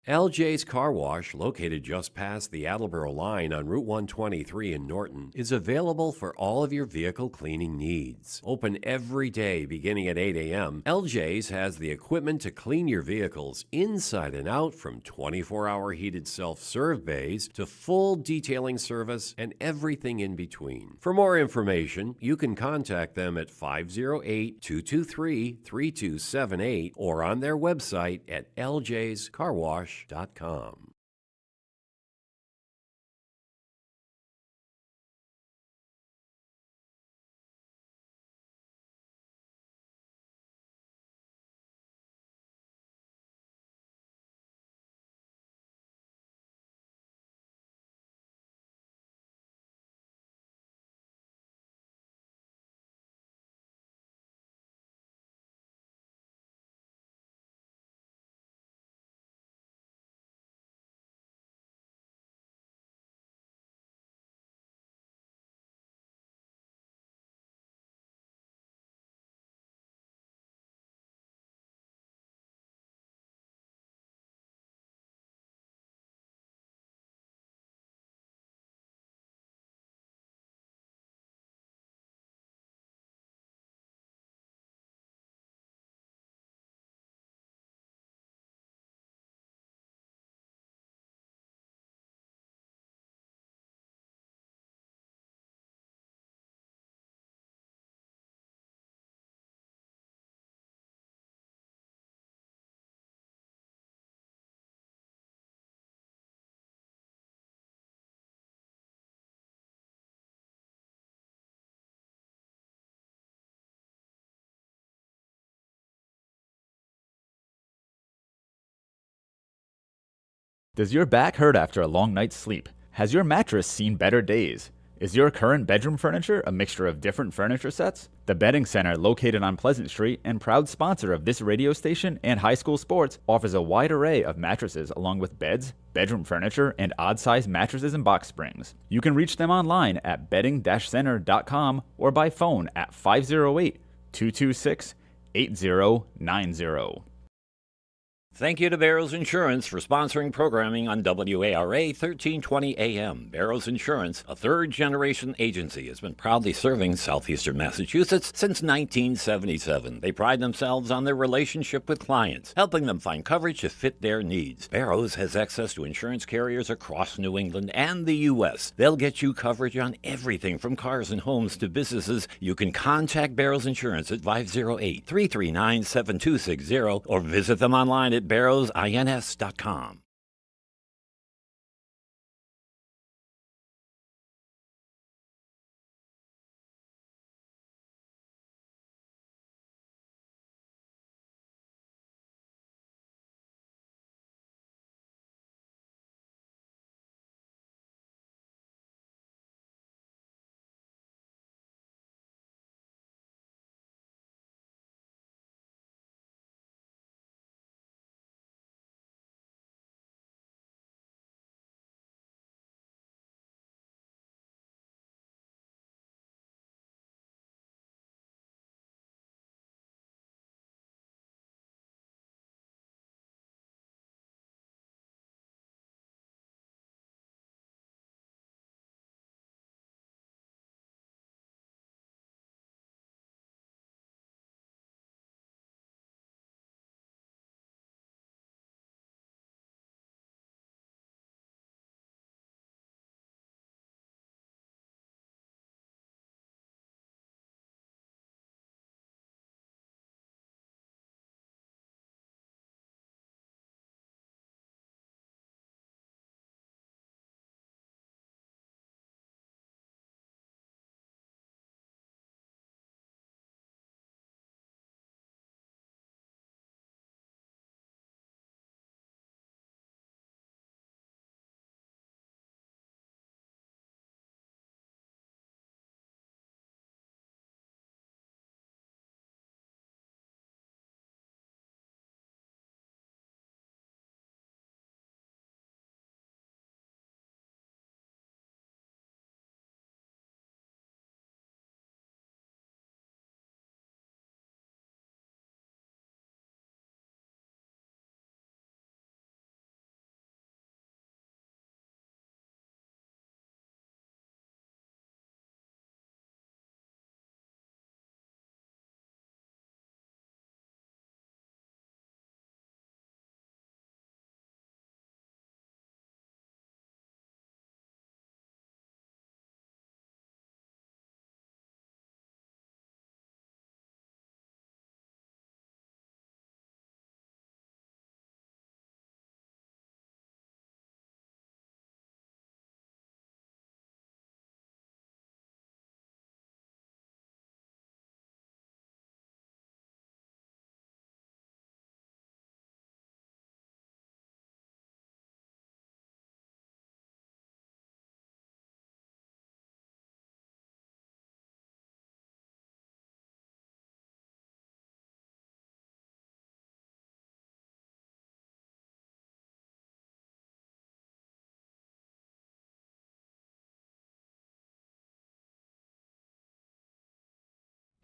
LJ's Car Wash, located just past the Attleboro line on Route 123 in Norton, is available for all of your vehicle cleaning needs. Open every day beginning at 8 a.m., LJ's has the equipment to clean your vehicles inside and out, from 24-hour heated self-serve bays to full detailing service and everything in between. For more information, you can contact them at 508-223-3278 or on their website at ljscarwash.com. Does your back hurt after a long night's sleep? Has your mattress seen better days? Is your current bedroom furniture a mixture of different furniture sets? The Bedding Center, located on Pleasant Street and proud sponsor of this radio station and high school sports, offers a wide array of mattresses along with beds, bedroom furniture, and odd-sized mattresses and box springs. You can reach them online at bedding-center.com or by phone at 508-226-8090. Thank you to Barrows Insurance for sponsoring programming on WARA 1320 AM. Barrows Insurance, a third-generation agency, has been proudly serving southeastern Massachusetts since 1977. They pride themselves on their relationship with clients, helping them find coverage to fit their needs. Barrows has access to insurance carriers across New England and the U.S. They'll get you coverage on everything from cars and homes to businesses. You can contact Barrows Insurance at 508-339-7260 or visit them online at barrowsins.com.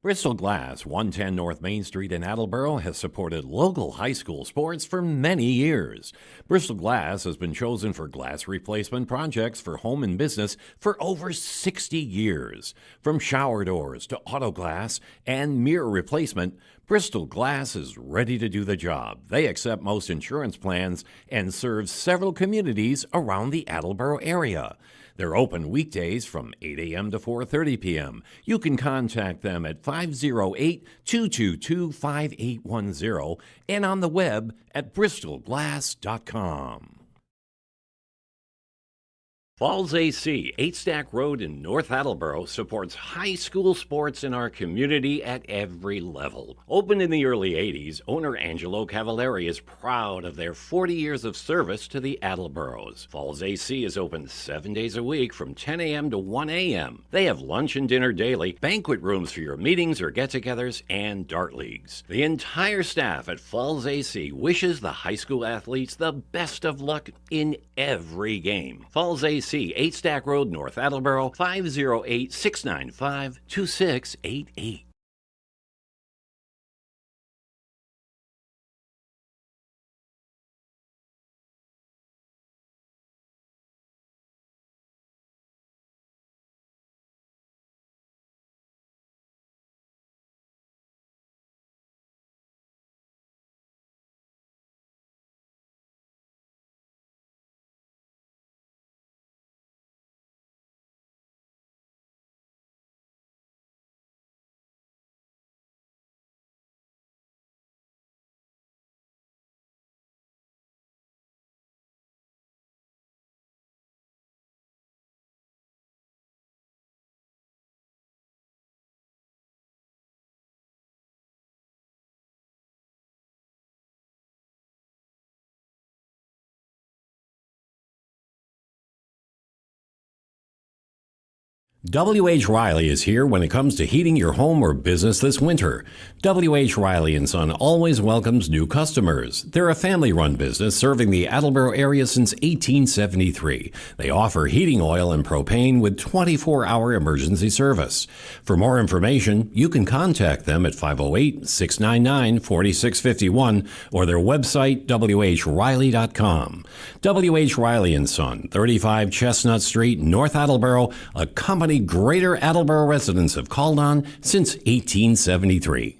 Bristol Glass, 110 North Main Street in Attleboro, has supported local high school sports for many years. Bristol Glass has been chosen for glass replacement projects for home and business for over 60 years. From shower doors to auto glass and mirror replacement, Bristol Glass is ready to do the job. They accept most insurance plans and serve several communities around the Attleboro area. They're open weekdays from 8 a.m. to 4:30 p.m. You can contact them at 508-222-5810 and on the web at bristolglass.com. Falls AC, 8 Stack Road in North Attleboro, supports high school sports in our community at every level. Opened in the early 80s, owner Angelo Cavallari is proud of their 40 years of service to the Attleboros. Falls AC is open 7 days a week from 10 a.m. to 1 a.m. They have lunch and dinner daily, banquet rooms for your meetings or get-togethers, and dart leagues. The entire staff at Falls AC wishes the high school athletes the best of luck in every game. Falls AC, 8 Stack Road, North Attleboro, 508-695-2688. W.H. Riley is here when it comes to heating your home or business this winter. W.H. Riley & Son always welcomes new customers. They're a family-run business serving the Attleboro area since 1873. They offer heating oil and propane with 24-hour emergency service. For more information, you can contact them at 508-699-4651 or their website, whriley.com. W.H. Riley & Son, 35 Chestnut Street, North Attleboro, a company Greater Attleboro residents have called on since 1873.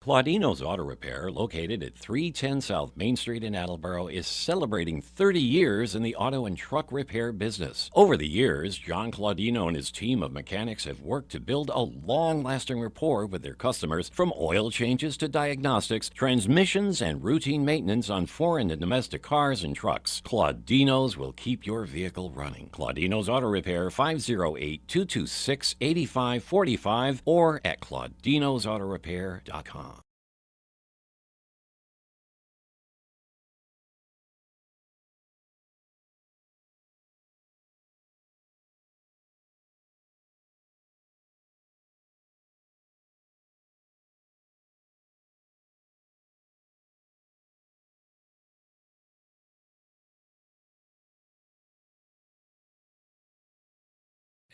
Claudino's Auto Repair, located at 310 South Main Street in Attleboro, is celebrating 30 years in the auto and truck repair business. Over the years, John Claudino and his team of mechanics have worked to build a long-lasting rapport with their customers, from oil changes to diagnostics, transmissions, and routine maintenance on foreign and domestic cars and trucks. Claudino's will keep your vehicle running. Claudino's Auto Repair, 508-226-8545 or at claudinosautorepair.com.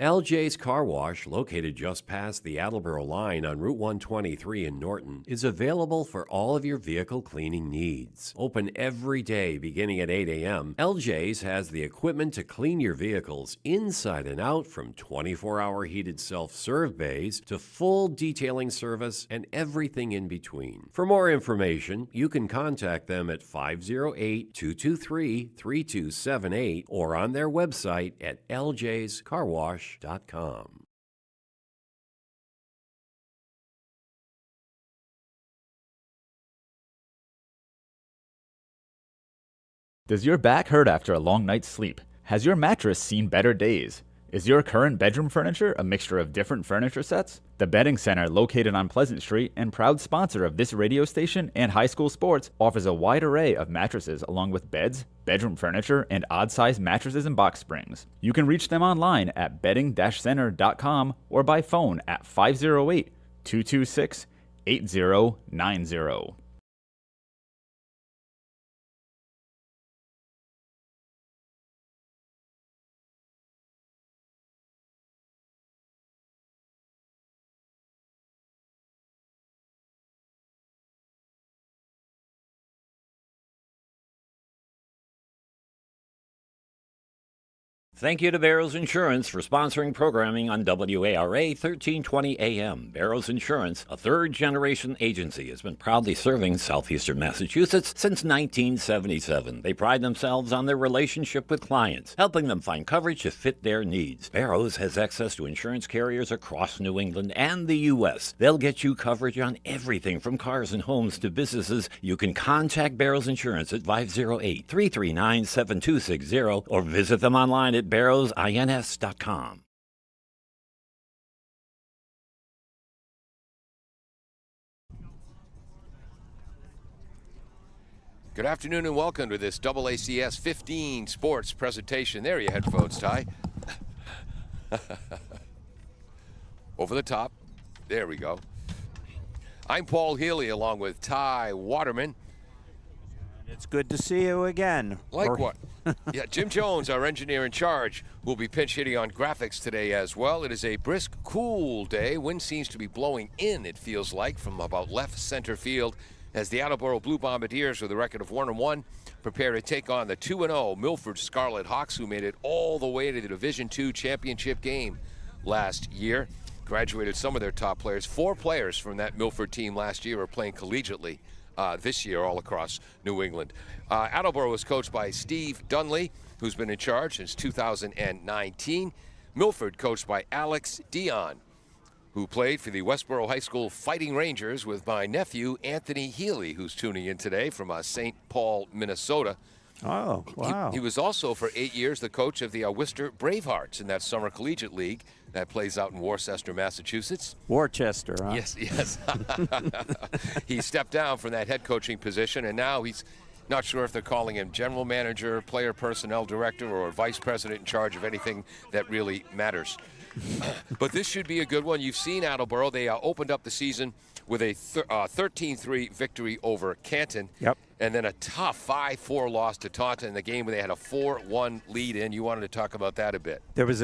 LJ's Car Wash, located just past the Attleboro line on Route 123 in Norton, is available for all of your vehicle cleaning needs. Open every day beginning at 8 a.m., LJ's has the equipment to clean your vehicles inside and out, from 24-hour heated self-serve bays to full detailing service and everything in between. For more information, you can contact them at 508-223-3278 or on their website at ljscarwash.com. Does your back hurt after a long night's sleep? Has your mattress seen better days? Is your current bedroom furniture a mixture of different furniture sets? The Bedding Center, located on Pleasant Street and proud sponsor of this radio station and high school sports, offers a wide array of mattresses along with beds, bedroom furniture, and odd-sized mattresses and box springs. You can reach them online at bedding-center.com or by phone at 508-226-8090. Thank you to Barrows Insurance for sponsoring programming on WARA 1320 AM. Barrows Insurance, a third-generation agency, has been proudly serving southeastern Massachusetts since 1977. They pride themselves on their relationship with clients, helping them find coverage to fit their needs. Barrows has access to insurance carriers across New England and the U.S. They'll get you coverage on everything from cars and homes to businesses. You can contact Barrows Insurance at 508-339-7260 or visit them online at barrowsins.com. Good afternoon and welcome to this AACS 15 sports presentation. There are your headphones, Ty. Over the top. There we go. I'm Paul Healy along with Ty Waterman. It's good to see you again. Like what? Yeah, Jim Jones, our engineer in charge, will be pinch hitting on graphics today as well. It is a brisk, cool day. Wind seems to be blowing in, it feels like, from about left center field as the Attleboro Blue Bombardiers, with a record of 1-1, prepare to take on the 2-0 Milford Scarlet Hawks, who made it all the way to the Division II championship game last year. Graduated some of their top players. 4 players from that Milford team last year are playing collegiately this year all across New England. Attleboro was coached by Steve Dunley, who's been in charge since 2019. Milford coached by Alex Dion, who played for the Westboro High School Fighting Rangers with my nephew, Anthony Healy, who's tuning in today from St. Paul, Minnesota. Oh, wow. He was also for 8 years the coach of the Worcester Bravehearts in that summer collegiate league that plays out in Worcester, Massachusetts. Worcester, huh? Yes. He stepped down from that head coaching position, and now he's not sure if they're calling him general manager, player personnel director, or vice president in charge of anything that really matters. But this should be a good one. You've seen Attleboro. They opened up the season with a 13-3 victory over Canton. Yep. And then a tough 5-4 loss to Taunton in the game where they had a 4-1 lead in. You wanted to talk about that a bit. There was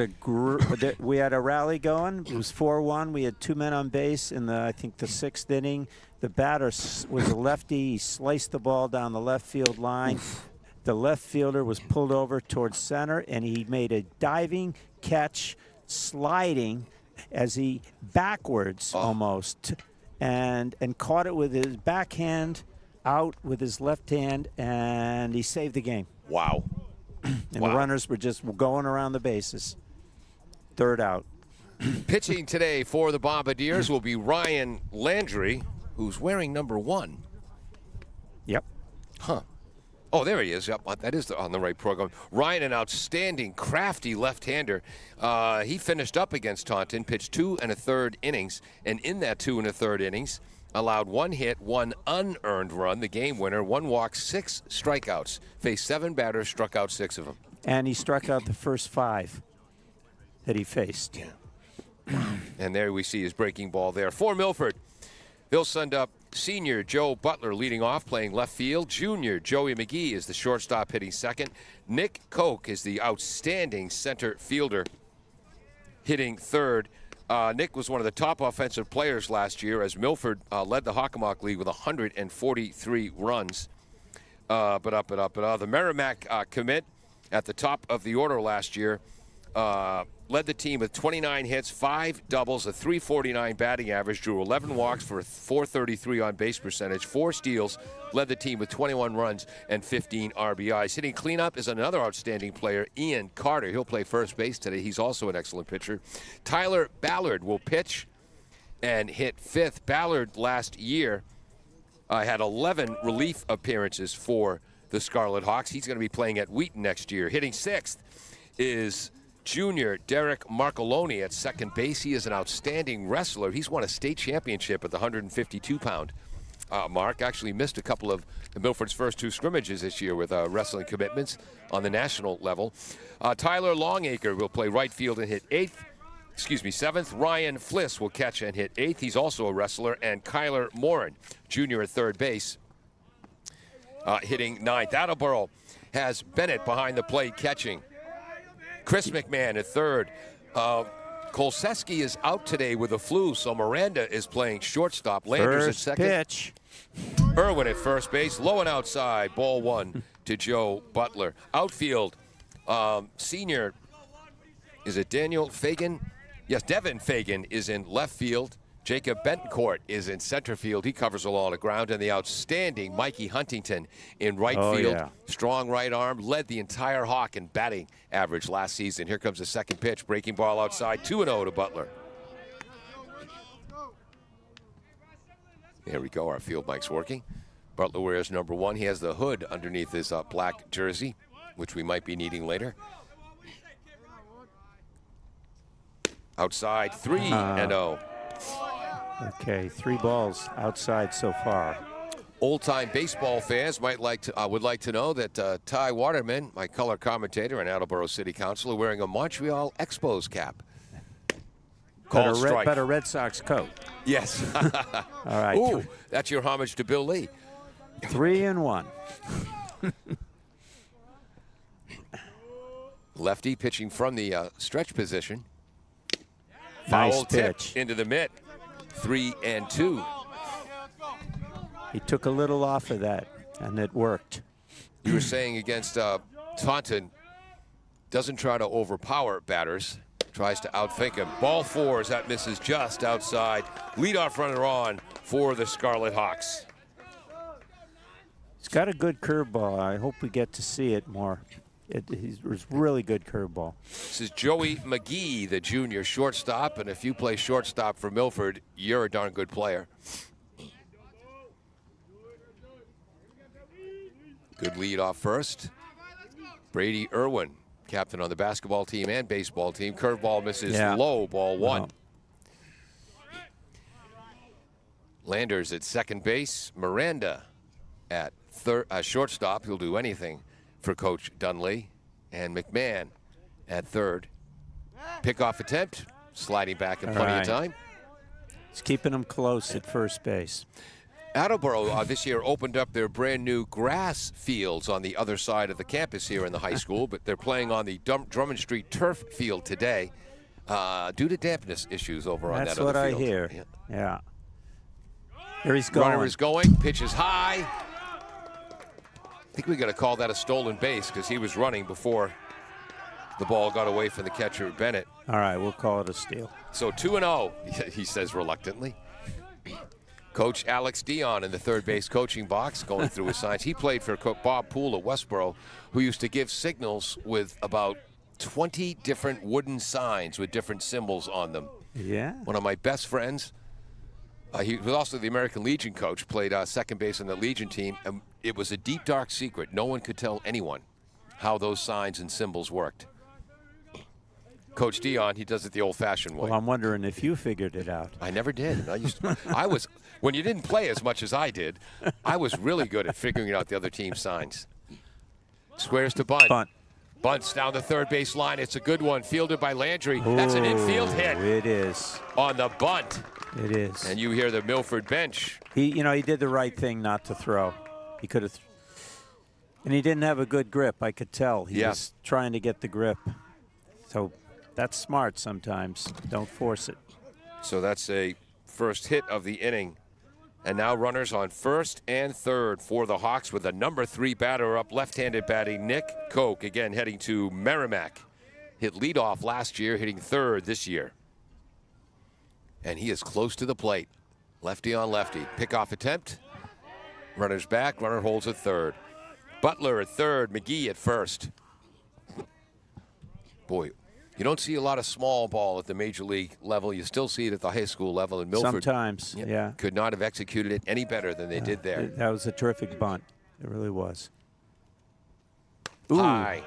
we had a rally going. It was 4-1. We had 2 men on base in I think the 6th inning. The batter was a lefty. He sliced the ball down the left field line. Oof. The left fielder was pulled over towards center, and he made a diving catch, sliding as he backwards almost, and caught it with his backhand out with his left hand, and he saved the game. Wow. And the runners were just going around the bases. 3rd out. Pitching today for the Bombardiers will be Ryan Landry, who's wearing number 1. Yep. Huh. Oh, there he is. Yep, that is on the right program. Ryan, an outstanding, crafty left-hander. He finished up against Taunton, pitched 2 1/3 innings, and in that 2 1/3 innings, allowed 1 hit, 1 unearned run, the game winner, 1 walk, 6 strikeouts. Faced 7 batters, struck out 6 of them. And he struck out the first 5 that he faced. Yeah. And there we see his breaking ball there. For Milford, they'll send up senior Joe Butler leading off, playing left field. Junior Joey McGee is the shortstop, hitting second. Nick Koch is the outstanding center fielder, hitting third. Nick was one of the top offensive players last year as Milford led the Hockomock League with 143 runs. The Merrimack commit at the top of the order last year led the team with 29 hits, 5 doubles, a .349 batting average, drew 11 walks for a .433 on base percentage, 4 steals, led the team with 21 runs and 15 RBIs. Hitting cleanup is another outstanding player, Ian Carter. He'll play first base today. He's also an excellent pitcher. Tyler Ballard will pitch and hit 5th. Ballard last year had 11 relief appearances for the Scarlet Hawks. He's going to be playing at Wheaton next year. Hitting 6th is Junior Derek Marcoloni at second base. He is an outstanding wrestler. He's won a state championship at the 152-pound mark. Actually missed a couple of Milford's first 2 scrimmages this year with wrestling commitments on the national level. Tyler Longacre will play right field and hit 7th. Ryan Fliss will catch and hit 8th. He's also a wrestler. And Kyler Morin, junior at third base, hitting 9th. Attleboro has Bennett behind the plate catching. Chris McMahon at third. Kolseski is out today with a flu, so Miranda is playing shortstop. Landers at second. Pitch. Irwin at first base, low and outside. Ball 1 to Joe Butler. Outfield, senior, is it Daniel Fagan? Yes, Devin Fagan is in left field. Jacob Bentoncourt is in center field. He covers a lot of ground. And the outstanding Mikey Huntington in right field. Yeah. Strong right arm. Led the entire Hawk in batting average last season. Here comes the second pitch. Breaking ball outside. 2-0 to Butler. There we go. Our field mic's working. Butler wears number 1. He has the hood underneath his black jersey, which we might be needing later. Outside, 3-0. Okay, 3 balls outside so far. Old-time baseball fans would like to know that Ty Waterman, my color commentator and Attleboro City Councilor, wearing a Montreal Expos cap. But a Red Sox coat. Yes. All right. Ooh, that's your homage to Bill Lee. 3-1. Lefty pitching from the stretch position. Nice Foul tip pitch. into the mitt. 3-2. He took a little off of that, and it worked. You were saying against Taunton, doesn't try to overpower batters, tries to outthink him. Ball 4 as that misses just outside. Leadoff runner on for the Scarlet Hawks. He's got a good curveball. I hope we get to see it more. He's really good curveball. This is Joey McGee, the junior shortstop, and if you play shortstop for Milford, you're a darn good player. Good lead off first. Brady Irwin, captain on the basketball team and baseball team. Curveball misses low, ball 1. Wow. Landers at second base. Miranda at shortstop. He'll do anything for Coach Dunley. And McMahon at third. Pickoff attempt. Sliding back in plenty of time. He's keeping him close at first base. Attleboro this year opened up their brand new grass fields on the other side of the campus here in the high school, but they're playing on the Drummond Street turf field today due to dampness issues over on that other field. That's what I hear. Yeah. Here he's going. Runner is going. Pitch is high. I think we got to call that a stolen base because he was running before the ball got away from the catcher, Bennett. All right, we'll call it a steal. So 2-0, he says reluctantly. Coach Alex Dion in the third base coaching box going through his signs. He played for Bob Poole at Westboro, who used to give signals with about 20 different wooden signs with different symbols on them. Yeah. One of my best friends, he was also the American Legion coach, played second base on the Legion team, and it was a deep, dark secret. No one could tell anyone how those signs and symbols worked. Coach Dion, he does it the old-fashioned way. Well, I'm wondering if you figured it out. I never did. I was when you didn't play as much as I did, I was really good at figuring out the other team's signs. Squares to bunt. Bunts down the third base line. It's a good one. Fielded by Landry. That's an infield hit. It is. On the bunt. It is. And you hear the Milford bench. He did the right thing not to throw. He could have. And he didn't have a good grip. I could tell. He was trying to get the grip. So that's smart sometimes. Don't force it. So that's a first hit of the inning. And now runners on first and third for the Hawks with a number 3 batter up, left-handed batting Nick Koch, again heading to Merrimack. Hit leadoff last year, hitting third this year. And he is close to the plate. Lefty on lefty. Pickoff attempt. Runner's back. Runner holds at third. Butler at third. McGee at first. Boy, you don't see a lot of small ball at the major league level. You still see it at the high school level. And Milford sometimes, could not have executed it any better than they did there. That was a terrific bunt. It really was. High.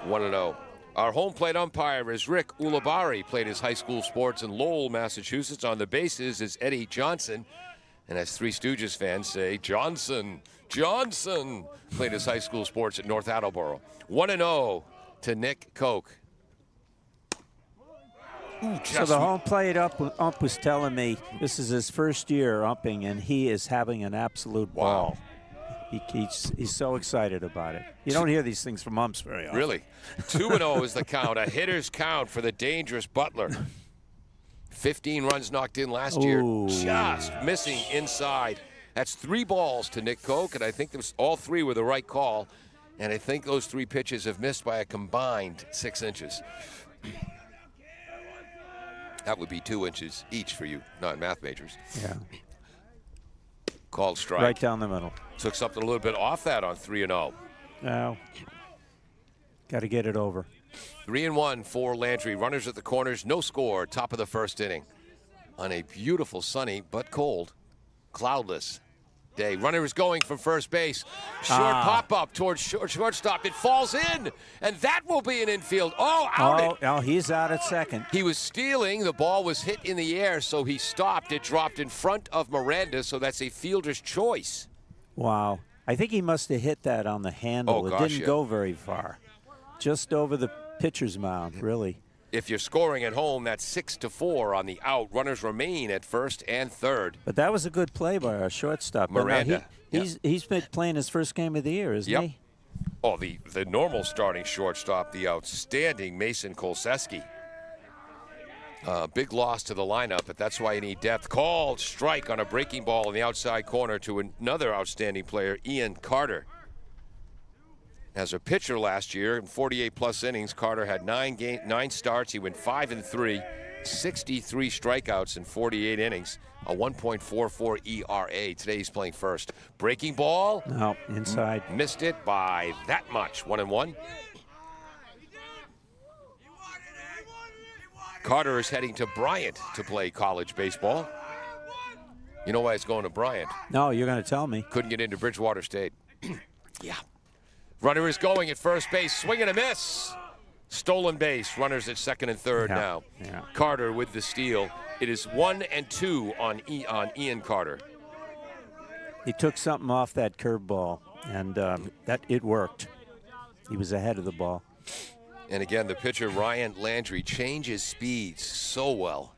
1-0. Our home plate umpire is Rick Ulibarri. Played his high school sports in Lowell, Massachusetts. On the bases is Eddie Johnson. And as Three Stooges fans say, Johnson. Played his high school sports at North Attleboro. 1-0 to Nick Koch. So the home plate ump was telling me this is his first year umping, and he is having an absolute ball. He's so excited about it. You don't hear these things from umps very often. Really? 2-0 is the count. A hitter's count for the dangerous Butler. 15 runs knocked in last year. Just missing inside. That's 3 balls to Nick Koch, and I think all 3 were the right call. And I think those 3 pitches have missed by a combined 6 inches. That would be 2 inches each for you non-math majors. Yeah. Called strike. Right down the middle. Took something a little bit off that on 3-0. Now, got to get it over. 3-1 for Landry. Runners at the corners, no score. Top of the first inning. On a beautiful, sunny but cold, cloudless day. Runner is going from first base. Short pop-up towards shortstop. It falls in, and that will be an infield. Out. He's out at second. He was stealing. The ball was hit in the air, so he stopped. It dropped in front of Miranda, so that's a fielder's choice. Wow. I think he must have hit that on the handle. It didn't go very far. Just over the pitcher's mound, really. If you're scoring at home, that's 6-4 on the out. Runners remain at first and third. But that was a good play by our shortstop. Miranda. He's been playing his first game of the year, isn't he? Oh, the normal starting shortstop, the outstanding Mason Kolseski. Big loss to the lineup, but that's why you need depth. Called strike on a breaking ball in the outside corner to another outstanding player, Ian Carter. As a pitcher last year, in 48-plus innings, Carter had 9 starts. He went 5-3, 63 strikeouts in 48 innings, a 1.44 ERA. Today he's playing first. Breaking ball. No, inside. Missed it by that much. 1-1. Carter is heading to Bryant to play college baseball. You know why he's going to Bryant? No, you're going to tell me. Couldn't get into Bridgewater State. Yeah. Runner is going at first base. Swing and a miss. Stolen base. Runners at second and third now. Yeah. Carter with the steal. It is 1-2 on Ian Carter. He took something off that curveball, and that it worked. He was ahead of the ball. And again, the pitcher, Ryan Landry, changes speeds so well.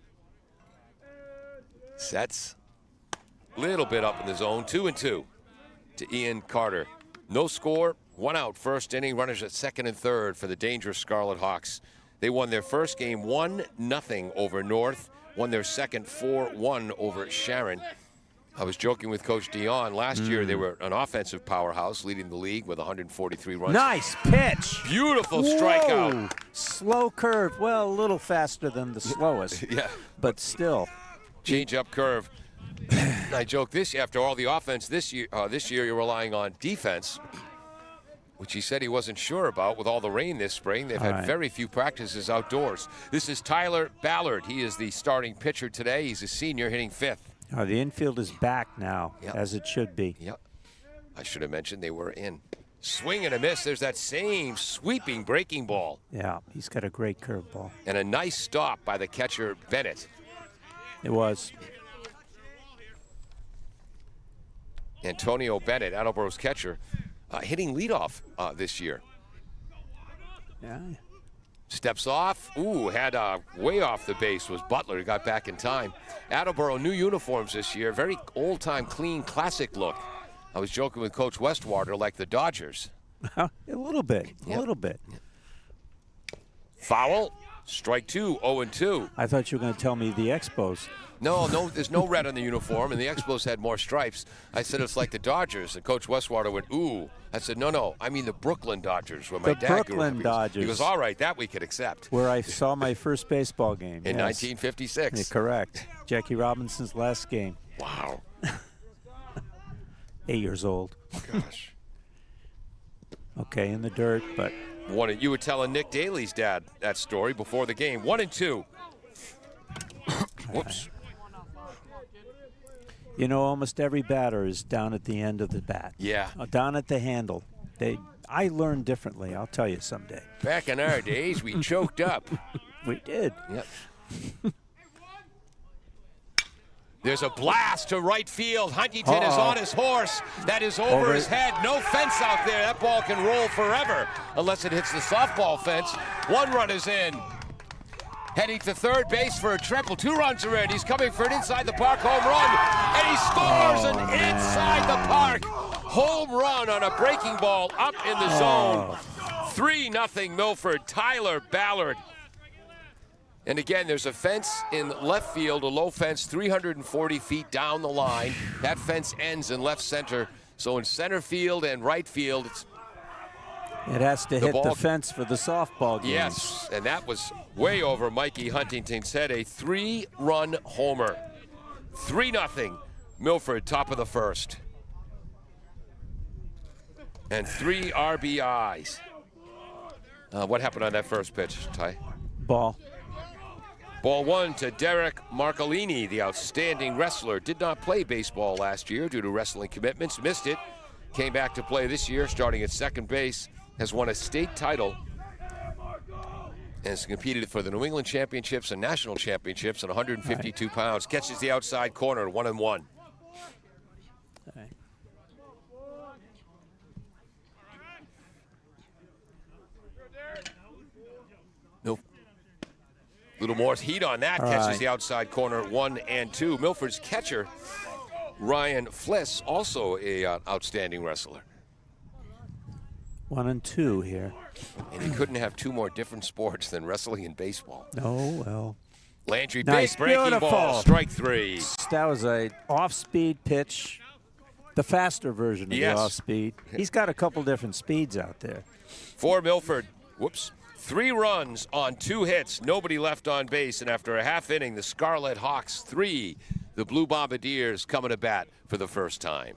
Sets. Little bit up in the zone. 2-2 to Ian Carter. No score. 1 out. First inning. Runners at second and third for the dangerous Scarlet Hawks. They won their first game 1-0 over North. Won their second 4-1 over Sharon. I was joking with Coach Dion. Last year, they were an offensive powerhouse, leading the league with 143 runs. Nice pitch. Beautiful strikeout. Slow curve. Well, a little faster than the slowest. Yeah. But still. Change up curve. I joke this after all the offense this year you're relying on defense, which he said he wasn't sure about with all the rain this spring. They've had very few practices outdoors. This is Tyler Ballard. He is the starting pitcher today. He's a senior hitting fifth. The infield is back now, as it should be. Yep. I should have mentioned they were in. Swing and a miss. There's that same sweeping breaking ball. Yeah, he's got a great curveball. And a nice stop by the catcher, Bennett. It was. Antonio Bennett, Attleboro's catcher, hitting leadoff this year. Yeah. Steps off. Had way off the base was Butler. He got back in time. Attleboro, new uniforms this year. Very old-time, clean, classic look. I was joking with Coach Westwater like the Dodgers. A little bit. A little bit. Foul. Strike 2, 0-2. I thought you were going to tell me the Expos. No, there's no red on the uniform, and the Expos had more stripes. I said it's like the Dodgers, and Coach Westwater went, ooh. I said, no, I mean the Brooklyn Dodgers, where my dad grew up. The Brooklyn Dodgers. He goes, all right, that we could accept. Where I saw my first baseball game. In 1956. Yeah, correct. Jackie Robinson's last game. Wow. 8 years old. Gosh. Okay, in the dirt, but... You were telling Nick Daly's dad that story before the game. 1-2. Whoops. You know, almost every batter is down at the end of the bat. Yeah. Down at the handle. I learned differently. I'll tell you someday. Back in our days, we choked up. We did. Yep. There's a blast to right field. Huntington is on his horse. That is over his head. No fence out there. That ball can roll forever unless it hits the softball fence. 1 run is in. Heading to third base for a triple. 2 runs are in. He's coming for an inside the park home run. And he scores an inside the park home run on a breaking ball up in the zone. 3-0 Milford. Tyler Ballard. And again, there's a fence in left field, a low fence 340 feet down the line. That fence ends in left center. So in center field and right field, it has to hit the fence for the softball game. Yes, and that was way over Mikey Huntington's head. A 3-run homer. 3-0 Milford, top of the first. And 3 RBIs. What happened on that first pitch, Ty? Ball. Ball 1 to Derek Marcolini, the outstanding wrestler. Did not play baseball last year due to wrestling commitments. Missed it. Came back to play this year, starting at second base. Has won a state title. And has competed for the New England Championships and National Championships at 152 pounds. Catches the outside corner, 1-1. No. Little more heat on that. Catches the outside corner, 1-2. Milford's catcher, Ryan Fliss, also a outstanding wrestler. 1-2 here. And you couldn't have 2 more different sports than wrestling and baseball. Oh, well. Landry, nice, big breaking ball, strike 3. That was a off-speed pitch, the faster version of the off-speed. He's got a couple different speeds out there. For Milford, 3 runs on 2 hits, nobody left on base, and after a half inning, the Scarlet Hawks 3, the Blue Bombardiers coming to bat for the first time.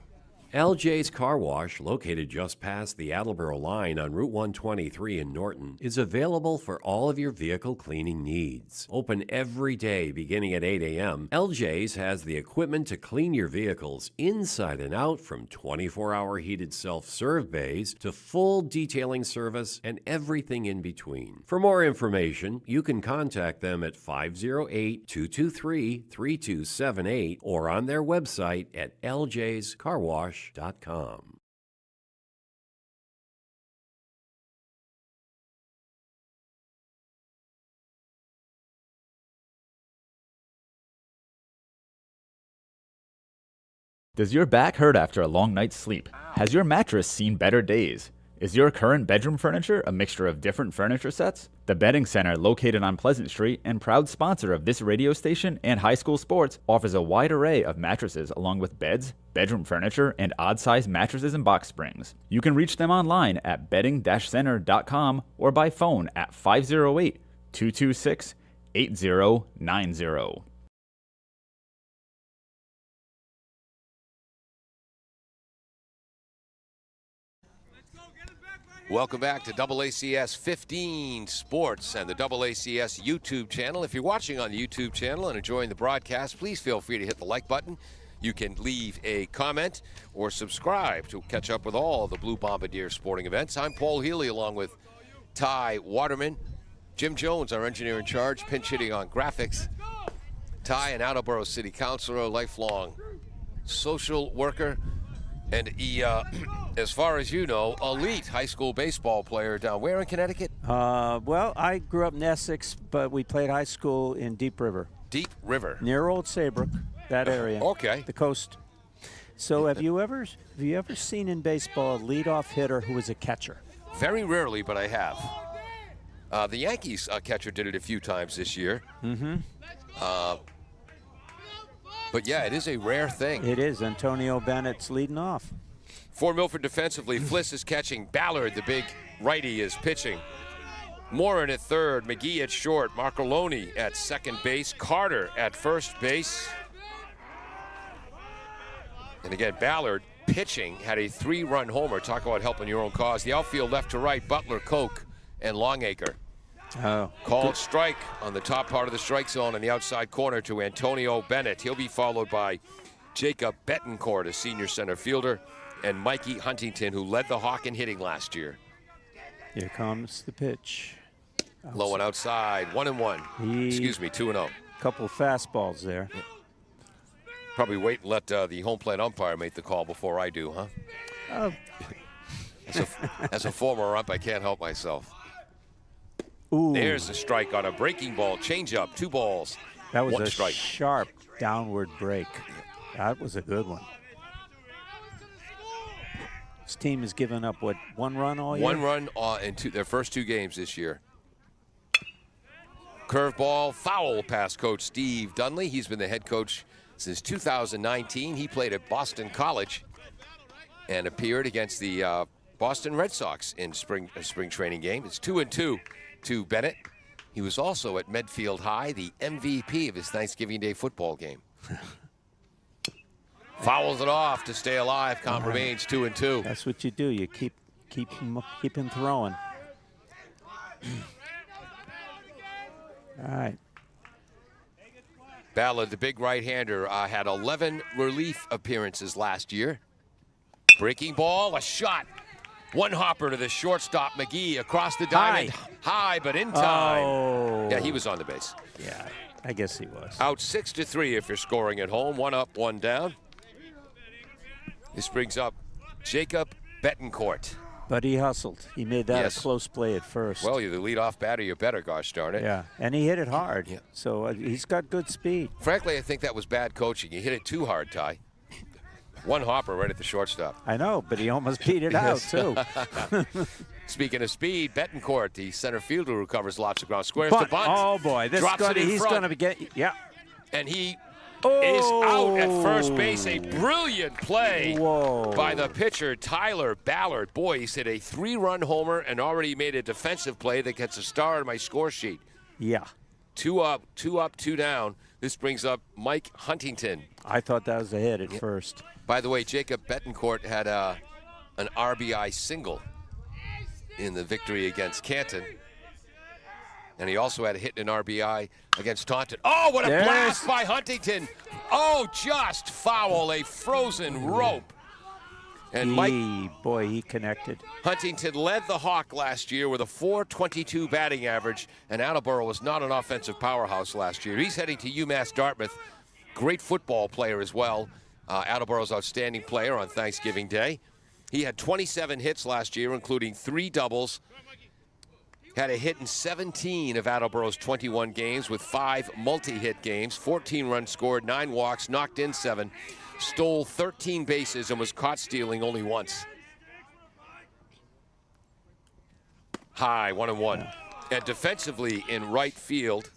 LJ's Car Wash, located just past the Attleboro line on Route 123 in Norton, is available for all of your vehicle cleaning needs. Open every day beginning at 8 a.m., LJ's has the equipment to clean your vehicles inside and out, from 24-hour heated self-serve bays to full detailing service and everything in between. For more information, you can contact them at 508-223-3278 or on their website at ljscarwash.com. Does your back hurt after a long night's sleep? Has your mattress seen better days? Is your current bedroom furniture a mixture of different furniture sets? The Bedding Center, located on Pleasant Street and proud sponsor of this radio station and high school sports, offers a wide array of mattresses along with beds, bedroom furniture, and odd-sized mattresses and box springs. You can reach them online at bedding-center.com or by phone at 508-226-8090. Welcome back to AACS 15 Sports and the AACS YouTube channel. If you're watching on the YouTube channel and enjoying the broadcast, please feel free to hit the like button. You can leave a comment or subscribe to catch up with all the Blue Bombardier sporting events. I'm Paul Healy along with Ty Waterman. Jim Jones, our engineer in charge, pinch hitting on graphics. Ty, an Attleboro City Councilor, lifelong social worker, and he, as far as you know, elite high school baseball player down where in Connecticut? Well, I grew up in Essex, but we played high school in Deep River. Deep River. Near Old Saybrook, that area. Okay. The coast. So have you ever seen in baseball a leadoff hitter who was a catcher? Very rarely, but I have. The Yankees catcher did it a few times this year. Mm-hmm. But yeah, it is a rare thing. It is. Antonio Bennett's leading off. For Milford defensively, Fliss is catching. Ballard, the big righty, is pitching. Morin at third, McGee at short, Marcoloni at second base, Carter at first base. And again, Ballard pitching had a 3-run homer. Talk about helping your own cause. The outfield left to right, Butler, Koch, and Longacre. Oh. Called strike on the top part of the strike zone in the outside corner to Antonio Bennett. He'll be followed by Jacob Betancourt, a senior center fielder. and Mikey Huntington, who led the Hawk in hitting last year. Here comes the pitch. Low and outside, 1-1. Excuse me, 2-0. Couple fastballs there. Probably wait and let the home plate umpire make the call before I do, huh? As a former ump, I can't help myself. Ooh. There's a strike on a breaking ball. Change-up, 2 balls. That was 1 a strike. sharp downward break. That was a good one. This team has given up, what, 1 run all year? 1 run in their first 2 games this year. Curveball, foul past Coach Steve Dunley. He's been the head coach since 2019. He played at Boston College and appeared against the Boston Red Sox in spring training game. It's 2-2 to Bennett. He was also at Medfield High, the MVP of his Thanksgiving Day football game. Fouls it off to stay alive. Count remains 2-2. That's what you do. You keep him throwing. All right. Ballard, the big right-hander, had 11 relief appearances last year. Breaking ball, a shot. 1 hopper to the shortstop, McGee, across the diamond. High, but in time. Oh. Yeah, he was on the base. Yeah, I guess he was. Out 6-3 if you're scoring at home. 1 up, 1 down. This brings up Jacob Betancourt. But he hustled. He made that a close play at first. Well, you're the leadoff batter, you're better, gosh darn it. Yeah, and he hit it hard. Yeah. So he's got good speed. Frankly, I think that was bad coaching. You hit it too hard, Ty. 1 hopper right at the shortstop. I know, but he almost beat it out, too. Speaking of speed, Betancourt, the center fielder who covers lots of ground, squares Bunt. to bunt. Oh, boy. He's going to get, yeah. And he is out at first base. A brilliant play by the pitcher, Tyler Ballard. Boy, he's hit a 3-run homer and already made a defensive play that gets a star on my score sheet. Yeah. 2 up, 2 down. This brings up Mike Huntington. I thought that was a hit at first. By the way, Jacob Betancourt had an RBI single in the victory against Canton. And he also had a hit in an RBI against Taunton. Oh, what a blast by Huntington. Oh, just foul, a frozen rope. And he connected. Huntington led the Hawk last year with a .422 batting average, and Attleboro was not an offensive powerhouse last year. He's heading to UMass Dartmouth. Great football player as well. Attleboro's outstanding player on Thanksgiving Day. He had 27 hits last year, including 3 doubles. Had a hit in 17 of Attleboro's 21 games with 5 multi-hit games, 14 runs scored, 9 walks, knocked in 7, stole 13 bases, and was caught stealing only once. High, 1-1. And defensively in right field,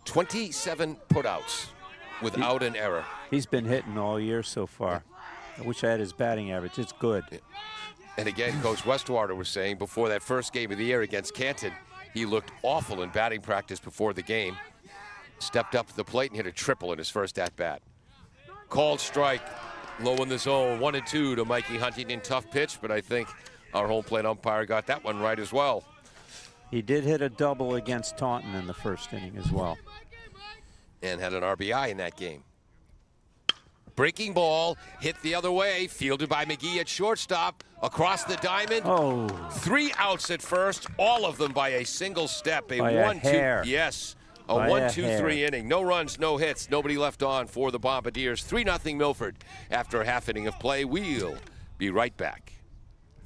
27 putouts without an error. He's been hitting all year so far. I wish I had his batting average. It's good. And again, Coach Westwater was saying before that first game of the year against Canton, he looked awful in batting practice before the game. Stepped up to the plate and hit a triple in his first at-bat. Called strike, low in the zone, 1-2 to Mikey Huntington. Tough pitch, but I think our home plate umpire got that one right as well. He did hit a double against Taunton in the first inning as well. And had an RBI in that game. Breaking ball, hit the other way, fielded by McGee at shortstop, across the diamond. Oh. 3 outs at first, all of them by a single step. By a hair. Yes, a 1-2-3 inning. No runs, no hits, nobody left on for the Bombardiers. 3-0 Milford after a half inning of play. We'll be right back.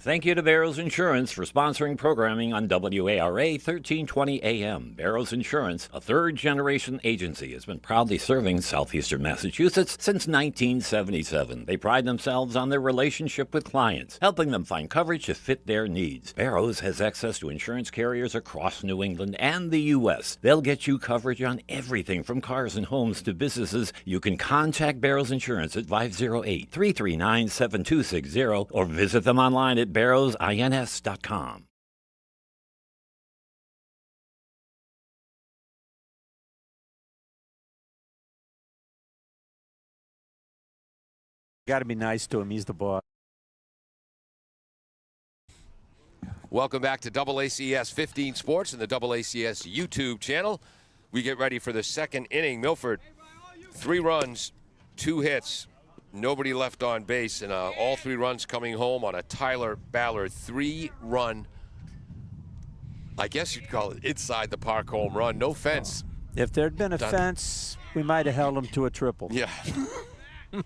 Thank you to Barrows Insurance for sponsoring programming on WARA 1320 AM. Barrows Insurance, a third-generation agency, has been proudly serving southeastern Massachusetts since 1977. They pride themselves on their relationship with clients, helping them find coverage to fit their needs. Barrows has access to insurance carriers across New England and the U.S. They'll get you coverage on everything from cars and homes to businesses. You can contact Barrows Insurance at 508-339-7260 or visit them online at barrowsins.com. Got to be nice to him. He's the boss. Welcome back to AACS 15 Sports and the AACS YouTube channel. We get ready for the second inning. Milford, 3 runs, 2 hits, Nobody left on base, and all 3 runs coming home on a Tyler Ballard 3-run, I guess you'd call it inside the park home run. No fence. If there'd been a Done. fence, we might have held him to a triple. Yeah. And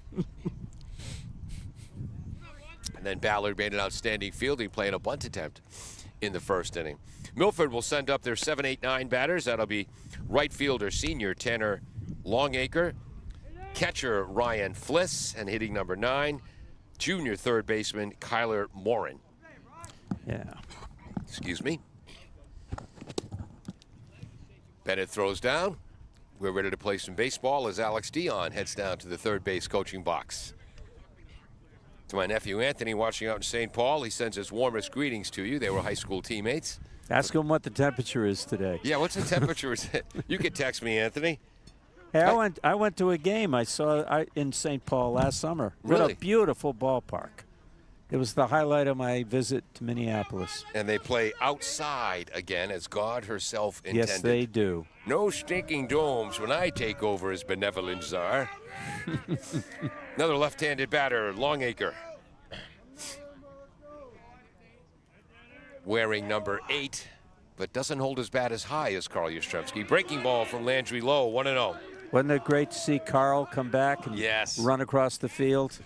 then Ballard made an outstanding fielding play and a bunt attempt in the first inning. Milford will send up their 7, 8, 9 batters. That'll be right fielder senior Tanner Longacre, catcher Ryan Fliss, and hitting number 9, junior third baseman Kyler Morin. Yeah. Excuse me. Bennett throws down. We're ready to play some baseball as Alex Dion heads down to the third base coaching box. To my nephew Anthony watching out in St. Paul, he sends his warmest greetings to you. They were high school teammates. Ask him what the temperature is today. Yeah, what's the temperature? You can text me, Anthony. Hey, I went to a game I saw in St. Paul last summer. Really? What a beautiful ballpark. It was the highlight of my visit to Minneapolis. And they play outside again as God herself intended. Yes, they do. No stinking domes when I take over as benevolent czar. Another left-handed batter, Longacre. Wearing number 8, but doesn't hold his bat as high as Carl Yastrzemski. Breaking ball from Landry Lowe, 1-0. Wasn't it great to see Carl come back and Yes. run across the field?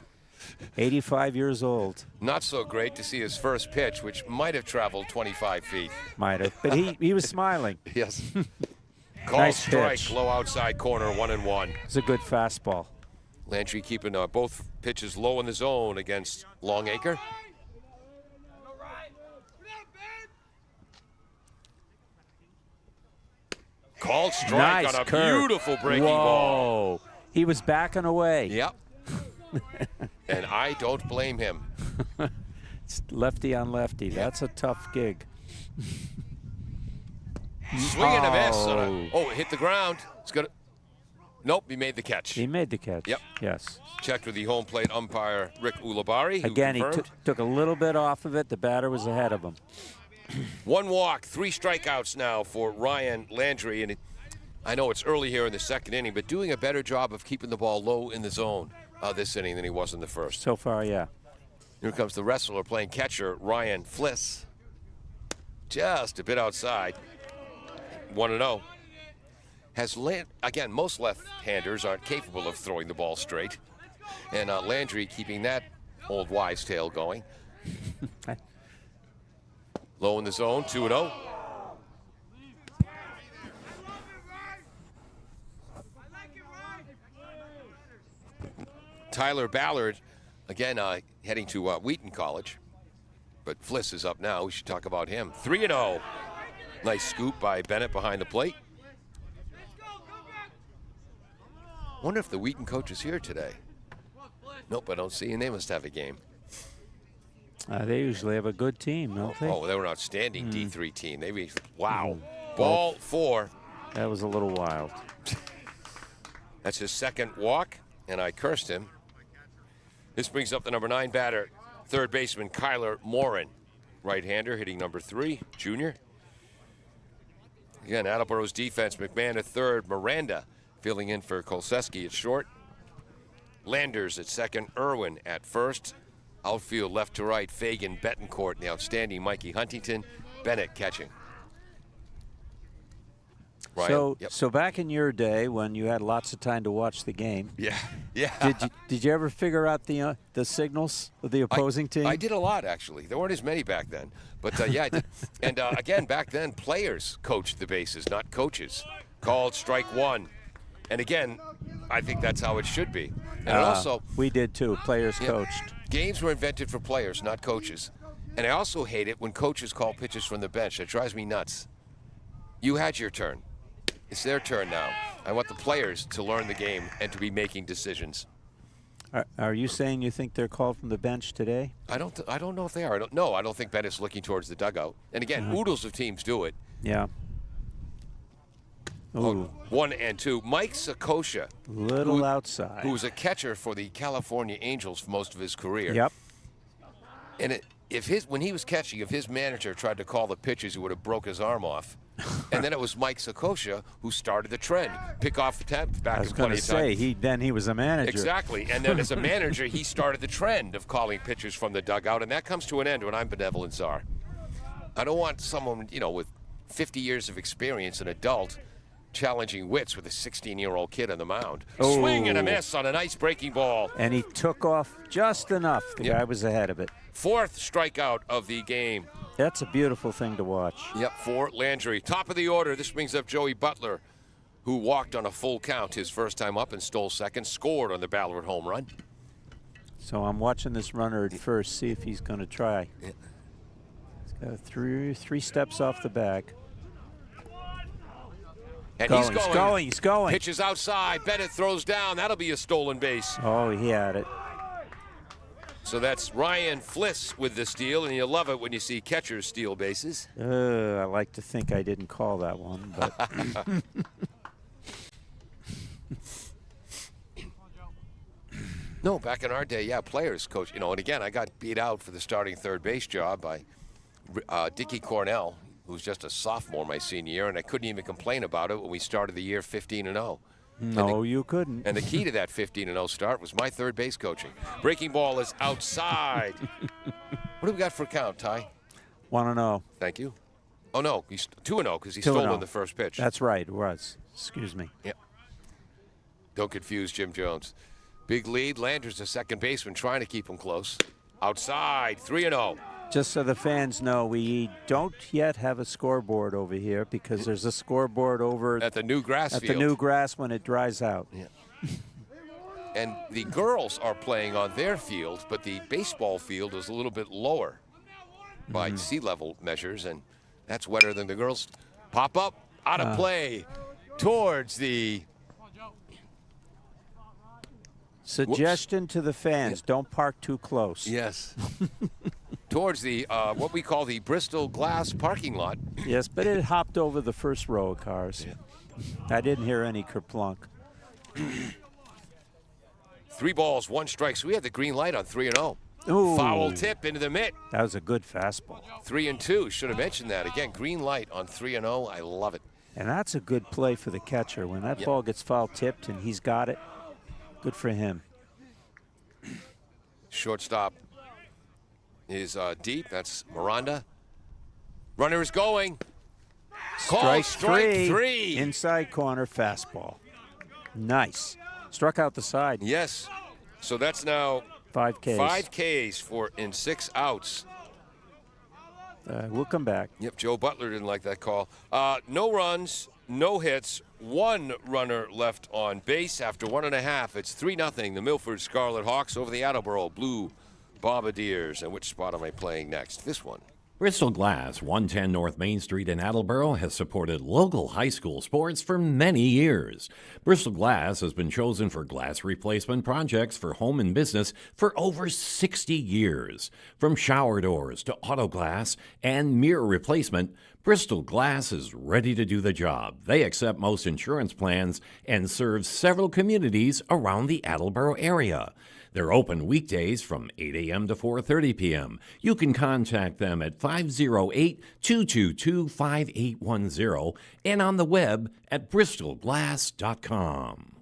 85 years old. Not so great to see his first pitch, which might have traveled 25 feet. Might have. But he was smiling. Yes. Call Nice strike, pitch. low outside corner, 1-1. It's a good fastball. Landry keeping both pitches low in the zone against Longacre. Called strike Nice on a curve. beautiful breaking ball. Whoa. He was backing away. Yep. And I don't blame him. It's lefty on lefty. That's a tough gig. Swing and a miss. It hit the ground. It's gonna. Nope, he made the catch. He made the catch. Yep. Yes. Checked with the home plate umpire, Rick Ulibarri. who Again, he confirmed. took a little bit off of it. The batter was ahead of him. 1 walk, 3 strikeouts now for Ryan Landry. And I know it's early here in the second inning, but doing a better job of keeping the ball low in the zone this inning than he was in the first. So far, yeah. Here comes the wrestler playing catcher, Ryan Fliss. Just a bit outside. 1-0. Again, most left-handers aren't capable of throwing the ball straight. And Landry keeping that old wives' tale going. Low in the zone, 2-0. Tyler Ballard, again, heading to Wheaton College. But Fliss is up now. We should talk about him. 3-0. Nice scoop by Bennett behind the plate. Wonder if the Wheaton coach is here today. Nope, I don't see him. They must have a game. They usually have a good team, don't they? Oh, they were an outstanding D3 team. Wow. Ball 4. That was a little wild. That's his second walk, and I cursed him. This brings up the number 9 batter, third baseman Kyler Morin. Right-hander hitting number 3, junior. Again, Attleboro's defense, McMahon at third, Miranda filling in for Kolseski at short. Landers at second, Irwin at first. Outfield left to right, Fagan, Betancourt, and the outstanding Mikey Huntington. Bennett catching. Ryan, So back in your day when you had lots of time to watch the game, yeah. did you ever figure out the signals of the opposing team? I did a lot, actually. There weren't as many back then. But, yeah, I did. And, again, back then, players coached the bases, not coaches. Called strike 1. And, again, I think that's how it should be. And also, we did too. Players coached. Games were invented for players, not coaches. And I also hate it when coaches call pitches from the bench. It drives me nuts. You had your turn. It's their turn now. I want the players to learn the game and to be making decisions. Are you saying you think they're called from the bench today? I don't know if they are. I don't think Bennett's looking towards the dugout. And again, oodles of teams do it. Yeah. Ooh. 1 and 2. Mike Sakosha. Little outside. Who was a catcher for the California Angels for most of his career. Yep. And when he was catching, if his manager tried to call the pitches, he would have broke his arm off. And then it was Mike Sakosha who started the trend. Pick off the temp back I was in going plenty to of time. say, he was a manager. Exactly. And then as a manager, he started the trend of calling pitchers from the dugout, and that comes to an end when I'm benevolent czar. I don't want someone, with 50 years of experience, an adult, challenging wits with a 16-year-old kid on the mound. Oh. Swing and a miss on a nice breaking ball. And he took off just enough. The guy was ahead of it. 4th strikeout of the game. That's a beautiful thing to watch. Yep, for Landry. Top of the order, this brings up Joey Butler, who walked on a full count his first time up and stole second, scored on the Ballard home run. So I'm watching this runner at first, see if he's going to try. Yeah. He's got three steps off the back. And He's going. Pitches outside. Bennett throws down. That'll be a stolen base. Oh, he had it. So that's Ryan Fliss with the steal, and you love it when you see catchers steal bases. I like to think I didn't call that one, but No, back in our day, players coach. And again, I got beat out for the starting third base job by Dickie Cornell, who was just a sophomore my senior year, and I couldn't even complain about it when we started the year 15-0. no, you couldn't. And the key to that 15-0 start was my third base coaching. Breaking ball is outside. What do we got for a count, Ty? 1-0. Thank you. Oh, no, he's 2-0 because he stole 2-0. on the first pitch. That's right, it was. Excuse me. Yep. Don't confuse Jim Jones. Big lead. Landers, the second baseman, trying to keep him close. Outside, 3-0. Just so the fans know, we don't yet have a scoreboard over here because there's a scoreboard over At the new grass at field. the new grass when it dries out. Yeah. And the girls are playing on their field, but the baseball field is a little bit lower by sea level measures, and that's wetter than the girls. Pop up, out of play, towards the... Suggestion to the fans, don't park too close. Yes. Towards the, what we call the Bristol Glass parking lot. Yes, but it hopped over the first row of cars. Yeah. I didn't hear any kerplunk. 3 balls, 1 strike. So we had the green light on 3-0. Ooh. Foul tip into the mitt. That was a good fastball. 3-2. Should have mentioned that. Again, green light on 3-0. I love it. And that's a good play for the catcher. When that ball gets foul tipped and he's got it, good for him. Shortstop is deep. That's Miranda. Runner is going. Call, strike three. Inside corner fastball. Nice. Struck out the side. Yes. So that's now 5 Ks. 5 Ks in 6 outs. We'll come back. Yep, Joe Butler didn't like that call. No runs, no hits, 1 runner left on base after 1.5. It's 3-0. The Milford Scarlet Hawks over the Attleboro Blue Bombardiers. And which spot am I playing next? This one. Bristol Glass, 110 North Main Street in Attleboro, has supported local high school sports for many years. Bristol Glass has been chosen for glass replacement projects for home and business for over 60 years. From shower doors to auto glass and mirror replacement, Bristol Glass is ready to do the job. They accept most insurance plans and serve several communities around the Attleboro area. They're open weekdays from 8 a.m. to 4:30 p.m. You can contact them at 508-222-5810 and on the web at bristolglass.com.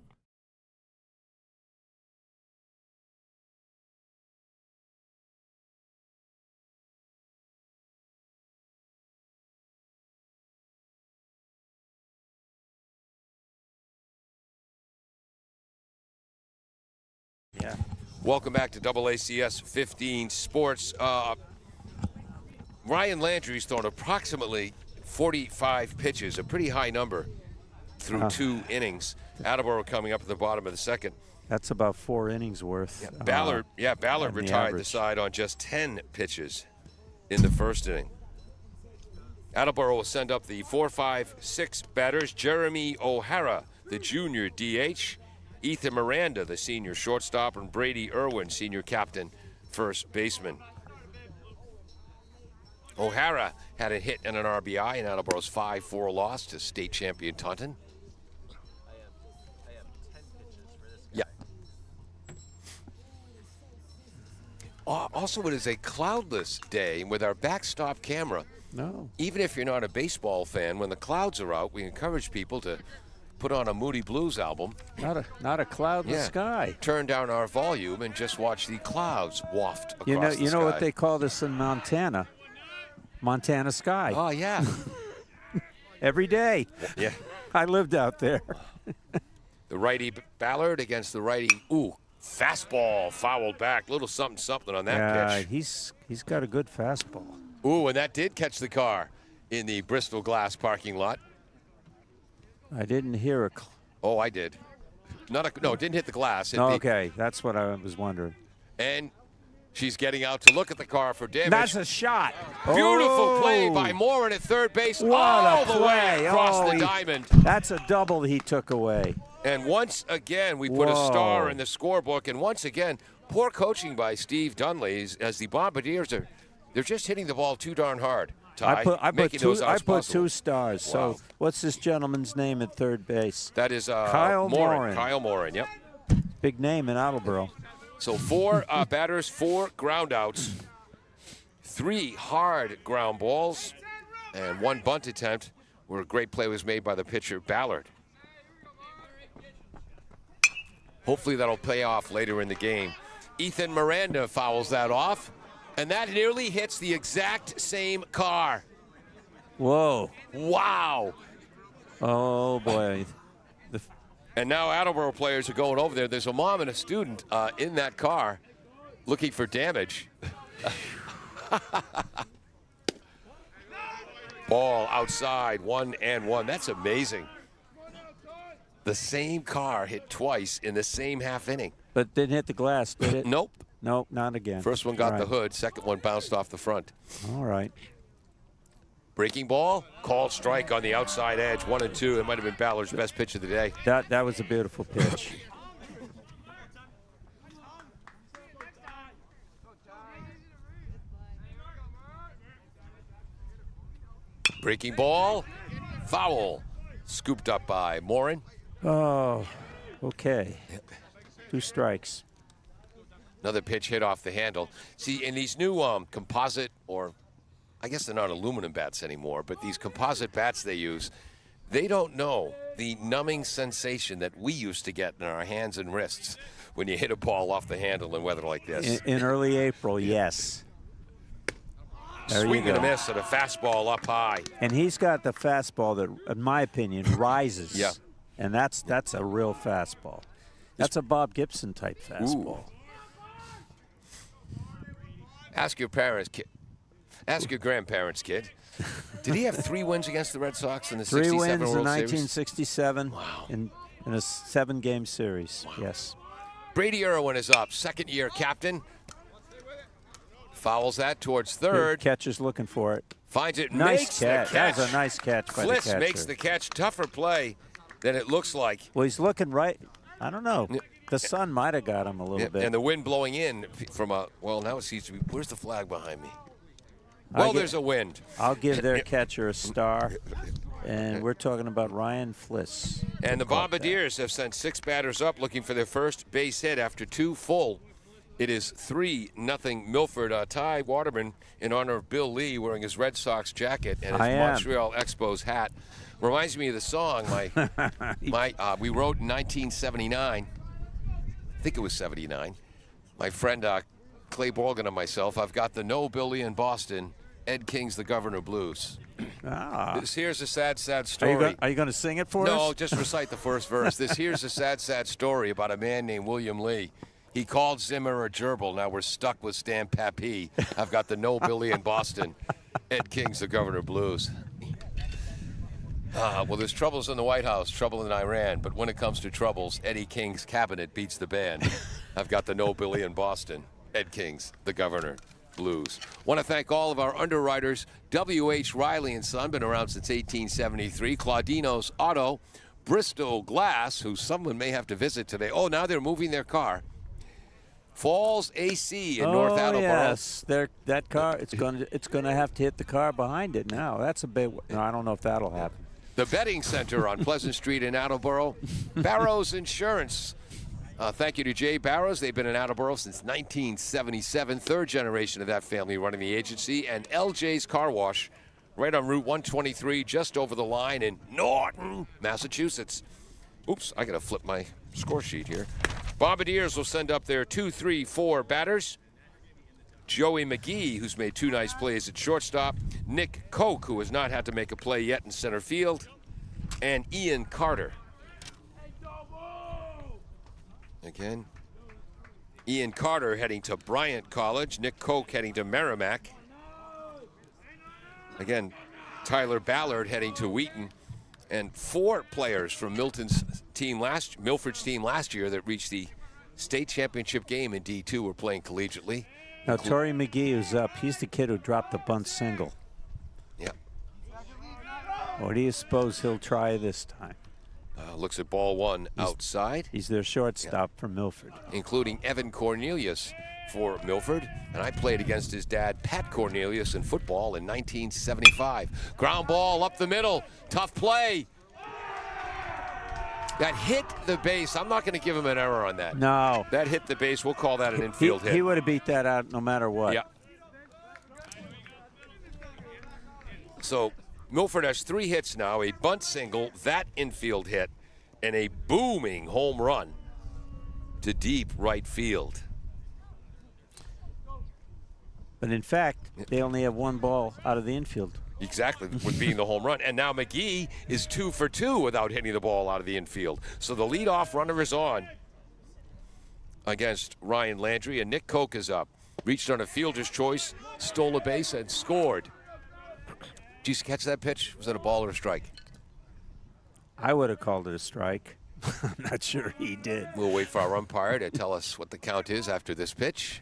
Yeah. Welcome back to AACS 15 Sports. Ryan Landry's thrown approximately 45 pitches, a pretty high number through 2 innings. Attleboro coming up at the bottom of the second. That's about 4 innings worth. Ballard on retired the average. side on just 10 pitches in the first inning. Attleboro will send up the 4-5-6 batters. Jeremy O'Hara, the junior DH. Ethan Miranda, the senior shortstop, and Brady Irwin, senior captain, first baseman. O'Hara had a hit and an RBI in Attleboro's 5-4 loss to state champion Taunton. Also, it is a cloudless day with our backstop camera. No. Even if you're not a baseball fan, when the clouds are out, we encourage people to put on a Moody Blues album. Not a cloud in the sky. Turn down our volume and just watch the clouds waft across the You know sky. what they call this in Montana? Montana sky. Oh, yeah. Every day. Yeah. I lived out there. The righty Ballard against the righty. Ooh, fastball fouled back. Little something on that pitch. He's got a good fastball. Ooh, and that did catch the car in the Bristol Glass parking lot. I didn't hear a. Oh, I did. No, it didn't hit the glass. Okay, that's what I was wondering. And she's getting out to look at the car for damage. That's a shot. Beautiful play by Morin at third base. What all a the way play. across the diamond. That's a double he took away. And once again, we put a star in the scorebook. And once again, poor coaching by Steve Dunley as the Bombardiers they're just hitting the ball too darn hard. Ty, I put two stars. Wow. So what's this gentleman's name at third base? That is Kyle Morin. Kyle Morin, yep. Big name in Attleboro. So 4 batters, 4 ground outs, 3 hard ground balls, and 1 bunt attempt where a great play was made by the pitcher Ballard. Hopefully that'll pay off later in the game. Ethan Miranda fouls that off, and that nearly hits the exact same car. Whoa. Wow. Oh, boy. And now Attleboro players are going over there. There's a mom and a student in that car looking for damage. Ball outside, 1-1. That's amazing. The same car hit twice in the same half inning. But didn't hit the glass, did it? Nope. Nope, not again. First one got All the right. hood. Second one bounced off the front. All right. Breaking ball, called strike on the outside edge, 1-2. It might have been Ballard's best pitch of the day. That was a beautiful pitch. Breaking ball, foul. Scooped up by Morin. Oh, okay. 2 strikes. Another pitch hit off the handle. See, in these new composite, or I guess they're not aluminum bats anymore, but these composite bats they use, they don't know the numbing sensation that we used to get in our hands and wrists when you hit a ball off the handle in weather like this. In early April, yes. There Swing you and a go. miss and a fastball up high. And he's got the fastball that, in my opinion, rises. Yeah. And that's a real fastball. That's a Bob Gibson type fastball. Ooh. Ask your parents, kid. Ask your grandparents, kid. Did he have 3 wins against the Red Sox in the 3 67 wins in World Series? 1967 Wow. in a 7-game series. Wow. Yes. Brady Irwin is up, second-year captain. Fouls that towards third. Catcher's looking for it. Finds it, Nice makes catch. the catch. That was a nice catch by the Fliss catcher. makes the catch. Tougher play than it looks like. Well, he's looking right. I don't know. The sun might have got him a little bit. And the wind blowing in from well, now it seems to be, where's the flag behind me? Well, there's a wind. I'll give their catcher a star. And we're talking about Ryan Fliss. And the Bombardiers have sent 6 batters up looking for their first base hit after 2 full. It is 3-0 Milford. Ty Waterman, in honor of Bill Lee, wearing his Red Sox jacket and his Montreal Expos hat. Reminds me of the song we wrote in 1979. I think it was 79. My friend Clay Borgen and myself, I've got the No Billy in Boston, Ed King's The Governor Blues. Here's a sad, sad story. Are you going to sing it for us? No, just recite the first verse. Here's a sad, sad story about a man named William Lee. He called Zimmer a gerbil. Now we're stuck with Stan Pappy. I've got the No Billy in Boston, Ed King's The Governor Blues. Well, there's troubles in the White House, trouble in Iran, but when it comes to troubles, Eddie King's cabinet beats the band. I've got the No Billy in Boston, Ed King's The Governor Blues. Want to thank all of our underwriters, W.H. Riley & Son, been around since 1873, Claudino's Auto, Bristol Glass, who someone may have to visit today. Oh, now they're moving their car. Falls AC in North Attleboro. Yes, that car. It's going to have to hit the car behind it now. That's a big. No, I don't know if that'll happen. The Betting Center on Pleasant Street in Attleboro. Barrows Insurance. Thank you to Jay Barrows. They've been in Attleboro since 1977. Third generation of that family running the agency. And LJ's Car Wash right on Route 123, just over the line in Norton, Massachusetts. Oops, I got to flip my score sheet here. Bombardiers will send up their 2, 3, 4 batters. Joey McGee, who's made 2 nice plays at shortstop. Nick Koch, who has not had to make a play yet in center field. And Ian Carter. Again, Ian Carter heading to Bryant College. Nick Koch heading to Merrimack. Again, Tyler Ballard heading to Wheaton. And 4 players from Milford's team last year that reached the state championship game in D2 were playing collegiately. Now, Torrey McGee is up. He's the kid who dropped the bunt single. Yeah. What do you suppose he'll try this time? Looks at ball 1 outside. He's their shortstop for Milford. Including Evan Cornelius for Milford. And I played against his dad, Pat Cornelius, in football in 1975. Ground ball up the middle. Tough play. That hit the base. I'm not going to give him an error on that. No. That hit the base. We'll call that an infield hit. He would have beat that out no matter what. Yeah. So Milford has 3 hits now, a bunt single, that infield hit, and a booming home run to deep right field. But in fact, they only have 1 ball out of the infield. Exactly, with being the home run. And now McGee is 2 for 2 without hitting the ball out of the infield. So the leadoff runner is on against Ryan Landry, and Nick Koch is up. Reached on a fielder's choice, stole a base, and scored. Did you catch that pitch? Was it a ball or a strike? I would have called it a strike. I'm not sure he did. We'll wait for our umpire to tell us what the count is after this pitch.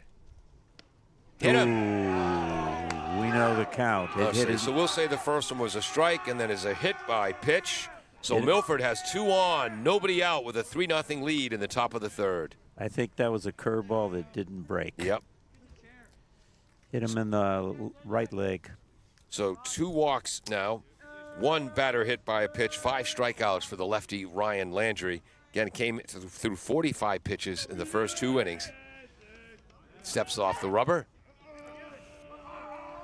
Hit him. Ooh, we know the count. So we'll say the first one was a strike and then is a hit by pitch. So Milford has 2 on, nobody out with a 3-0 lead in the top of the 3rd. I think that was a curveball that didn't break. Yep. Hit him in the right leg. So 2 walks now. 1 batter hit by a pitch, 5 strikeouts for the lefty Ryan Landry. Again, came through 45 pitches in the first 2 innings. Steps off the rubber.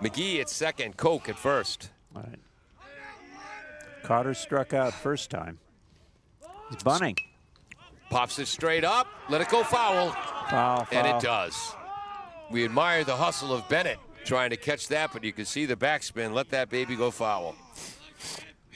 McGee at second, Koch at first. All right. Carter struck out first time. He's bunting. Pops it straight up, let it go foul. Foul. And it does. We admire the hustle of Bennett trying to catch that, but you can see the backspin. Let that baby go foul.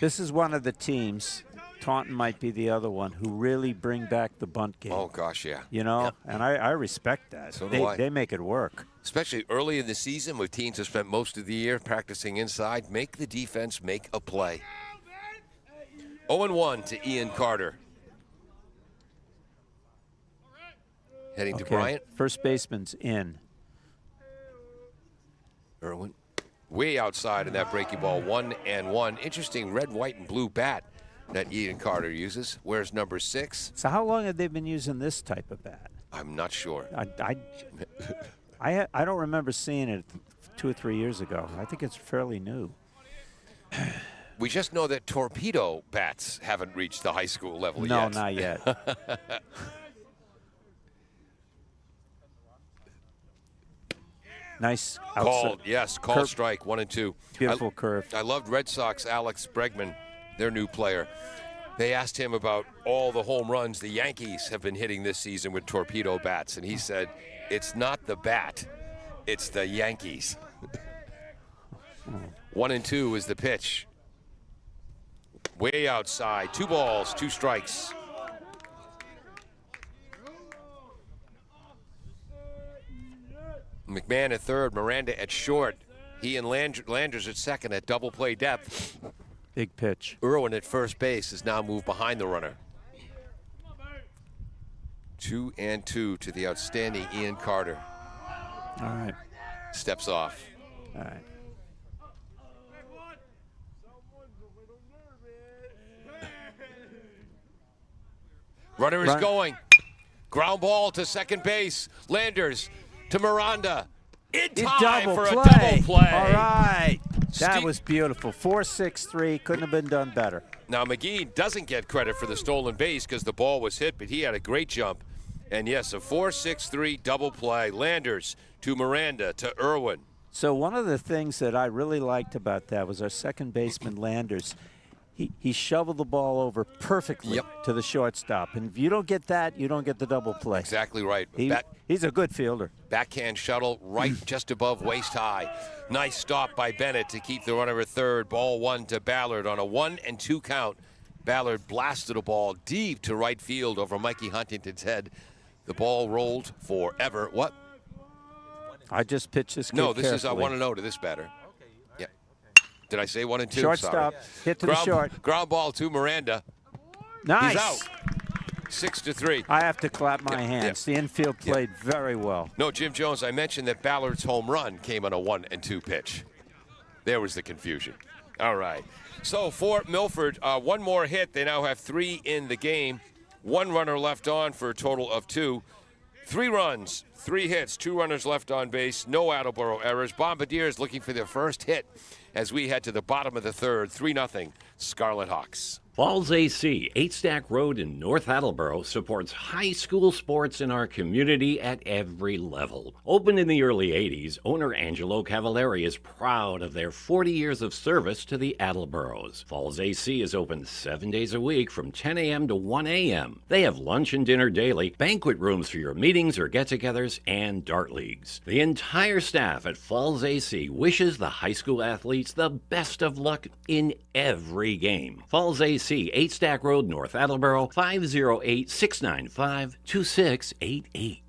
This is one of the teams, Taunton might be the other one, who really bring back the bunt game. Oh, gosh, yeah. You know, Yep. and I respect that. So do I. They make it work. Especially early in the season with teams have spent most of the year practicing inside. Make the defense make a play. 0-1 to Ian Carter. Heading to Bryant. First baseman's in. Irwin. Way outside in that breaking ball, 1-1. Interesting red, white, and blue bat that Ian Carter uses. Wears number 6. So how long have they been using this type of bat? I'm not sure. I don't remember seeing it 2 or 3 years ago. I think it's fairly new. We just know that torpedo bats haven't reached the high school level yet. No, not yet. Nice call, yes, call curve. strike, 1-2. Beautiful curve. I loved Red Sox Alex Bregman, their new player. They asked him about all the home runs the Yankees have been hitting this season with torpedo bats, and he said, it's not the bat, it's the Yankees. 1-2 is the pitch. Way outside, 2 balls, 2 strikes. McMahon at third, Miranda at short. He and Landers at second at double play depth. Big pitch. Irwin at first base has now moved behind the runner. 2-2 to the outstanding Ian Carter. All right. Steps off. All right. Runner is going. Ground ball to second base. Landers to Miranda. In time for a double play. All right. That was beautiful. 4-6-3. Couldn't have been done better. Now, McGee doesn't get credit for the stolen base because the ball was hit, but he had a great jump And yes, a 4-6-3 double play. Landers to Miranda to Irwin. So one of the things that I really liked about that was our second baseman, Landers. He shoveled the ball over perfectly to the shortstop. And if you don't get that, you don't get the double play. Exactly right. He's a good fielder. Backhand shuttle right just above waist high. Nice stop by Bennett to keep the runner at third. Ball 1 to Ballard on a 1-2 count. Ballard blasted a ball deep to right field over Mikey Huntington's head. The ball rolled forever. What? I just pitched this kid No, this carefully. is I want to know to this batter. Yeah. Did I say 1 and 2? Shortstop, hit to the short. Ground ball to Miranda. Nice. He's out. 6-3. I have to clap my hands. The infield played very well. No, Jim Jones, I mentioned that Ballard's home run came on a 1-2 pitch. There was the confusion. All right. So for Milford, one more hit. They now have 3 in the game. 1 runner left on for a total of 2. 3 runs, 3 hits, 2 runners left on base, no Attleboro errors. Bombardiers looking for their first hit as we head to the bottom of the third. 3-0 Scarlet Hawks. Falls AC, 8 Stack Road in North Attleboro, supports high school sports in our community at every level. Opened in the early 80s, owner Angelo Cavallari is proud of their 40 years of service to the Attleboros. Falls AC is open 7 days a week from 10 a.m. to 1 a.m. They have lunch and dinner daily, banquet rooms for your meetings or get-togethers, and dart leagues. The entire staff at Falls AC wishes the high school athletes the best of luck in every game. Falls AC, 8 Stack Road, North Attleboro, 508-695-2688.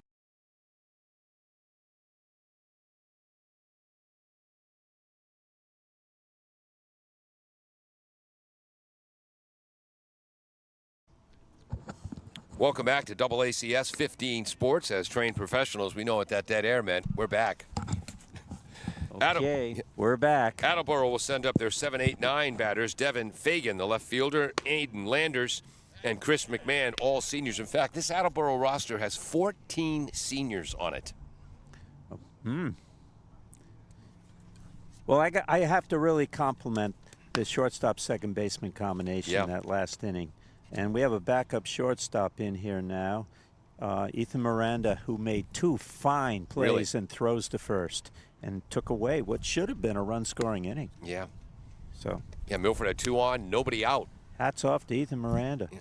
Welcome back to AACS 15 Sports. As trained professionals, we know what that dead air meant. We're back. Okay, we're back. Attleboro will send up their 7, 8, 9 batters. Devin Fagan, the left fielder, Aiden Landers, and Chris McMahon, all seniors. In fact, this Attleboro roster has 14 seniors on it. Well, I have to really compliment the shortstop second baseman combination that last inning. And we have a backup shortstop in here now, Ethan Miranda, who made 2 fine plays and throws to first and took away what should have been a run-scoring inning. Yeah. So. Yeah, Milford had 2 on, nobody out. Hats off to Ethan Miranda. Yeah.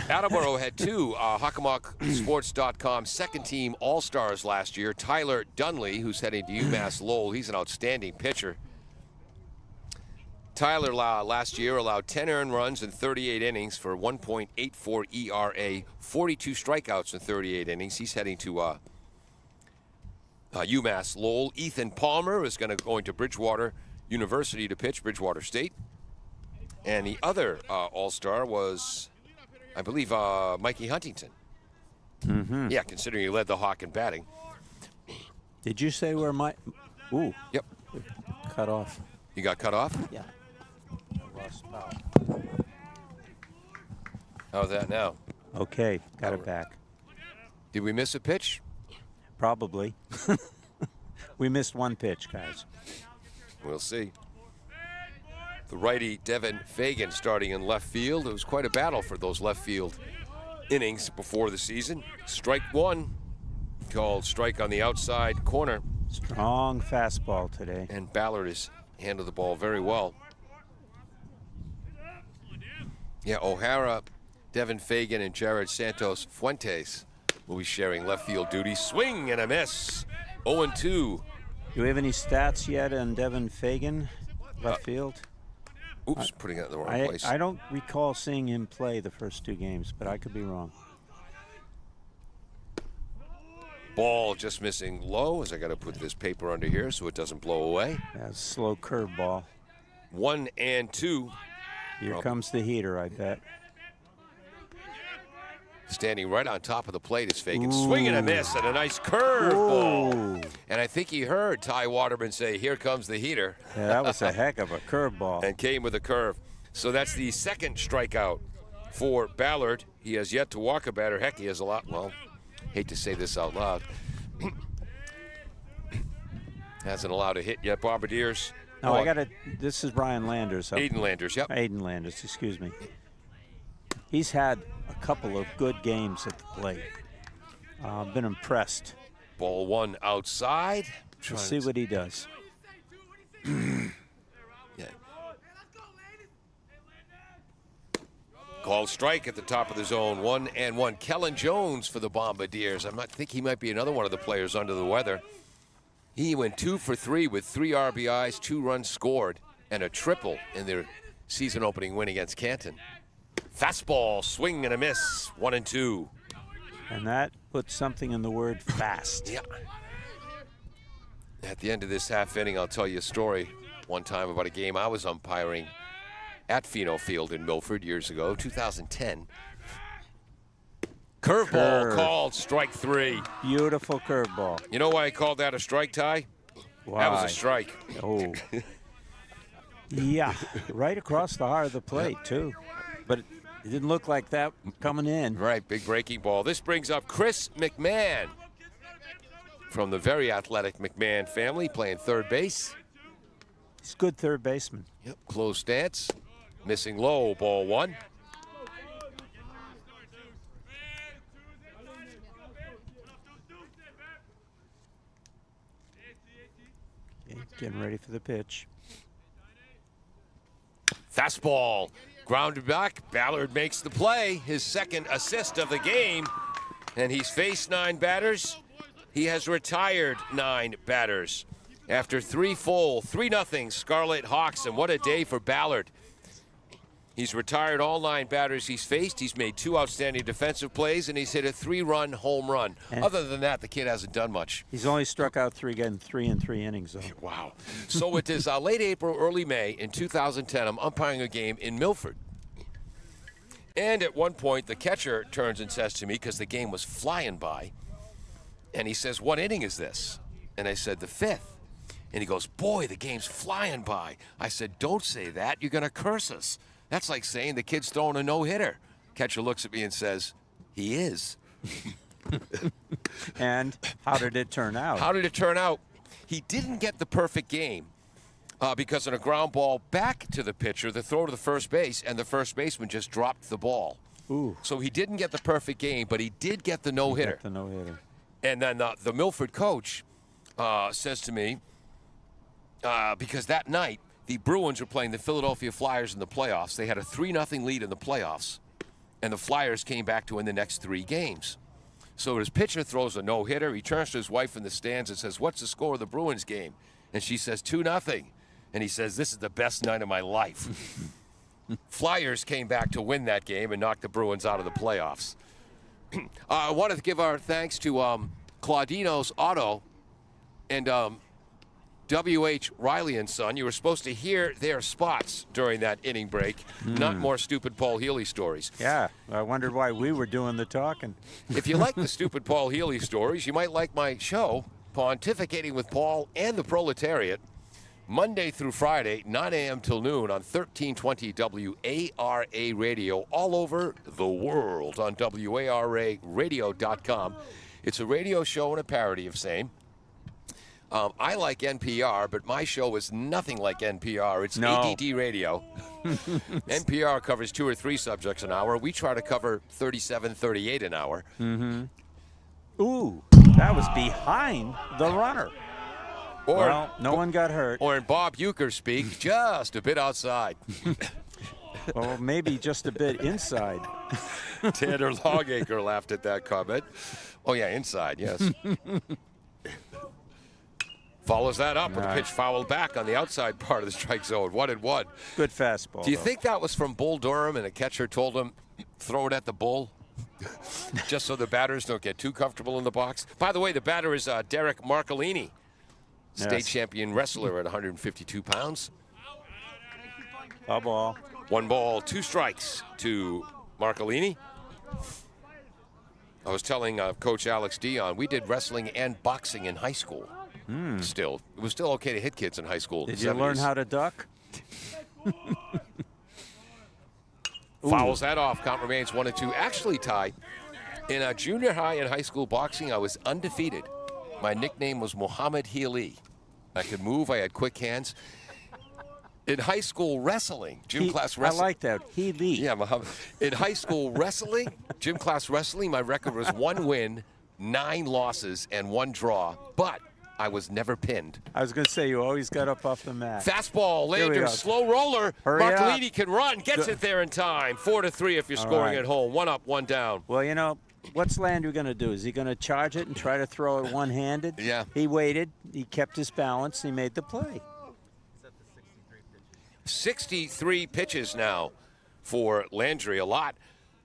Attleboro had 2 HockomockSports.com second-team All-Stars last year. Tyler Dunley, who's heading to UMass Lowell, he's an outstanding pitcher. Tyler last year allowed 10 earned runs in 38 innings for 1.84 ERA, 42 strikeouts in 38 innings. He's heading to UMass Lowell. Ethan Palmer is going to Bridgewater University to pitch, Bridgewater State. And the other All-Star was, I believe, Mikey Huntington. Mm-hmm. Yeah, considering he led the Hawk in batting. Did you say where my... Ooh. Yep. Cut off. You got cut off? Yeah. I lost power. How's that now? Okay, got it back. Did we miss a pitch? Probably. We missed 1 pitch, guys. We'll see. The righty Devin Fagan starting in left field. It was quite a battle for those left field innings before the season. Strike 1, called strike on the outside corner. Strong fastball today. And Ballard has handled the ball very well. Yeah, O'Hara, Devin Fagan, and Jared Santos Fuentes will be sharing left field duty. Swing and a miss. 0-2. Do we have any stats yet on Devin Fagan, left field? Oops, putting it in the wrong place. I don't recall seeing him play the first 2 games, but I could be wrong. Ball just missing low, as I got to put this paper under here so it doesn't blow away. That's a slow curveball. 1-2. Here comes the heater, I bet. Standing right on top of the plate is Fagan. Swing and a miss and a nice curveball. And I think he heard Ty Waterman say, "Here comes the heater." Yeah, that was a heck of a curveball. And came with a curve. So that's the second strikeout for Ballard. He has yet to walk a batter. Heck, he has a lot. Well, hate to say this out loud. Hasn't allowed a hit yet. Bombardiers. No, I got it. This is Brian Landers. Aiden Landers, yep. Aiden Landers, excuse me. He's had a couple of good games at the plate. I've been impressed. Ball one outside. We'll see what he does. Yeah. Called strike at the top of the zone. 1-1. Kellen Jones for the Bombardiers. I think he might be another one of the players under the weather. He went 2 for 3 with 3 RBIs, 2 runs scored, and a triple in their season opening win against Canton. Fastball, swing and a miss. 1-2. And that puts something in the word fast. Yeah. At the end of this half inning, I'll tell you a story one time about a game I was umpiring at Pheno Field in Milford years ago, 2010. Curveball called, strike 3. Beautiful curveball. You know why I called that a strike, Ty? Why? That was a strike. Oh. Yeah, right across the heart of the plate, too. But it didn't look like that coming in. Right, big breaking ball. This brings up Chris McMahon from the very athletic McMahon family, playing third base. He's a good third baseman. Yep, close stance. Missing low, ball 1. Okay, getting ready for the pitch. Fastball, grounded back. Ballard makes the play, his second assist of the game. And he's faced 9 batters. He has retired 9 batters. After 3 full, 3-0 Scarlet Hawks, and what a day for Ballard. He's retired all 9 batters he's faced. He's made 2 outstanding defensive plays, and he's hit a 3-run home run. And other than that, the kid hasn't done much. He's only struck out 3, getting 3 in 3 innings, though. Wow. So it is late April, early May in 2010. I'm umpiring a game in Milford. And at one point, the catcher turns and says to me, because the game was flying by, and he says, "What inning is this?" And I said, "The 5th. And he goes, "Boy, the game's flying by." I said, "Don't say that. You're going to curse us. That's like saying the kid's throwing a no-hitter." Catcher looks at me and says, "He is." And how did it turn out? How did it turn out? He didn't get the perfect game because on a ground ball back to the pitcher, the throw to the first base, and the first baseman just dropped the ball. Ooh. So he didn't get the perfect game, but he did get the no-hitter. The no-hitter. And then the Milford coach says to me, because that night, the Bruins were playing the Philadelphia Flyers in the playoffs. They had a 3-0 lead in the playoffs, and the Flyers came back to win the next 3 games. So his pitcher throws a no-hitter. He turns to his wife in the stands and says, "What's the score of the Bruins game?" And she says, 2-0. And he says, "This is the best night of my life." Flyers came back to win that game and knocked the Bruins out of the playoffs. I wanted to give our thanks to Claudino's Auto and W.H. Riley and Son. You were supposed to hear their spots during that inning break, not more stupid Paul Healy stories. Yeah, I wondered why we were doing the talking. If you like the stupid Paul Healy stories, you might like my show, Pontificating with Paul and the Proletariat, Monday through Friday, 9 a.m. till noon on 1320 WARA Radio, all over the world on WARAradio.com. It's a radio show and a parody of same. I like NPR, but my show is nothing like NPR. It's ADD radio. NPR covers 2 or 3 subjects an hour. We try to cover 37, 38 an hour. Mm-hmm. Ooh, that was behind the runner. Well, no one got hurt. Or in Bob Euchre speak, just a bit outside. Well, maybe just a bit inside. Tanner Longacre laughed at that comment. Oh, yeah, inside, yes. Follows that up with a pitch fouled back on the outside part of the strike zone. 1-1. Good fastball. Do you think that was from Bull Durham and a catcher told him, throw it at the bull? Just so the batters don't get too comfortable in the box. By the way, the batter is Derek Marcolini, state champion wrestler at 152 pounds. A ball. 1 ball, 2 strikes to Marcolini. I was telling Coach Alex Dion, we did wrestling and boxing in high school. Still, it was still okay to hit kids in high school. Did you learn how to duck? Fouls that off. Count remains 1-2. Actually, Ty, in junior high and high school boxing, I was undefeated. My nickname was Muhammad Healy. I could move. I had quick hands. In high school wrestling, gym class wrestling. I like that. Healy. Yeah, Muhammad. In high school wrestling, gym class wrestling, my record was 1 win, 9 losses and 1 draw, but I was never pinned. I was going to say, you always got up off the mat. Fastball, Here we Lander, go. slow roller. Hurry up. Marcolini can run, gets it there in time. 4-3 if you're scoring right. at home. 1 up, 1 down. Well, you know, what's Landry going to do? Is he going to charge it and try to throw it one-handed? Yeah. He waited. He kept his balance. He made the play. 63 pitches now for Landry, a lot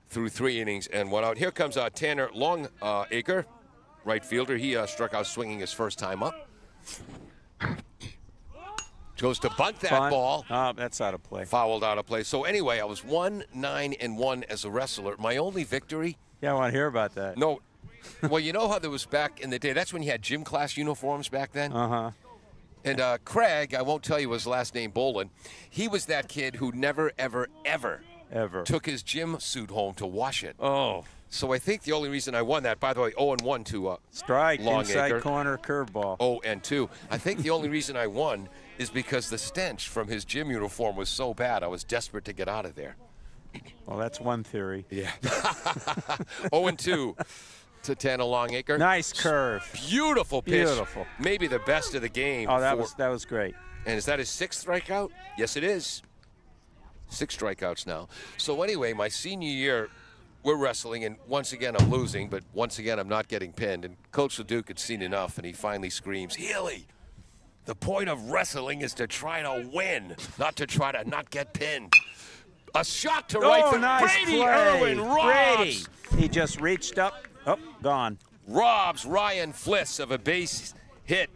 through 3 innings and 1 out. Here comes Tanner Longacre, right fielder. He struck out swinging his first time up. Goes to bunt that ball. Oh, that's out of play. Fouled out of play. So anyway, I was 1-9-1 as a wrestler. My only victory. Yeah, I want to hear about that. No. Well, you know how there was back in the day. That's when you had gym class uniforms back then. Uh-huh. And Craig, I won't tell you his last name, Bolin. He was that kid who never, ever took his gym suit home to wash it. Oh. So I think the only reason I won that, by the way, 0-1 to Strike, Longacre. inside corner, curveball. 0-2. I think the only reason I won is because the stench from his gym uniform was so bad, I was desperate to get out of there. Well, that's one theory. Yeah. 0-2 to Tanner Longacre. Nice curve. Beautiful pitch. Beautiful. Maybe the best of the game. Oh, that was great. And is that his 6th strikeout? Yes, it is. 6 strikeouts now. So anyway, my senior year, we're wrestling, and once again I'm losing, but once again I'm not getting pinned. And Coach LeDuc had seen enough, and he finally screams, "Healy, the point of wrestling is to try to win, not to try to not get pinned." A shot to right from nice Brady play. Irwin Brady. robs. He just reached up. Oh, gone. Robs Ryan Fliss of a base hit.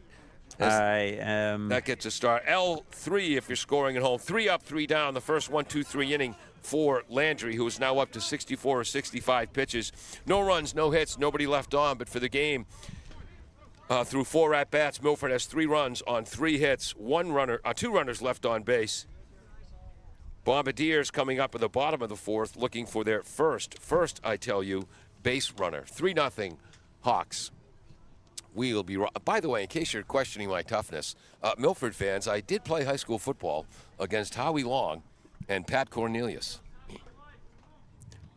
That gets a start. L3 if you're scoring at home. 3 up, 3 down. The first 1-2-3 inning for Landry, who is now up to 64 or 65 pitches. No runs, no hits, nobody left on. But for the game, through 4 at-bats, Milford has 3 runs on 3 hits, 2 runners left on base. Bombardiers coming up at the bottom of the 4th, looking for their first, I tell you, base runner. 3-0 Hawks. We'll be. By the way, in case you're questioning my toughness, Milford fans, I did play high school football against Howie Long and Pat Cornelius.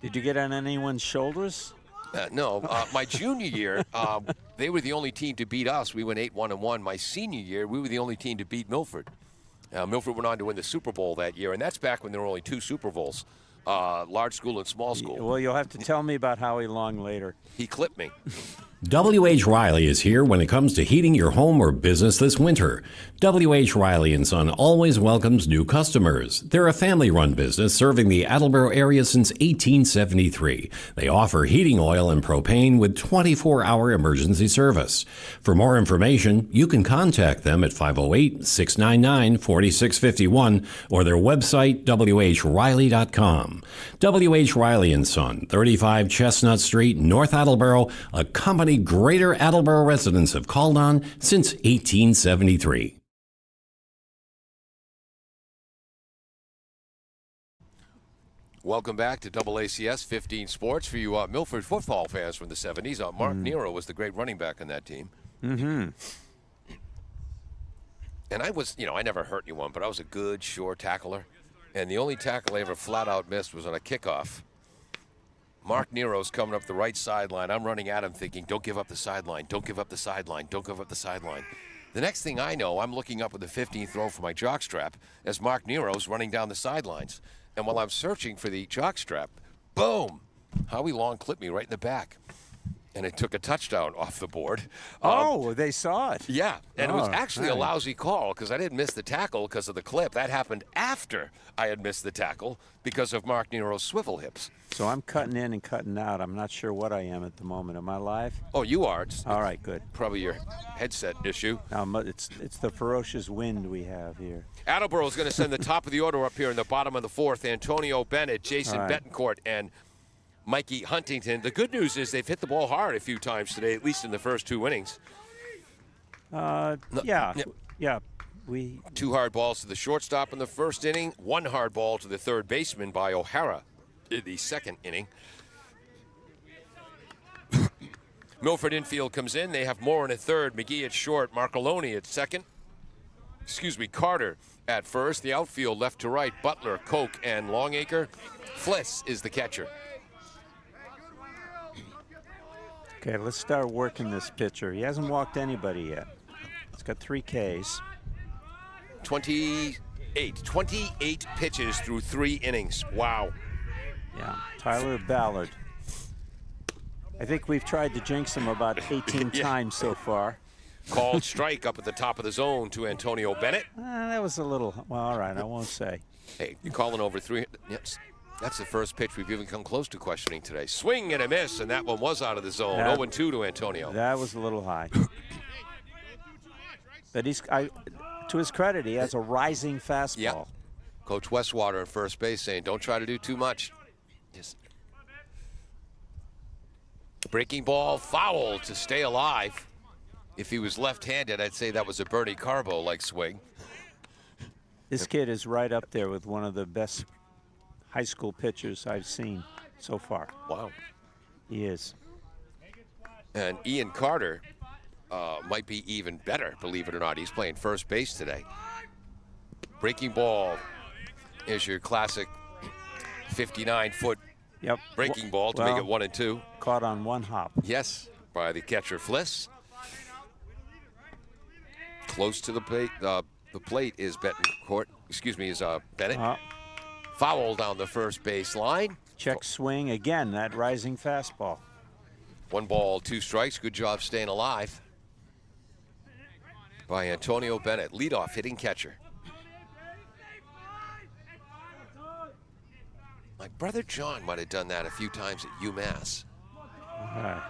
Did you get on anyone's shoulders? No. My junior year, they were the only team to beat us. We went 8-1-1. My senior year, we were the only team to beat Milford. Milford went on to win the Super Bowl that year, and that's back when there were only 2 Super Bowls, large school and small school. Well, you'll have to tell me about Howie Long later. He clipped me. W.H. Riley is here when it comes to heating your home or business this winter. W.H. Riley & Son always welcomes new customers. They're a family-run business serving the Attleboro area since 1873. They offer heating oil and propane with 24-hour emergency service. For more information, you can contact them at 508-699-4651 or their website, whriley.com. W.H. Riley & Son, 35 Chestnut Street, North Attleboro, a company Greater Attleboro residents have called on since 1873. Welcome back to AACS 15 Sports for you Milford football fans from the 70s. Mark Nero was the great running back on that team. Mm-hmm. And I was, I never hurt anyone, but I was a good, sure tackler. And the only tackle I ever flat out missed was on a kickoff. Mark Nero's coming up the right sideline. I'm running at him thinking, don't give up the sideline, don't give up the sideline, don't give up the sideline. The next thing I know, I'm looking up with the 15th throw for my jockstrap as Mark Nero's running down the sidelines. And while I'm searching for the jockstrap, boom, Howie Long clipped me right in the back. And it took a touchdown off the board. They saw it. Yeah, and it was actually a nice. lousy call because I didn't miss the tackle because of the clip. That happened after I had missed the tackle because of Mark Nero's swivel hips. So I'm cutting in and cutting out. I'm not sure what I am at the moment. Am I live? Oh, you are. It's All right, good. probably your headset issue. It's the ferocious wind we have here. Attleboro is going to send the top of the order up here in the bottom of the 4th. Antonio Bennett, Jason All right. Betancourt, and Mikey Huntington. The good news is they've hit the ball hard a few times today, at least in the first 2 innings. Yeah. 2 hard balls to the shortstop in the first inning, 1 hard ball to the third baseman by O'Hara in the second inning. Milford infield comes in. They have Moore at third, McGee at short, Marcoloni at second. Carter at first. The outfield left to right, Butler, Koch, and Longacre. Fliss is the catcher. Okay, let's start working this pitcher. He hasn't walked anybody yet. He's got 3 Ks. 28 pitches through 3 innings. Wow. Yeah, Tyler Ballard. I think we've tried to jinx him about 18 times so far. Called strike up at the top of the zone to Antonio Bennett. That was a little, well, all right, I won't say. Hey, you're calling over 300. Yes, that's the first pitch we've even come close to questioning today. Swing and a miss, and that one was out of the zone. 0-2 to Antonio. That was a little high. But to his credit, he has a rising fastball. Yeah. Coach Westwater at first base saying, don't try to do too much. Just breaking ball, foul to stay alive. If he was left-handed, I'd say that was a Bernie Carbo-like swing. This kid is right up there with one of the best high school pitchers I've seen so far. Wow. He is. And Ian Carter might be even better, believe it or not. He's playing first base today. Breaking ball is your classic 59-foot breaking ball to make it 1-2. Caught on one hop. Yes, by the catcher Fliss. Close to the plate. The plate is Betancourt. Excuse me, is Bennett. Foul down the first base line. Check swing again. That rising fastball. 1 ball, 2 strikes. Good job staying alive by Antonio Bennett, leadoff hitting catcher. My brother John might have done that a few times at UMass. All right.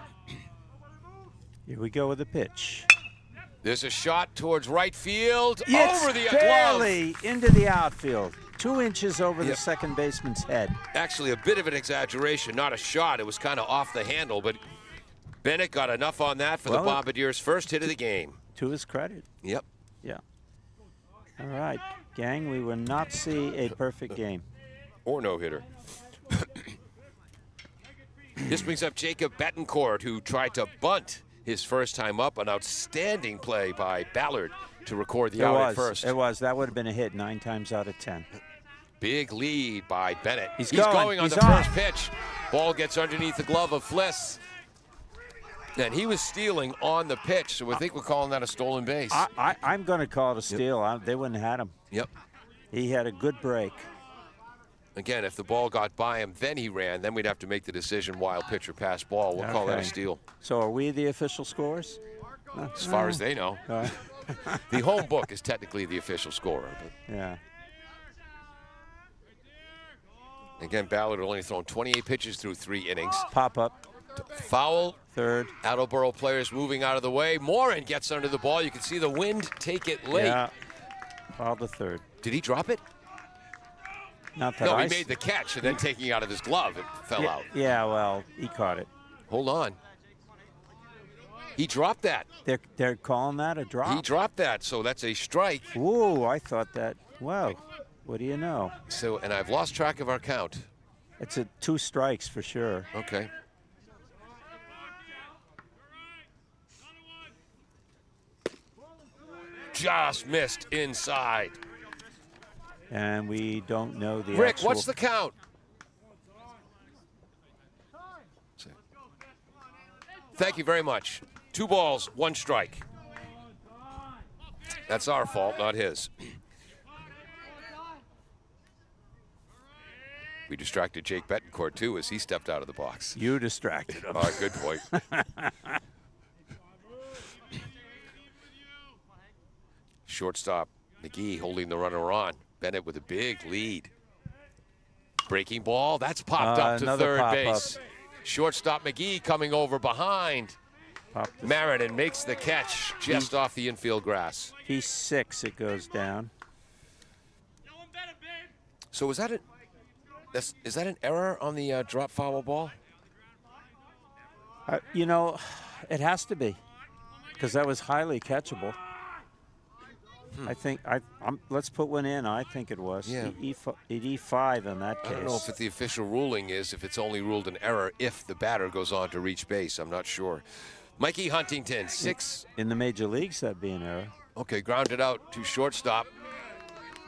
Here we go with the pitch. There's a shot towards right field. It's over the barely glove. into the outfield. 2 inches over the second baseman's head. Actually, a bit of an exaggeration, not a shot. It was kind of off the handle, but Bennett got enough on that for the Bombardiers' first hit of the game. To his credit. Yep. Yeah. All right, gang, we will not see a perfect game. Or no-hitter. This brings up Jacob Betancourt, who tried to bunt his first time up. An outstanding play by Ballard to record the out at first. It was. That would have been a hit 9 times out of 10. Big lead by Bennett. He's going on He's the first pitch. Ball gets underneath the glove of Fliss. And he was stealing on the pitch, so I think we're calling that a stolen base. I'm going to call it a steal. They wouldn't have had him. Yep. He had a good break. Again, if the ball got by him, then he ran, then we'd have to make the decision wild pitcher pass ball. We'll call that a steal. So are we the official scorers? As far as they know. The home book is technically the official scorer. But yeah. again, Ballard only thrown 28 pitches through 3 innings. Pop up. Foul. Third. Attleboro players moving out of the way. Morin gets under the ball. You can see the wind take it late. Yeah. Foul to third. Did he drop it? Not that No, he made the catch, and then taking it out of his glove, it fell out. Yeah, well, he caught it. Hold on. He dropped that. They're calling that a drop? He dropped that, so that's a strike. Ooh, I thought that. Whoa, what do you know? So, and I've lost track of our count. It's 2 strikes for sure. Okay. Just missed inside. And we don't know the Rick, actual... what's the count? Thank you very much. 2 balls, 1 strike. That's our fault, not his. We distracted Jake Betancourt, too, as he stepped out of the box. You distracted him. Good point. Shortstop McGee holding the runner on. Bennett with a big lead. Breaking ball, that's popped up to third base. Shortstop McGee coming over behind. Marin and makes the catch just off the infield grass. He's 6, it goes down. So is that an error on the drop foul ball? You know, it has to be, because that was highly catchable. I think let's put one in. I think it was. Yeah. E5 in that case. I don't know if the official ruling is if it's only ruled an error if the batter goes on to reach base. I'm not sure. Mikey Huntington, 6. In the major leagues, that'd be an error. Okay, grounded out to shortstop.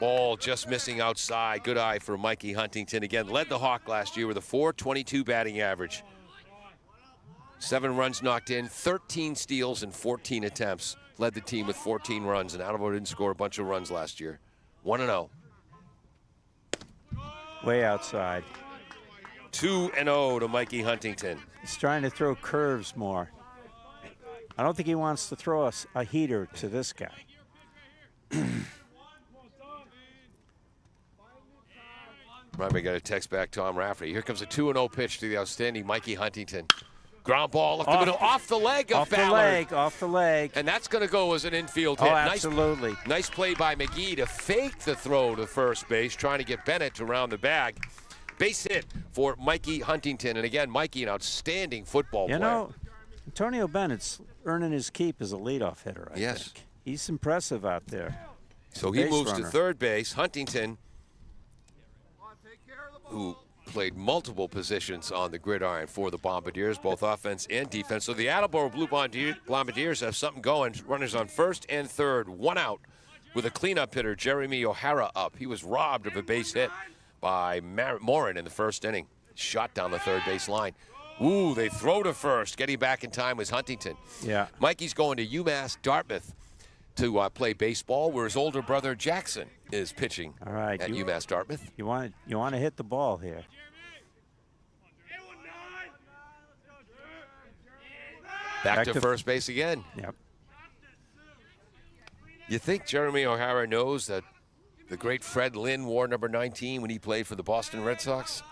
Ball just missing outside. Good eye for Mikey Huntington. Again, led the Hawk last year with a .422 batting average. 7 runs knocked in, 13 steals and 14 attempts. Led the team with 14 runs, and Attleboro didn't score a bunch of runs last year. 1-0. Way outside. 2-0 to Mikey Huntington. He's trying to throw curves more. I don't think he wants to throw a heater to this guy. Ryan got a text back, Tom Rafferty. Here comes a 2-0 pitch to the outstanding Mikey Huntington. Ground ball up the middle, off the leg of Ballard. Off the leg. And that's going to go as an infield hit. Oh, absolutely. Nice play by McGee to fake the throw to first base, trying to get Bennett to round the bag. Base hit for Mikey Huntington. And again, Mikey, an outstanding football player. You know, Antonio Bennett's earning his keep as a leadoff hitter, I think. He's impressive out there. So he moves to third base. Huntington, who played multiple positions on the gridiron for the Bombardiers, both offense and defense. So the Attleboro Blue Bombardiers have something going. Runners on first and third, 1 out with a cleanup hitter, Jeremy O'Hara up. He was robbed of a base hit by Morin in the first inning. Shot down the third base line. Ooh, they throw to first. Getting back in time was Huntington. Yeah. Mikey's going to UMass Dartmouth to play baseball, where his older brother Jackson is pitching at UMass Dartmouth. You want to hit the ball here. Back to first base again. Yep. You think Jeremy O'Hara knows that the great Fred Lynn wore number 19 when he played for the Boston Red Sox?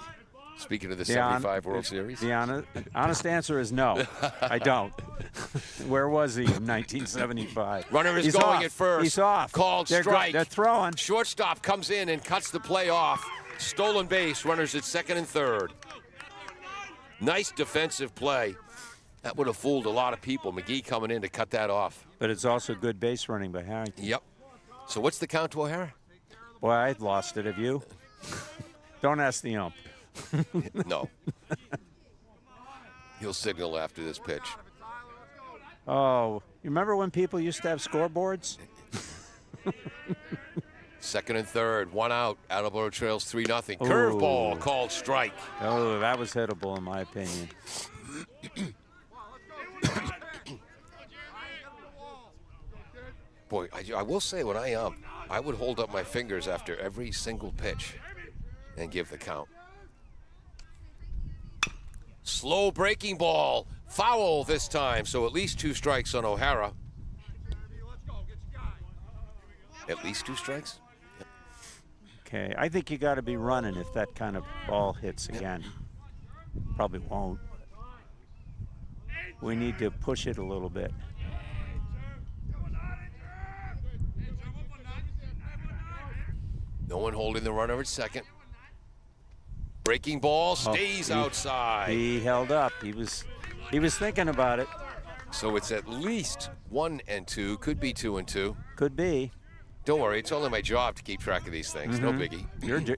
Speaking of the 75 World Series. The honest answer is no, I don't. Where was he in 1975? Runner is going at first. He's off. Called strike. They're throwing. Shortstop comes in and cuts the play off. Stolen base. Runners at second and third. Nice defensive play. That would have fooled a lot of people. McGee coming in to cut that off. But it's also good base running by Harrington. Yep. So what's the count to O'Hara? Boy, I'd lost it. Have you? Don't ask the ump. No. He'll signal after this pitch. Oh, you remember when people used to have scoreboards? Second and third, 1 out. Attleboro trails 3-0. Curveball called strike. Oh, that was hittable in my opinion. Boy, I will say when I would hold up my fingers after every single pitch and give the count. Slow breaking ball, foul this time, so at least 2 strikes on O'Hara. At least 2 strikes? Yep. Okay, I think you got to be running if that kind of ball hits again. Probably won't. We need to push it a little bit. No one holding the runner at second. Breaking ball stays outside. He held up. He was thinking about it. So it's at least 1 and 2. Could be 2 and 2. Could be. Don't worry, it's only my job to keep track of these things. No biggie.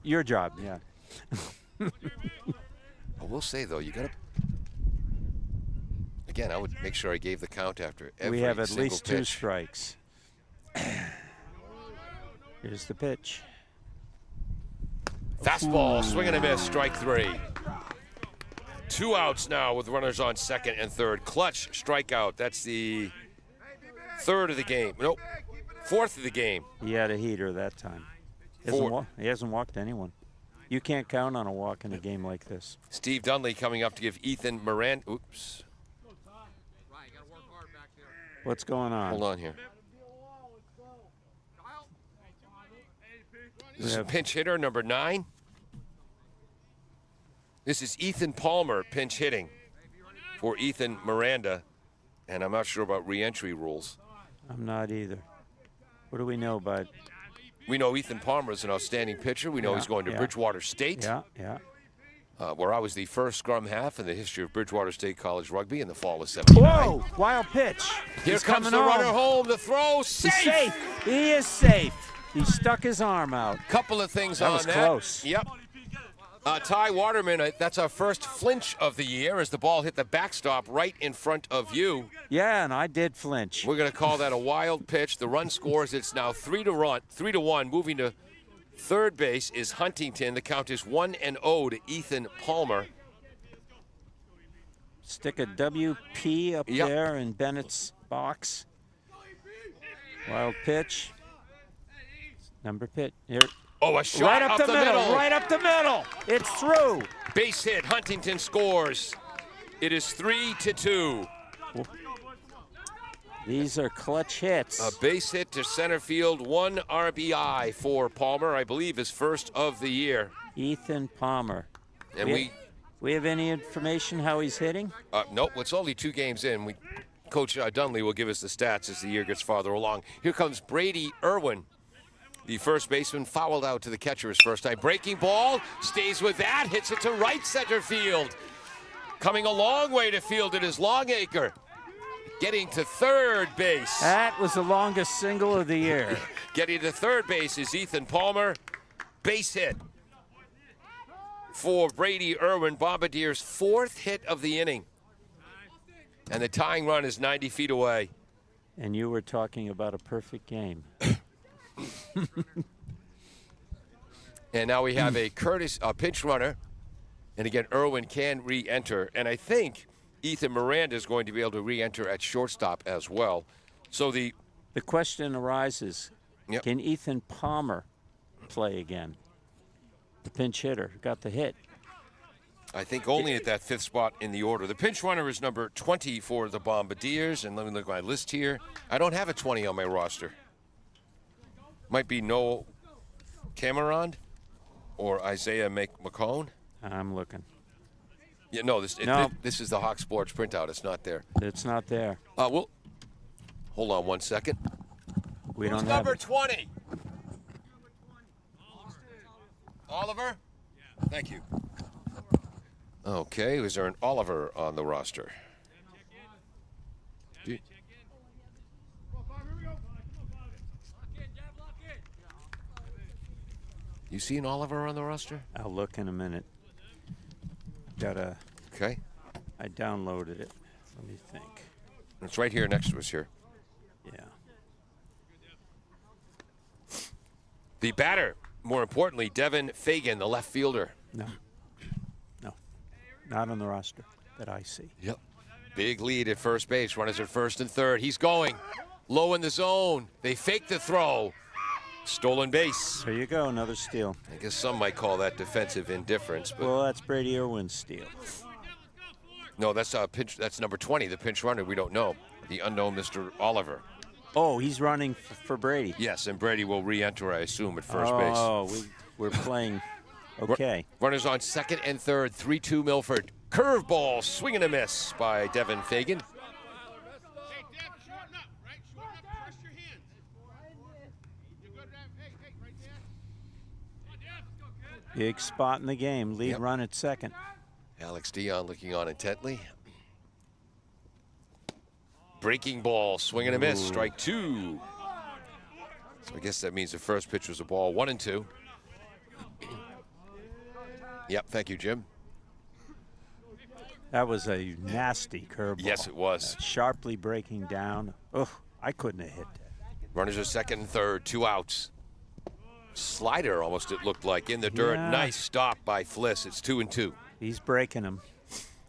Your job, yeah. I will say though, you gotta. Again, I would make sure I gave the count after every We have at single least pitch. 2 strikes. Here's the pitch. Fastball, swing and a miss, strike 3. 2 outs now with runners on second and third. Clutch strikeout. That's the 3rd of the game. Nope, 4th of the game. He had a heater that time. He hasn't walked anyone. You can't count on a walk in a game like this. Steve Dunley coming up to give Ethan Moran. Oops. What's going on? Hold on here. This is pinch hitter number 9. This is Ethan Palmer pinch hitting for Ethan Miranda. And I'm not sure about re-entry rules. I'm not either. What do we know about? We know Ethan Palmer is an outstanding pitcher. We know he's going to Bridgewater State. Yeah. Where I was the first scrum half in the history of Bridgewater State College rugby in the fall of '79. Whoa! Wild pitch. Here He's comes coming the home. runner home. The throw, safe. He's safe. He is safe. He stuck his arm out. Couple of things That on was that. close. Yep. Ty Waterman, that's our first flinch of the year as the ball hit the backstop right in front of you. Yeah, and I did flinch. We're going to call that a wild pitch. The run scores. It's now 3-1. Moving to third base is Huntington. The count is 1-0 to Ethan Palmer. Stick a WP up Yep. there in Bennett's box. Wild pitch. Number pitch. Here. Oh, a shot Right up the middle. middle. Right up the middle. It's through. Base hit. Huntington scores. It is 3-2. These are clutch hits. A base hit to center field. 1 RBI for Palmer, I believe his first of the year. Ethan Palmer. And we have any information how he's hitting? Nope, it's only 2 games in. Coach Dunley will give us the stats as the year gets farther along. Here comes Brady Irwin. The first baseman fouled out to the catcher his first time. Breaking ball, stays with that, hits it to right center field. Coming a long way to field it is Longacre. Getting to third base. That was the longest single of the year. Getting to third base is Ethan Palmer. Base hit for Brady Irwin, Bombardier's 4th hit of the inning. And the tying run is 90 feet away. And you were talking about a perfect game. And now we have a pinch runner. And again, Irwin can re-enter. And I think Ethan Miranda is going to be able to re-enter at shortstop as well. So the question arises, Yep. Can Ethan Palmer play again? The pinch hitter got the hit. I think only at that 5th spot in the order. The pinch runner is number 20 for the Bombardiers. And let me look at my list here. I don't have a 20 on my roster. Might be Noel Cameron or Isaiah McCone. I'm looking. Yeah, no, No. This is the Hawk Sports printout. It's not there. It's not there. Hold on 1 second. We Who's don't have number it. 20? Oliver? Thank you. Okay, is there an Oliver on the roster? You see an Oliver on the roster? I'll look in a minute. Okay. I downloaded it. Let me think. It's right here next to us here. Yeah. The batter, more importantly, Devin Fagan, the left fielder. No. Not on the roster that I see. Yep. Big lead at first base. Runners at first and third. He's going low in the zone. They fake the throw. Stolen base. There you go, another steal. I guess some might call that defensive indifference, but Well, that's Brady Irwin's steal. no, that's That's number 20, the pinch runner. We don't know, the unknown Mr. Oliver. Oh, he's running for Brady. Yes, and Brady will re-enter, I assume, at first base. Oh, we're playing. Okay. Runners on second and third. 3-2 Milford. Curveball, swing and a miss by Devin Fagan. Big spot in the game. Lead Yep. run at second. Alex Dion looking on intently. Breaking ball, swing and a miss, strike 2. So I guess that means the first pitch was a ball. 1-2. Yep, thank you, Jim. That was a nasty curveball. Yes, it was. Sharply breaking down. Oh, I couldn't have hit that. Runners are second and third, 2 outs. Slider almost, it looked like, in the dirt. Yeah. Nice stop by Fliss. It's 2-2. He's breaking them.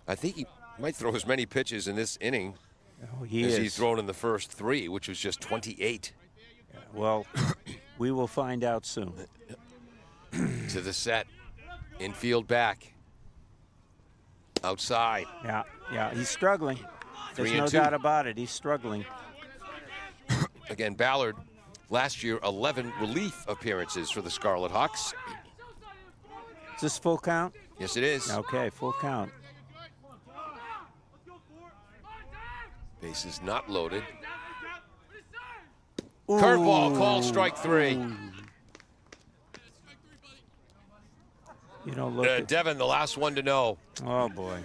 I think he might throw as many pitches in this inning Oh, he as is. he's thrown in the first 3, which was just 28. Well, we will find out soon. To the set. Infield back. Outside. Yeah, he's struggling. There's 3 and no 2. doubt about it. He's struggling. Again, Ballard, last year, 11 relief appearances for the Scarlet Hawks. Is this full count? Yes, it is. Okay, full count. Base is not loaded. Ooh. Curveball, called strike 3. You don't look at, Devin, the last one to know. oh, boy.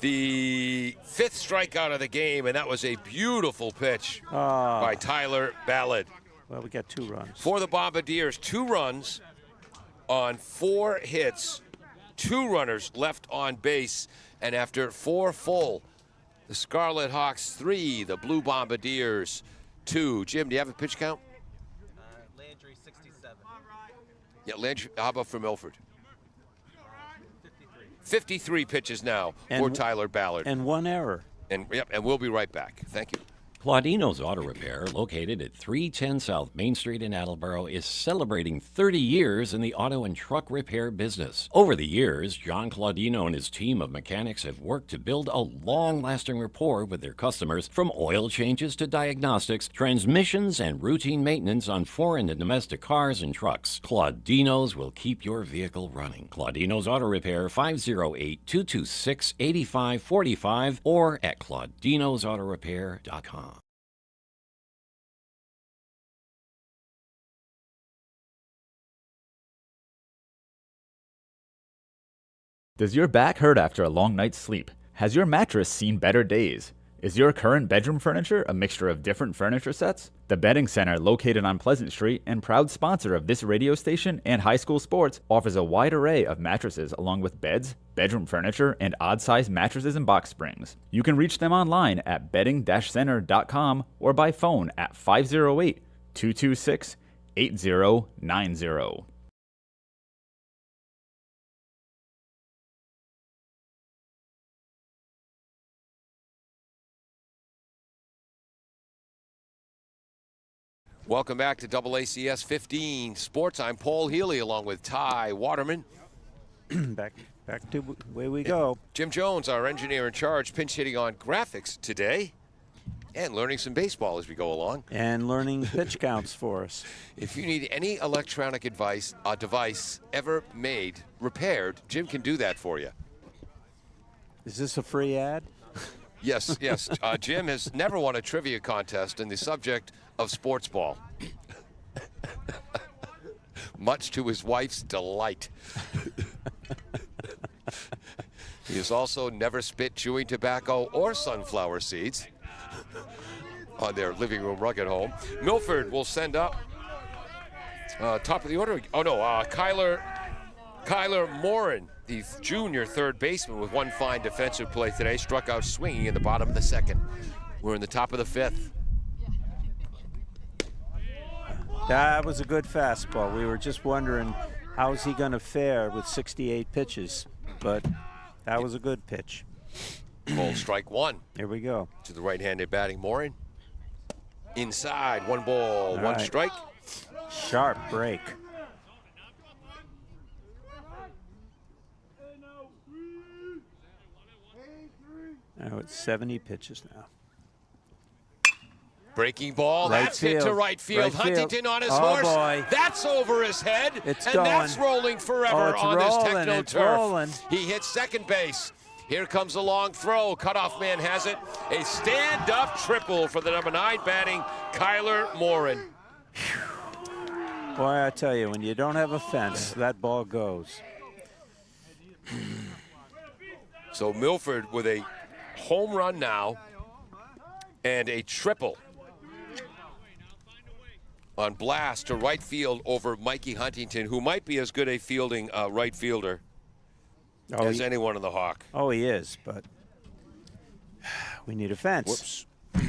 The 5th strikeout of the game, and that was a beautiful pitch by Tyler Ballard. Well, we got 2 runs. For the Bombardiers, 2 runs on 4 hits, 2 runners left on base, and after 4 full, the Scarlet Hawks 3, the Blue Bombardiers 2. Jim, do you have a pitch count? Landry 67. Yeah, Landry, how about for Milford? 53. 53 pitches now for Tyler Ballard. And one error. And we'll be right back. Thank you. Claudino's Auto Repair, located at 310 South Main Street in Attleboro, is celebrating 30 years in the auto and truck repair business. Over the years, John Claudino and his team of mechanics have worked to build a long-lasting rapport with their customers, from oil changes to diagnostics, transmissions, and routine maintenance on foreign and domestic cars and trucks. Claudino's will keep your vehicle running. Claudino's Auto Repair, 508-226-8545, or at claudinosautorepair.com. Does your back hurt after a long night's sleep? Has your mattress seen better days? Is your current bedroom furniture a mixture of different furniture sets? The Bedding Center, located on Pleasant Street and proud sponsor of this radio station and high school sports, offers a wide array of mattresses along with beds, bedroom furniture, and odd-sized mattresses and box springs. You can reach them online at bedding-center.com or by phone at 508-226-8090. Welcome back to AACS 15 Sports. I'm Paul Healy along with Ty Waterman. back to where we go. Jim Jones, our engineer in charge, pinch hitting on graphics today and learning some baseball as we go along. And learning pitch counts for us. If you need any electronic device ever made, repaired, Jim can do that for you. Is this a free ad? Yes. Jim has never won a trivia contest in the subject of sports ball, much to his wife's delight. He has also never spit chewing tobacco or sunflower seeds on their living room rug at home. Milford will send up top of the order. Oh no, Kyler Morin, the junior third baseman, with one fine defensive play today, struck out swinging in the bottom of the second. We're in the top of the fifth. That was a good fastball. We were just wondering how's he going to fare with 68 pitches, but that was a good pitch. Ball strike one. Here we go. To the right-handed batting Morin. Inside, one ball, one strike. Sharp break. Now it's 70 pitches now. Breaking ball, that's hit to right field. Huntington on his horse. Boy. That's over his head. It's and going. That's rolling forever on rolling. this techno It's turf. rolling. He hits second base. Here comes a long throw. Cutoff man has it. A stand-up triple for the number 9 batting Kyler Morin. Boy, I tell you, when you don't have a fence, that ball goes. So Milford with a home run now and a triple on blast to right field over Mikey Huntington, who might be as good a fielding right fielder as anyone in the Hawk. Oh, he is, but we need a fence. Whoops.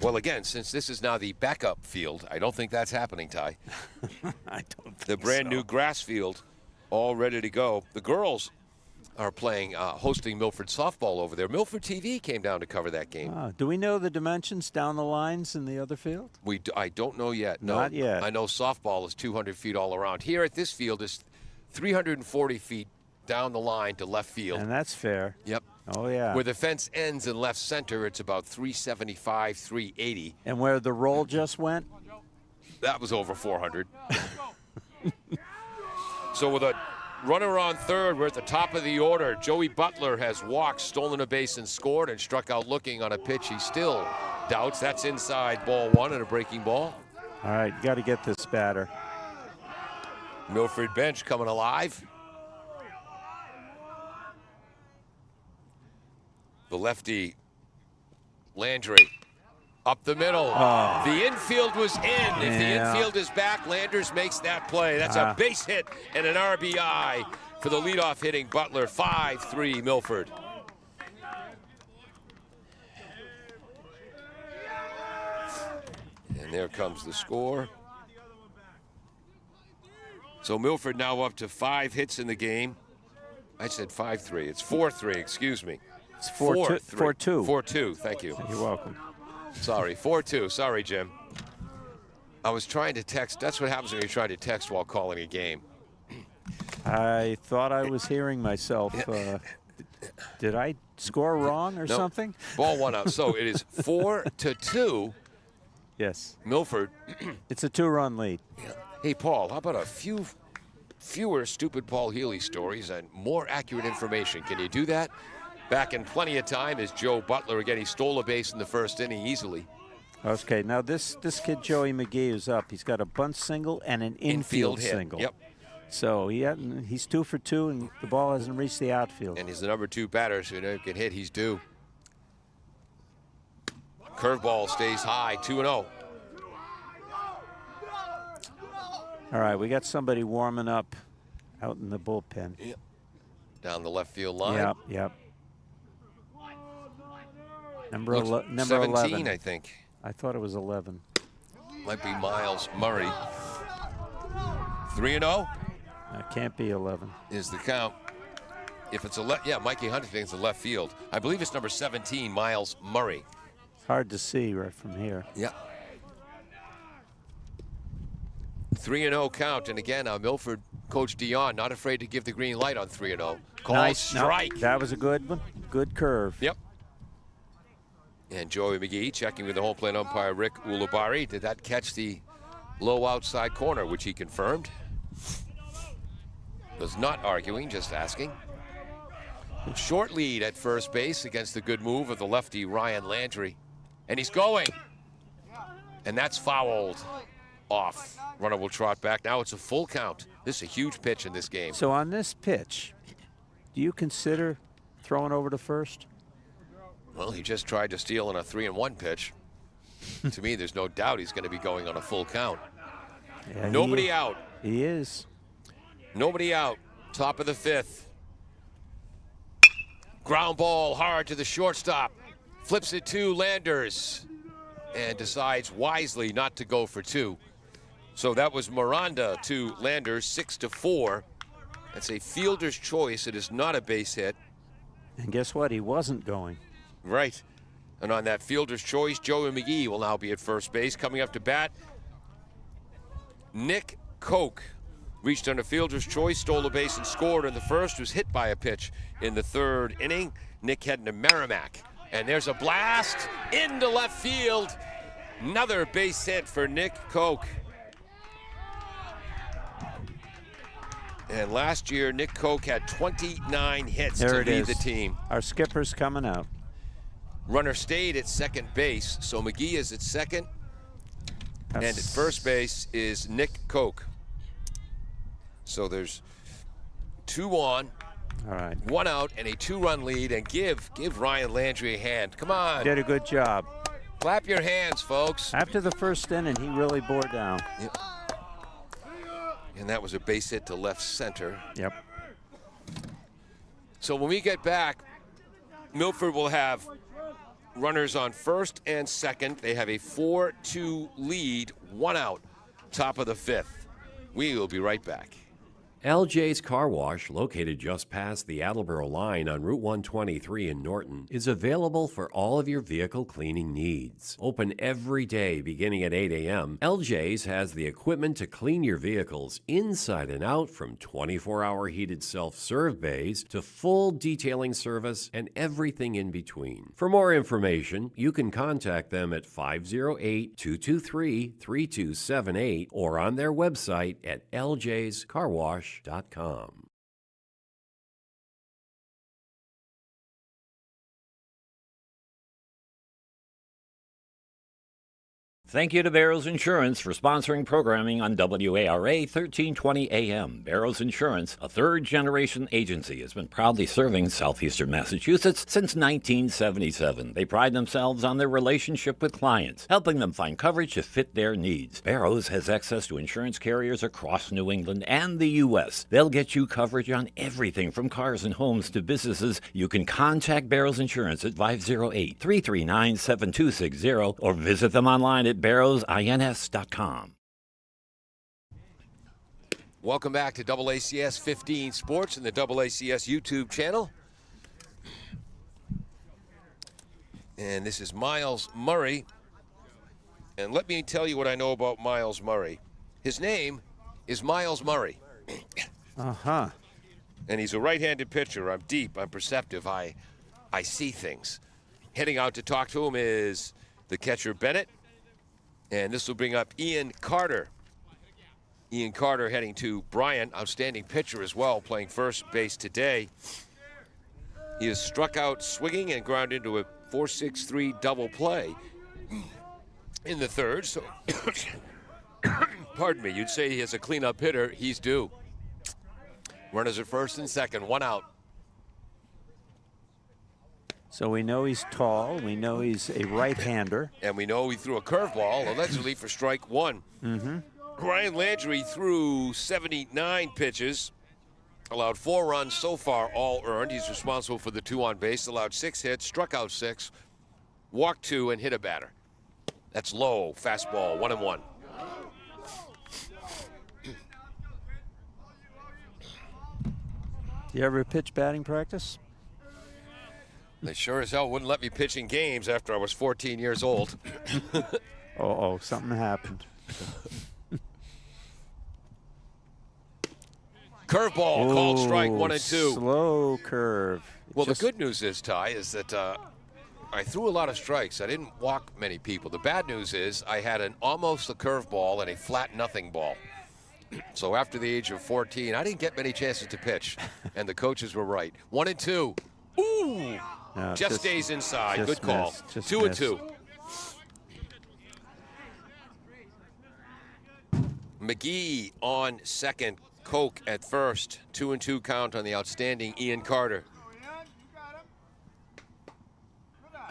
Well, again, since this is now the backup field, I don't think that's happening, Ty. I don't think The brand new grass field, all ready to go. The girls are playing, hosting Milford softball over there. Milford TV came down to cover that game. Do we know the dimensions down the lines in the other field? I don't know yet. No. Not yet. I know softball is 200 feet all around. Here at this field is 340 feet down the line to left field. And that's fair. Yep. Oh, yeah. Where the fence ends in left center, it's about 375, 380. And where the roll just went? That was over 400. So with a runner on third, we're at the top of the order. Joey Butler has walked, stolen a base, and scored, and struck out looking on a pitch he still doubts. That's inside, ball one, and a breaking ball. All right, got to get this batter. Milford bench coming alive. The lefty, Landry, up the middle. Oh. The infield was in. If the infield is back, Landers makes that play. That's a base hit and an RBI for the leadoff hitting Butler. 5-3 Milford. And there comes the score. So Milford now up to 5 hits in the game. I said 5-3. It's 4-3. Excuse me. It's 4-2. 4-2. 4-2. Thank you. You're welcome. Sorry. 4-2. Sorry, Jim. I was trying to text. That's what happens when you try to text while calling a game. I thought I was hearing myself. Did I score wrong or something? Ball one out. So it is 4-2. Yes. Milford. It's a 2-run lead. Hey, Paul, how about a fewer stupid Paul Healy stories and more accurate information? Can you do that? Back in plenty of time is Joe Butler. Again, he stole a base in the first inning easily. Okay, now this kid Joey McGee is up. He's got a bunt single and an infield hit. single. Yep. So he's 2 for 2, and the ball hasn't reached the outfield. And he's the number 2 batter, so if he can hit, he's due. Curveball stays high, 2-0. All right, we got somebody warming up out in the bullpen. Yep. Down the left field line. Yep. Number 17, 11. I think. I thought it was 11. Might be Miles Murray. 3-0 That can't be 11. is the count. If it's Mikey Huntington's the left field. I believe it's number 17, Miles Murray. Hard to see right from here. Yeah. 3-0 count, and again, Milford coach Dion not afraid to give the green light on 3-0. Call strike. No, that was a good one. Good curve. Yep. And Joey McGee checking with the home plate umpire Rick Ulibarri. Did that catch the low outside corner, which he confirmed? Was not arguing, just asking. Short lead at first base against the good move of the lefty Ryan Landry. And he's going. And that's fouled off. Runner will trot back. Now it's a full count. This is a huge pitch in this game. So on this pitch, do you consider throwing over to first? Well, he just tried to steal on a 3-1 pitch. To me, there's no doubt he's going to be going on a full count. Yeah, Nobody out. He is. Nobody out. Top of the 5th. Ground ball hard to the shortstop. Flips it to Landers. And decides wisely not to go for 2. So that was Miranda to Landers, 6-4. That's a fielder's choice. It is not a base hit. And guess what? He wasn't going. Right. And on that fielder's choice, Joey McGee will now be at first base. Coming up to bat, Nick Koch reached on a fielder's choice, stole a base and scored in the first, was hit by a pitch in the 3rd inning. Nick heading to Merrimack. And there's a blast into left field. Another base hit for Nick Koch. And last year, Nick Koch had 29 hits to lead the team. Our skipper's coming out. Runner stayed at second base, so McGee is at second. And at first base is Nick Koch. So there's 2 on, all right, 1 out, and a 2-run lead. And give Ryan Landry a hand. Come on. Did a good job. Clap your hands, folks. After the first inning, he really bore down. Yep. And that was a base hit to left center. Yep. So when we get back, Milford will have runners on first and second. They have a 4-2 lead, 1 out, top of the 5th. We will be right back. LJ's Car Wash, located just past the Attleboro line on Route 123 in Norton, is available for all of your vehicle cleaning needs. Open every day beginning at 8 a.m., LJ's has the equipment to clean your vehicles inside and out, from 24-hour heated self-serve bays to full detailing service and everything in between. For more information, you can contact them at 508-223-3278 or on their website at ljscarwash.com. Thank you to Barrows Insurance for sponsoring programming on WARA 1320 AM. Barrows Insurance, a third-generation agency, has been proudly serving southeastern Massachusetts since 1977. They pride themselves on their relationship with clients, helping them find coverage to fit their needs. Barrows has access to insurance carriers across New England and the U.S. They'll get you coverage on everything from cars and homes to businesses. You can contact Barrows Insurance at 508-339-7260 or visit them online at barrowsins.com. Welcome back to AACS 15 Sports and the AACS YouTube channel. And this is Miles Murray. And let me tell you what I know about Miles Murray. His name is Miles Murray. Uh-huh. And he's a right-handed pitcher. I'm deep. I'm perceptive. I see things. Heading out to talk to him is the catcher, Bennett. And this will bring up Ian Carter. Ian Carter heading to Bryant, outstanding pitcher as well, playing first base today. He has struck out swinging and ground into a 4-6-3 double play in the third. So, pardon me, you'd say he has a cleanup hitter. He's due. Runners at first and second, one out. So we know he's tall. We know he's a right-hander. And we know he threw a curveball, allegedly for strike one. Mm-hmm. Ryan Landry threw 79 pitches, allowed 4 runs so far, all earned. He's responsible for the 2 on base, allowed 6 hits, struck out 6, walked 2, and hit a batter. That's low, fastball, 1-1. Do you ever pitch batting practice? They sure as hell wouldn't let me pitch in games after I was 14 years old. Oh, something happened. Curveball, called strike 1 and 2. Slow curve. Well, the good news is, Ty, is that I threw a lot of strikes. I didn't walk many people. The bad news is I had almost a curveball and a flat nothing ball. So after the age of 14, I didn't get many chances to pitch, and the coaches were right. 1 and 2. Ooh! No, just stays inside. just Good call. missed, 2 and 2. McGee on second. Koch at first. 2 and 2 count on the outstanding Ian Carter.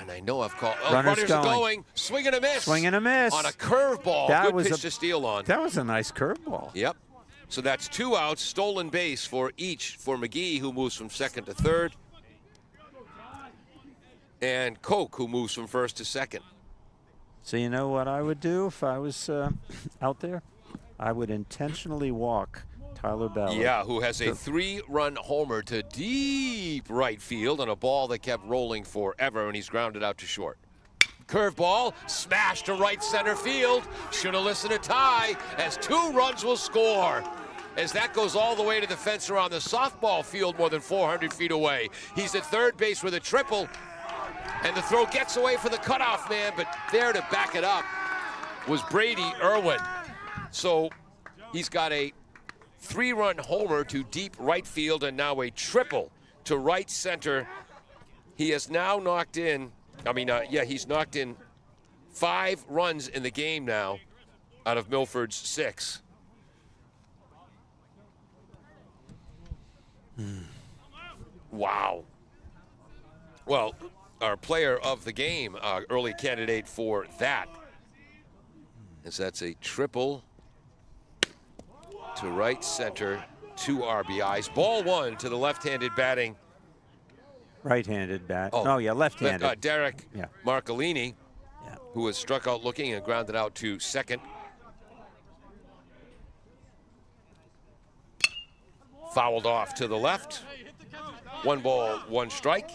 And I know I've called. Oh, runners are going. Swing and a miss. Swing and a miss. On a curveball. Good pitch to steal on. That was a nice curveball. Yep. So that's 2 outs, stolen base for each for McGee, who moves from second to third. And Koch, who moves from first to second. So you know what I would do if I was out there? I would intentionally walk Tyler Ballard. Yeah, who has a 3-run homer to deep right field on a ball that kept rolling forever, and he's grounded out to short. Curveball, smash to right center field. Should have listened to Ty, as 2 runs will score. As that goes all the way to the fence around the softball field more than 400 feet away. He's at third base with a triple, and the throw gets away for the cutoff man, but there to back it up was Brady Irwin. So he's got a 3-run homer to deep right field and now a triple to right center. He has now knocked in, he's knocked in 5 runs in the game now out of Milford's 6. Wow. Well, our player of the game, early candidate for that, as that's a triple to right center, 2 RBIs. Ball 1 to the left-handed batting. Right-handed bat. Oh, yeah, left-handed. Derek Marcolini, who was struck out looking and grounded out to second. Fouled off to the left. 1 ball, 1 strike.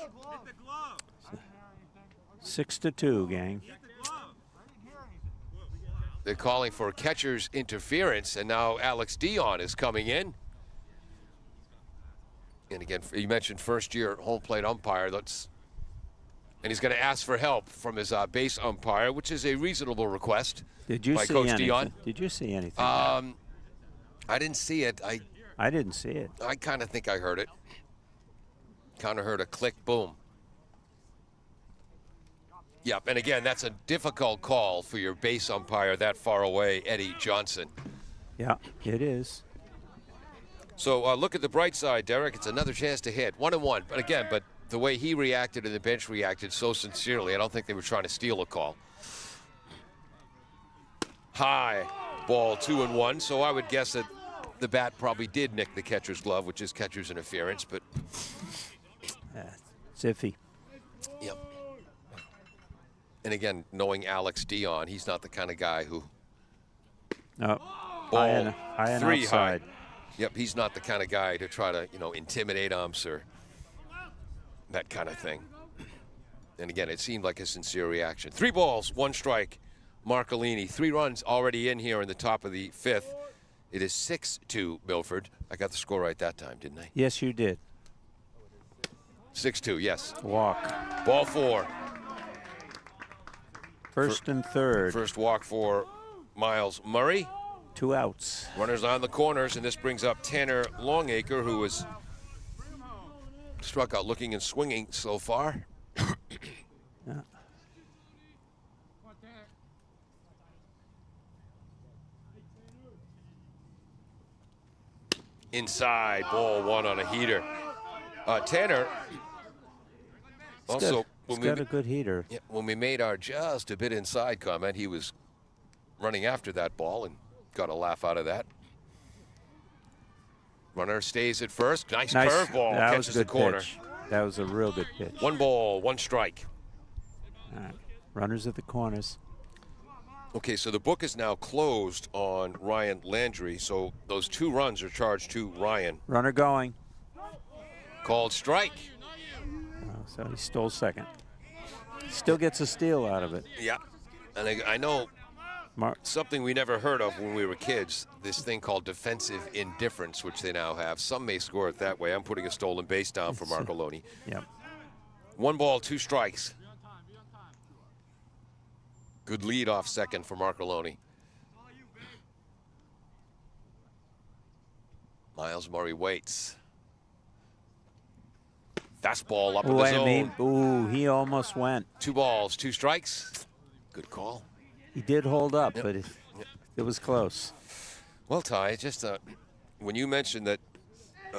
6-2, gang. They're calling for catcher's interference, and now Alex Dion is coming in. And again, you mentioned first-year home plate umpire. And he's going to ask for help from his base umpire, which is a reasonable request. Did you by see Coach anything? Dion. Did you see anything? I didn't see it. I didn't see it. I kind of think I heard it. Kind of heard a click, boom. Yep, and again, that's a difficult call for your base umpire that far away, Eddie Johnson. Yeah, it is. So look at the bright side, Derek. It's another chance to hit. 1-1. But again, the way he reacted and the bench reacted so sincerely, I don't think they were trying to steal a call. High ball, 2-1. So I would guess that the bat probably did nick the catcher's glove, which is catcher's interference, but it's iffy. Yep. And again, knowing Alex Dion, he's not the kind of guy who. No. Ball high and 3 outside. high. Yep, he's not the kind of guy to try to, intimidate umps or that kind of thing. And again, it seemed like a sincere reaction. 3 balls, 1 strike. Marcolini, 3 runs already in here in the top of the 5th. It is 6-2 Milford. I got the score right that time, didn't I? Yes, you did. 6-2, yes. Walk. Ball 4. First and third. First walk for Miles Murray. 2 outs. Runners on the corners, and this brings up Tanner Longacre, who was struck out looking and swinging so far. Yeah. Inside, ball 1 on a heater. Tanner also, He's got a good heater. yeah, when we made our just a bit inside comment, he was running after that ball and got a laugh out of that. Runner stays at first. Nice curveball. That was Catches a good the corner. pitch. That was a real good pitch. 1 ball, 1 strike. All right. Runners at the corners. Okay, so the book is now closed on Ryan Landry, so those 2 runs are charged to Ryan. Runner going. Called strike. Oh, so he stole second. Still gets a steal out of it. Yeah, and I know something we never heard of when we were kids, this thing called defensive indifference, which they now have. Some may score it that way. I'm putting a stolen base down for Marcolini. Yep. 1 ball, 2 strikes. Good lead off second for Marcolini. Miles Murray waits. Fastball up in the zone. Ooh, he almost went. 2 balls, 2 strikes. Good call. He did hold up, Yep. but it was close. Well, Ty, just when you mentioned that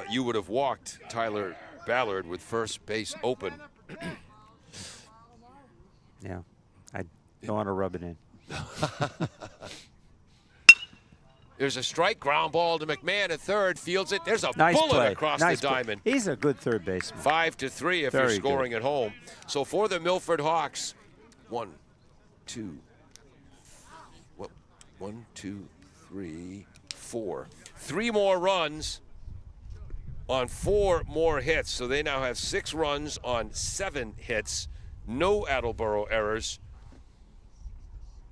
you would have walked Tyler Ballard with first base open. Yeah, I don't want to rub it in. There's a strike, ground ball to McMahon at third, fields it. There's a Nice bullet play. across Nice the play. diamond. He's a good third baseman. 5-3 if Very you're scoring at home. So for the Milford Hawks, 1, 2, 3, 4. 3 more runs on 4 more hits. So they now have 6 runs on 7 hits. No Attleboro errors.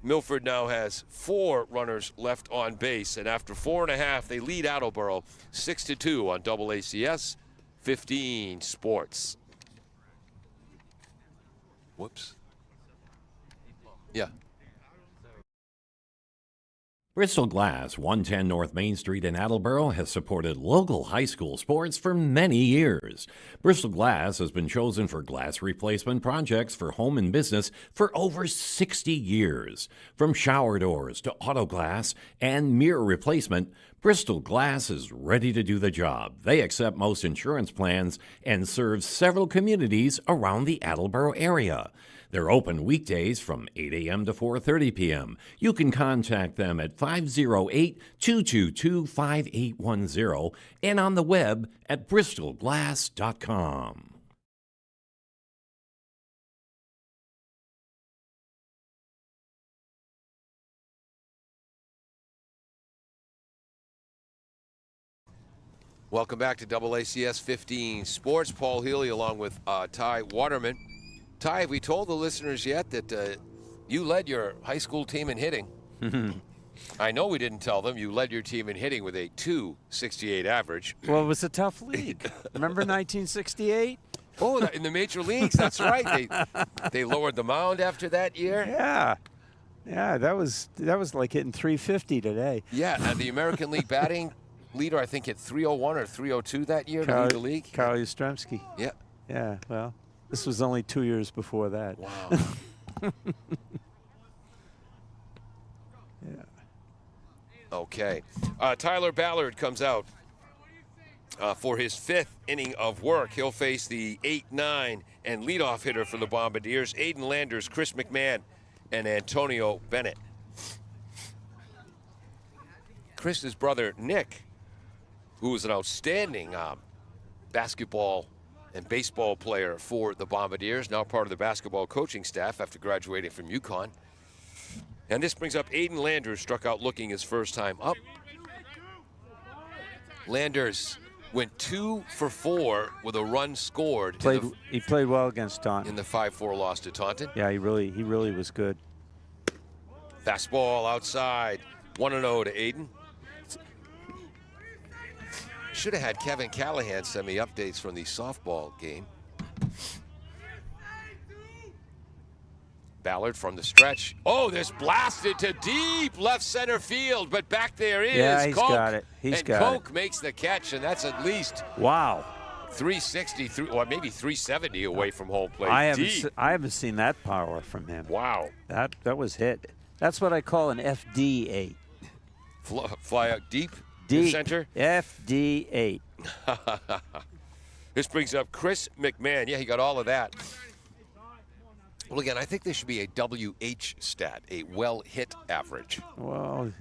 Milford now has 4 runners left on base, and after 4.5, they lead Attleboro 6-2 on AACS 15 Sports. Whoops. Yeah. Bristol Glass, 110 North Main Street in Attleboro, has supported local high school sports for many years. Bristol Glass has been chosen for glass replacement projects for home and business for over 60 years. From shower doors to auto glass and mirror replacement, Bristol Glass is ready to do the job. They accept most insurance plans and serve several communities around the Attleboro area. They're open weekdays from 8 a.m. to 4:30 p.m. You can contact them at 508-222-5810 and on the web at bristolglass.com. Welcome back to AACS 15 Sports. Paul Healy along with Ty Waterman. Ty, have we told the listeners yet that you led your high school team in hitting? I know we didn't tell them. You led your team in hitting with a .268 average. Well, it was a tough league. Remember 1968? Oh, in the major leagues, that's right. They lowered the mound after that year. Yeah. Yeah, that was like hitting 350 today. Yeah, and the American League batting leader, I think, hit 301 or 302 that year to lead the league. Carl Yastrzemski. Yeah. Yeah, well, this was only 2 years before that. Wow. Yeah. Okay. Tyler Ballard comes out for his 5th inning of work. He'll face the 8-9 and leadoff hitter for the Bombardiers, Aiden Landers, Chris McMahon, and Antonio Bennett. Chris's brother, Nick, who is an outstanding basketball and baseball player for the Bombardiers, now part of the basketball coaching staff after graduating from UConn. And this brings up Aiden Landers, struck out looking his first time up. Landers went 2 for 4 with a run scored He played well against Taunton. in the 5-4 loss to Taunton. Yeah, he really was good. Fastball outside. 1-0 to Aiden. Should have had Kevin Callahan send me updates from the softball game. Ballard from the stretch. Oh, this blasted to deep left center field, but back there is Yeah, he's Koch. got it. He's got it. Koch makes the catch, and that's at least Wow. 360, or maybe 370 away from home plate. I Deep. haven't seen that power from him. Wow. That was hit. That's what I call an FD8. Fly out deep. Deep. Center. FD8. This brings up Chris McMahon. Yeah, he got all of that. Well, again, I think there should be a WH stat, a well-hit average. Well,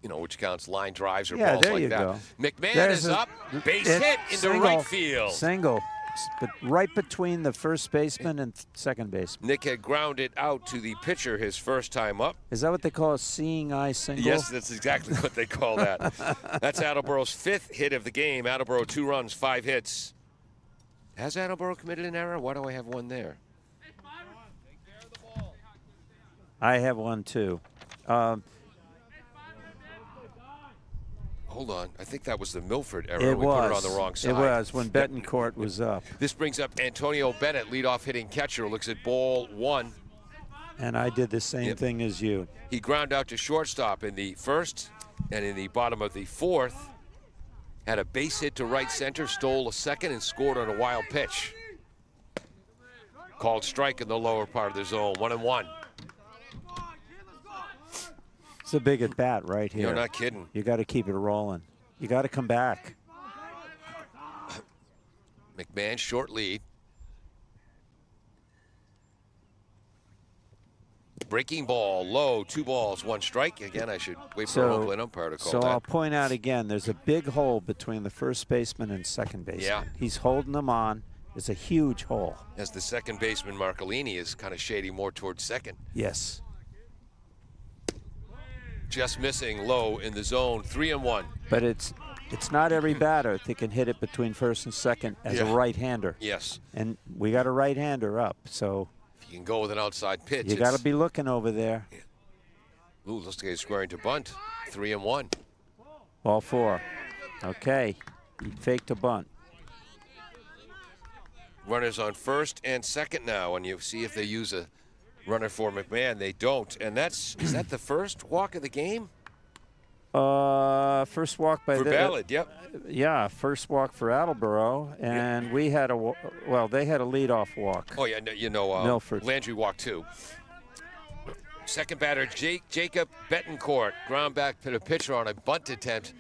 You know, which counts line drives or yeah, balls there like you that. go. McMahon There's is a- up, base it- hit into single, right field. Single, but right between the first baseman and second baseman. Nick had grounded out to the pitcher his first time up. Is that what they call a seeing eye single? Yes, that's exactly what they call that. That's Attleboro's 5th hit of the game. Attleboro 2 runs, 5 hits. Has Attleboro committed an error? Why do I have one there? I have one too. Hold on. I think that was the Milford error. It we was. put it on the wrong side. It was when Betancourt was up. This brings up Antonio Bennett, leadoff hitting catcher, looks at ball 1. And I did the same thing as you. He ground out to shortstop in the first, and in the bottom of the 4th, had a base hit to right center, stole a second, and scored on a wild pitch. Called strike in the lower part of the zone. 1-1. It's a big at bat right here. You're not kidding. You got to keep it rolling. You got to come back. McMahon, short lead. Breaking ball, low, 2 balls, 1 strike. Again, I should wait for a home plate umpire to call So that. I'll point out again, there's a big hole between the first baseman and second baseman. Yeah. He's holding them on. It's a huge hole. As the second baseman, Marcolini, is kind of shading more towards second. Yes. Just missing low in the zone, 3-1. But it's not every batter that can hit it between first and second as a Yeah. right-hander. Yes. And we got a right-hander up, so If you can go with an outside pitch. you got to be looking over there. Ooh, looks like he's squaring to bunt. 3-1. Ball 4. Okay. He faked a bunt. Runners on first and second now, and you see if they use a runner for McMahon. They don't, and is that the first walk of the game? First walk by For Ballard, yep. Yeah, first walk for Attleboro, and we had they had a leadoff walk. Oh yeah, Milford. Landry walked 2. Second batter, Jacob Betancourt, ground back to the pitcher on a bunt attempt.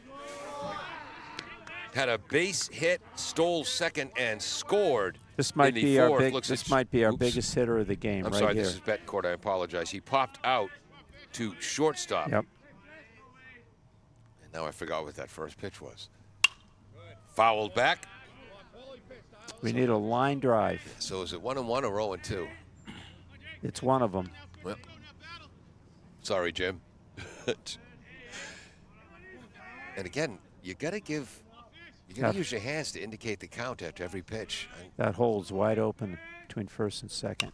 Had a base hit, stole second, and scored. This might in the be our fourth. might be our biggest hitter of the game. I'm right sorry, here. this is Betancourt. I apologize. He popped out to shortstop. Yep. And now I forgot what that first pitch was. Fouled back. We need a line drive. So is it 1-1 or 0-2? It's one of them. Well, sorry, Jim. And again, you got to use your hands to indicate the count after every pitch. That hole's wide open between first and second.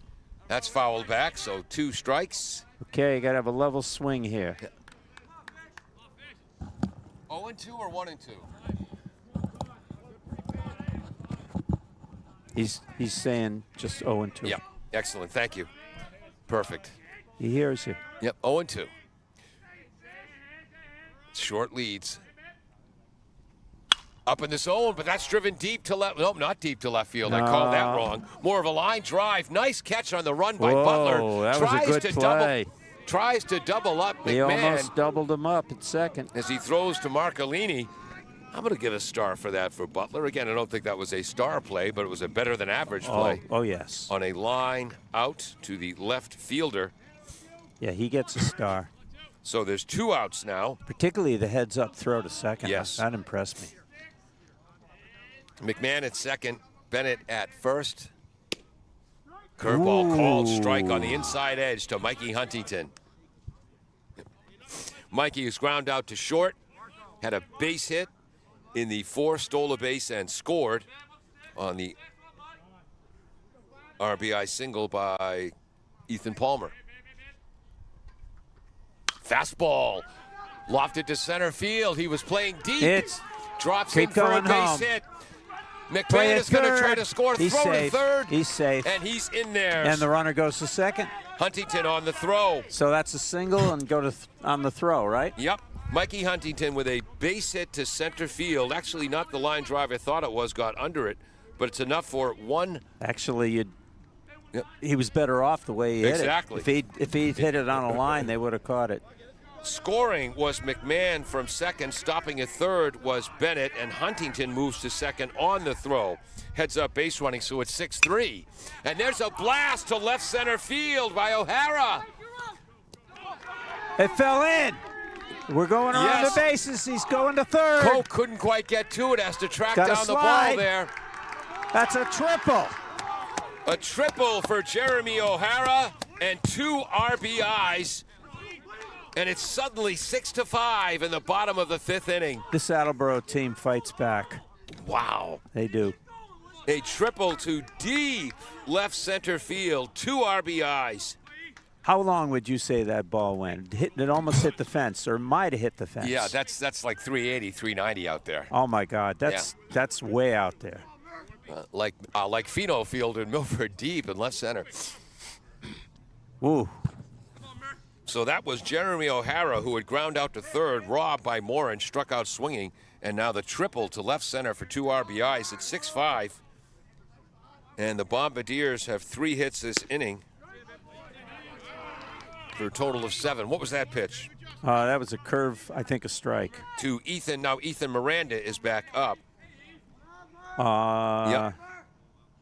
That's fouled back, so 2 strikes. Okay, you got to have a level swing here. 0-2 or 1-2? He's saying just 0 and 2. Yeah, excellent. Thank you. Perfect. He hears you. Yep, 0-2. Short leads. Up in the zone, but that's driven deep to left. Nope, not deep to left field. I called that wrong. More of a line drive. Nice catch on the run by Whoa, Butler. that was a good play. Tries to double up He McMahon almost doubled him up at second. as he throws to Marcolini. I'm going to give a star for that for Butler. Again, I don't think that was a star play, but it was a better than average play. Oh, yes. On a line out to the left fielder. Yeah, he gets a star. So there's 2 outs now. Particularly the heads-up throw to second. Yes. That impressed me. McMahon at second, Bennett at first. Curveball called, strike on the inside edge to Mikey Huntington. Mikey is ground out to short, had a base hit, in the 4, stole a base and scored on the RBI single by Ethan Palmer. Fastball, lofted to center field. He was playing deep. Drops in for a base hit. McMahon is going to try to score. He's throw safe. to third. He's safe. And he's in there. And the runner goes to second. Huntington on the throw. So that's a single and go to on the throw, right? Yep. Mikey Huntington with a base hit to center field. Actually, not the line drive I thought it was. Got under it, but it's enough for one. Actually, he was better off the way he hit it. Exactly. If he'd hit it on a line, they would have caught it. Scoring was McMahon from second. Stopping at third was Bennett, and Huntington moves to second on the throw. Heads up base running, so it's 6-3. And there's a blast to left center field by O'Hara. It fell in. We're going around the bases. He's going to third. Coke couldn't quite get to it. Has to track down the ball there. That's a triple. A triple for Jeremy O'Hara and 2 RBIs. And it's suddenly 6-5 in the bottom of the 5th inning. This Attleboro team fights back. Wow. They do. A triple to deep left center field. 2 RBIs. How long would you say that ball went? It almost hit the fence, or might have hit the fence. Yeah, that's like 380, 390 out there. Oh my God, that's way out there. Like Fino Field in Milford, deep in left center. Ooh. So that was Jeremy O'Hara, who had ground out to third, robbed by Morin, struck out swinging, and now the triple to left center for 2 RBIs at 6-5. And the Bombardiers have 3 hits this inning for a total of 7. What was that pitch? That was a curve, I think a strike. To Ethan. Now Ethan Miranda is back up. Yeah.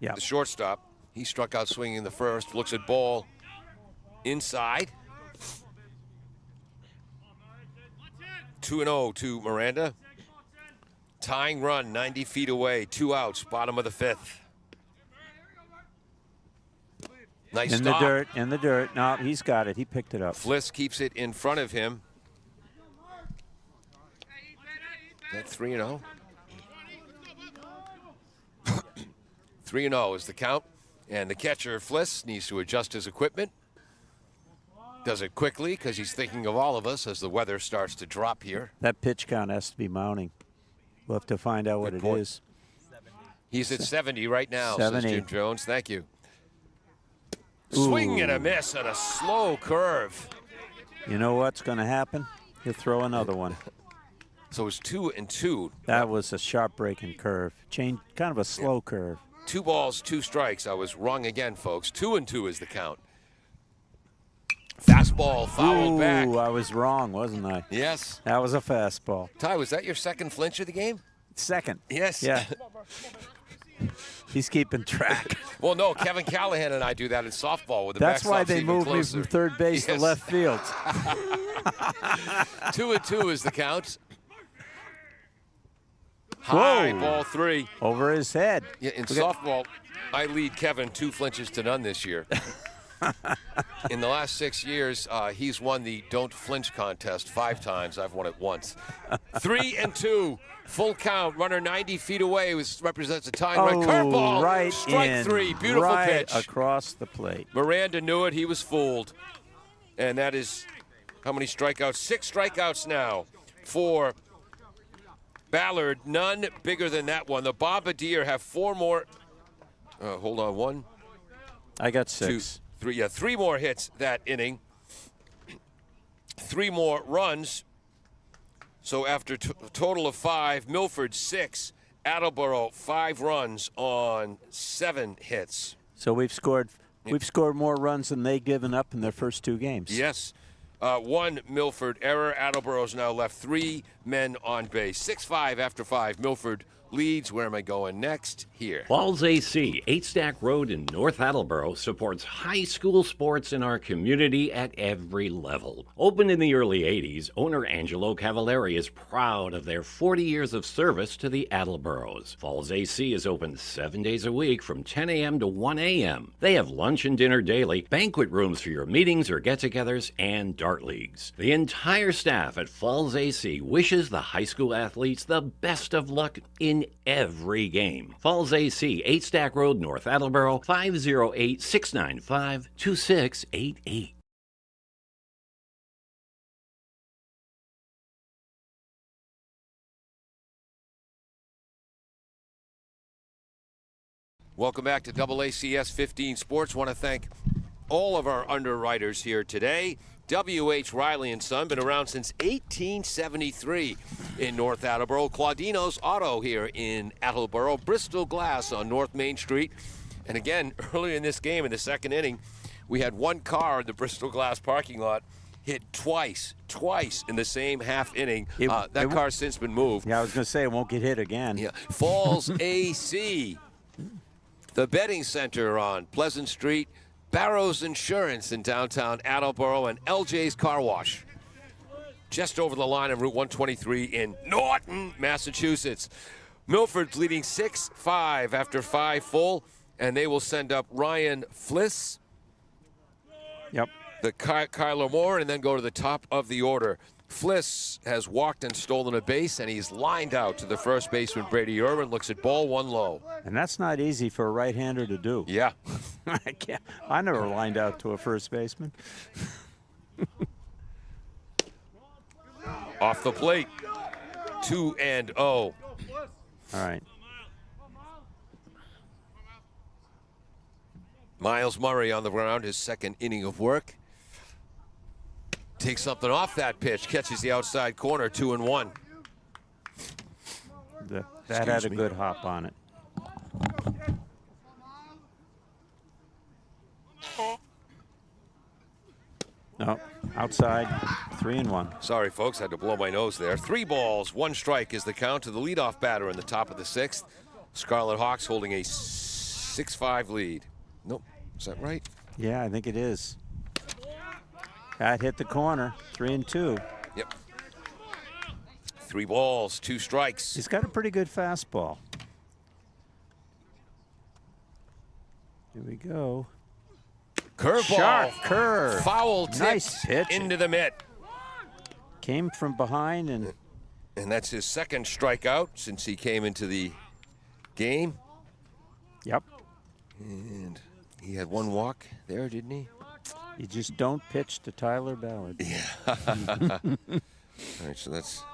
The shortstop. He struck out swinging in the first. Looks at ball inside. 2-0 to Miranda. Tying run 90 feet away. 2 outs. Bottom of the 5th. Nice in stop. In the dirt. No, he's got it. He picked it up. Fliss keeps it in front of him. Is that 3-0? 3-0 is the count. And the catcher, Fliss, needs to adjust his equipment. Does it quickly because he's thinking of all of us as the weather starts to drop here. That pitch count has to be mounting. We'll have to find out what it is. He's at 70 right now, 70. says Jim Jones. Thank you. Swing and a miss and a slow curve. You know what's going to happen? He'll throw another one. So it's 2-2. That was a sharp breaking curve. Kind of a slow curve. 2 balls, 2 strikes. I was wrong again, folks. 2-2 is the count. Fastball fouled back. I was wrong, wasn't I? Yes. That was a fastball. Ty, was that your second flinch of the game? Second. Yes. Yeah. He's keeping track. Well, no, Kevin Callahan and I do that in softball with the That's why backstops they even moved closer. me from third base to left field. 2-2 is the count. High, ball 3. Over his head. Yeah, in softball, I lead Kevin 2 flinches to none this year. In the last 6 years, he's won the Don't Flinch contest 5 times. I've won it once. 3-2, full count. Runner 90 feet away, which represents a tying run. Curveball, right strike in, 3, beautiful right pitch. Across the plate. Miranda knew it. He was fooled. And that is how many strikeouts? 6 strikeouts now for Ballard. None bigger than that one. The Bombardier have 4 more. Hold on, 1. I got 6. 2, 3. Yeah, 3 more hits that inning. 3 more runs. So after a total of 5, Milford 6, Attleboro 5 runs on 7 hits. So we've scored more runs than they've given up in their first 2 games. Yes. 1 Milford error. Attleboro's now left 3 men on base. 6-5 after 5. Milford leads. Where am I going next? Here. Falls AC, 8 Stack Road in North Attleboro, supports high school sports in our community at every level. Opened in the early 80s, owner Angelo Cavallari is proud of their 40 years of service to the Attleboros. Falls AC is open 7 days a week from 10 a.m. to 1 a.m. They have lunch and dinner daily, banquet rooms for your meetings or get-togethers, and dart leagues. The entire staff at Falls AC wishes the high school athletes the best of luck in every game. Falls AC, 8 Stack Road, North Attleboro, 508-695-2688. Welcome back to AACS 15 Sports. Want to thank all of our underwriters here today. W.H. Riley & Son, been around since 1873 in North Attleboro. Claudino's Auto here in Attleboro. Bristol Glass on North Main Street. And again, earlier in this game, in the second inning, we had one car in the Bristol Glass parking lot hit twice in the same half inning. That car's since been moved. Yeah, I was going to say it won't get hit again. Yeah. Falls AC, the betting center on Pleasant Street. Barrows Insurance in downtown Attleboro, and LJ's Car Wash just over the line on Route 123 in Norton, Massachusetts. Milford's leading 6-5 after 5 full, and they will send up Ryan Fliss, Yep. the Kyler Moore, and then go to the top of the order. Fliss has walked and stolen a base, and he's lined out to the first baseman, Brady Irwin. Looks at ball 1 low. And that's not easy for a right-hander to do. Yeah. I never lined out to a first baseman. Off the plate. 2-0. All right. Miles Murray on the ground, his second inning of work. Takes something off that pitch, catches the outside corner, 2-1. That had a good hop on it. No, outside, 3-1. Sorry, folks, had to blow my nose there. 3 balls, 1 strike is the count to the leadoff batter in the top of the 6th. Scarlet Hawks holding a 6-5 lead. Nope, is that right? Yeah, I think it is. That hit the corner, 3-2. Yep. 3 balls, 2 strikes. He's got a pretty good fastball. Here we go. Curveball. Sharp curve. Foul tipped Nice pitch. into the mitt. Came from behind and that's his second strikeout since he came into the game. yep. And he had 1 walk there, didn't he? You just don't pitch to Tyler Ballard. All right, so that's,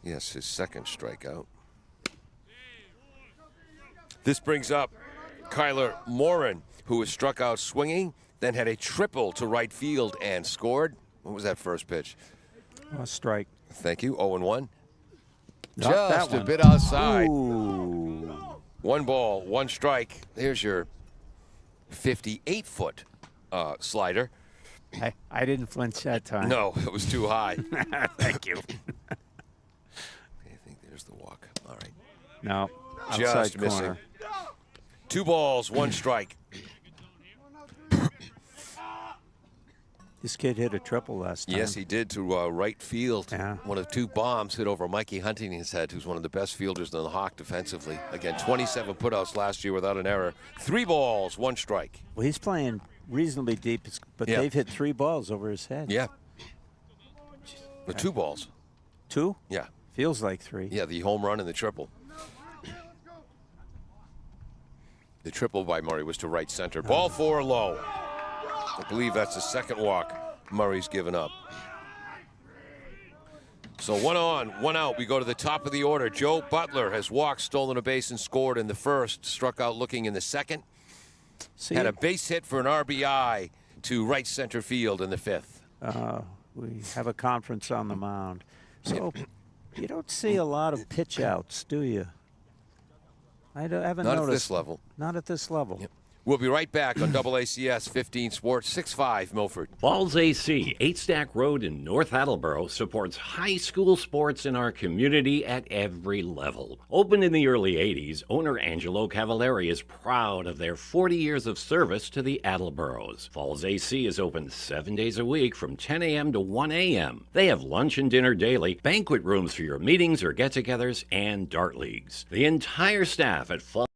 yes, his second strikeout. This brings up Kyler Morin, who was struck out swinging, then had a triple to right field and scored. What was that first pitch? A strike. Thank you, 0-1. Not that Just a one. bit outside. Ooh. 1 ball, 1 strike. There's your 58-foot slider. I didn't flinch that time. No, it was too high. Thank you. I think there's the walk. All right. No, outside Just missing. corner. 2 balls, 1 strike. This kid hit a triple last time. Yes, he did to right field. Yeah. One of 2 bombs hit over Mikey Huntington's head, who's one of the best fielders in the Hawk defensively. Again, 27 putouts last year without an error. 3 balls, 1 strike. Well, he's playing reasonably deep, but Yeah. they've hit 3 balls over his head. Yeah. With 2 balls. 2? Yeah. Feels like 3. Yeah, the home run and the triple. The triple by Murray was to right center. Ball 4 low. I believe that's the second walk Murray's given up. So 1 on, 1 out. We go to the top of the order. Joe Butler has walked, stolen a base, and scored in the first. Struck out looking in the second. See, Had a base hit for an RBI to right center field in the 5th. we have a conference on the mound. So you don't see a lot of pitch outs, do you? I haven't Not noticed. at this level. Not at this level. Yep. We'll be right back on AACS 15 Sports 6-5 Milford. Falls AC, 8 Stack Road in North Attleboro, supports high school sports in our community at every level. Opened in the early 80s, owner Angelo Cavallari is proud of their 40 years of service to the Attleboros. Falls AC is open 7 days a week from 10 a.m. to 1 a.m. They have lunch and dinner daily, banquet rooms for your meetings or get-togethers, and dart leagues. The entire staff at Falls.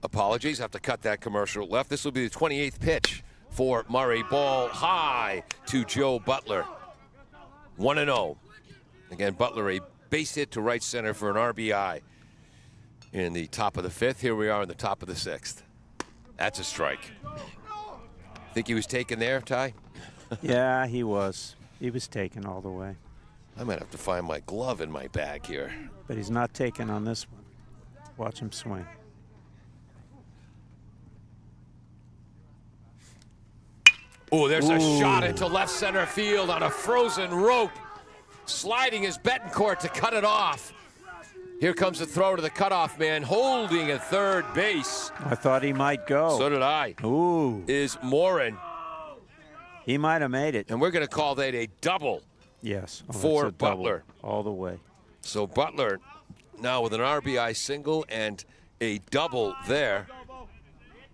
Apologies, have to cut that commercial left. This will be the 28th pitch for Murray. Ball high to Joe Butler. 1-0. Again, Butler a base hit to right center for an RBI in the top of the 5th. Here we are in the top of the 6th. That's a strike. Think he was taken there, Ty? Yeah, he was. He was taken all the way. I might have to find my glove in my bag here. But he's not taken on this one. Watch him swing. Oh, there's a shot into left center field on a frozen rope. Sliding his Betancourt to cut it off. Here comes the throw to the cutoff man, holding at third base. I thought he might go. So did I. Ooh. Is Morin. He might have made it. And we're going to call that a double. Yes. For that's a double Butler. All the way. So Butler now with an RBI single and a double there.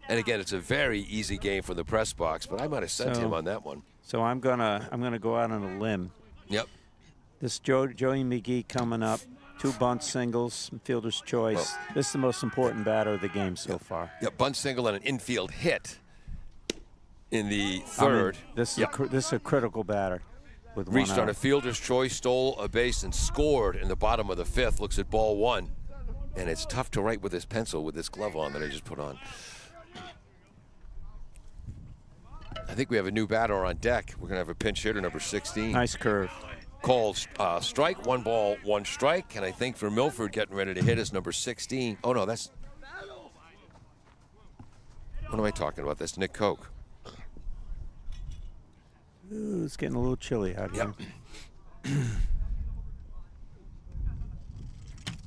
And again, it's a very easy game for the press box, but I might have sent him on that one. So I'm gonna go out on a limb. Yep. This Joey McGee coming up, 2 bunt singles, fielder's choice. This is the most important batter of the game so far. Yeah, bunt single and an infield hit in the 3rd. This is a critical batter. With Reached one on a fielder's choice, stole a base, and scored in the bottom of the 5th. Looks at ball 1, and it's tough to write with this pencil with this glove on that I just put on. I think we have a new batter on deck. We're going to have a pinch hitter, number 16. Nice curve. Called strike, 1 ball, 1 strike. And I think for Milford getting ready to hit is number 16. Oh, no, that's... What am I talking about? That's Nick Koch. Ooh, it's getting a little chilly out here.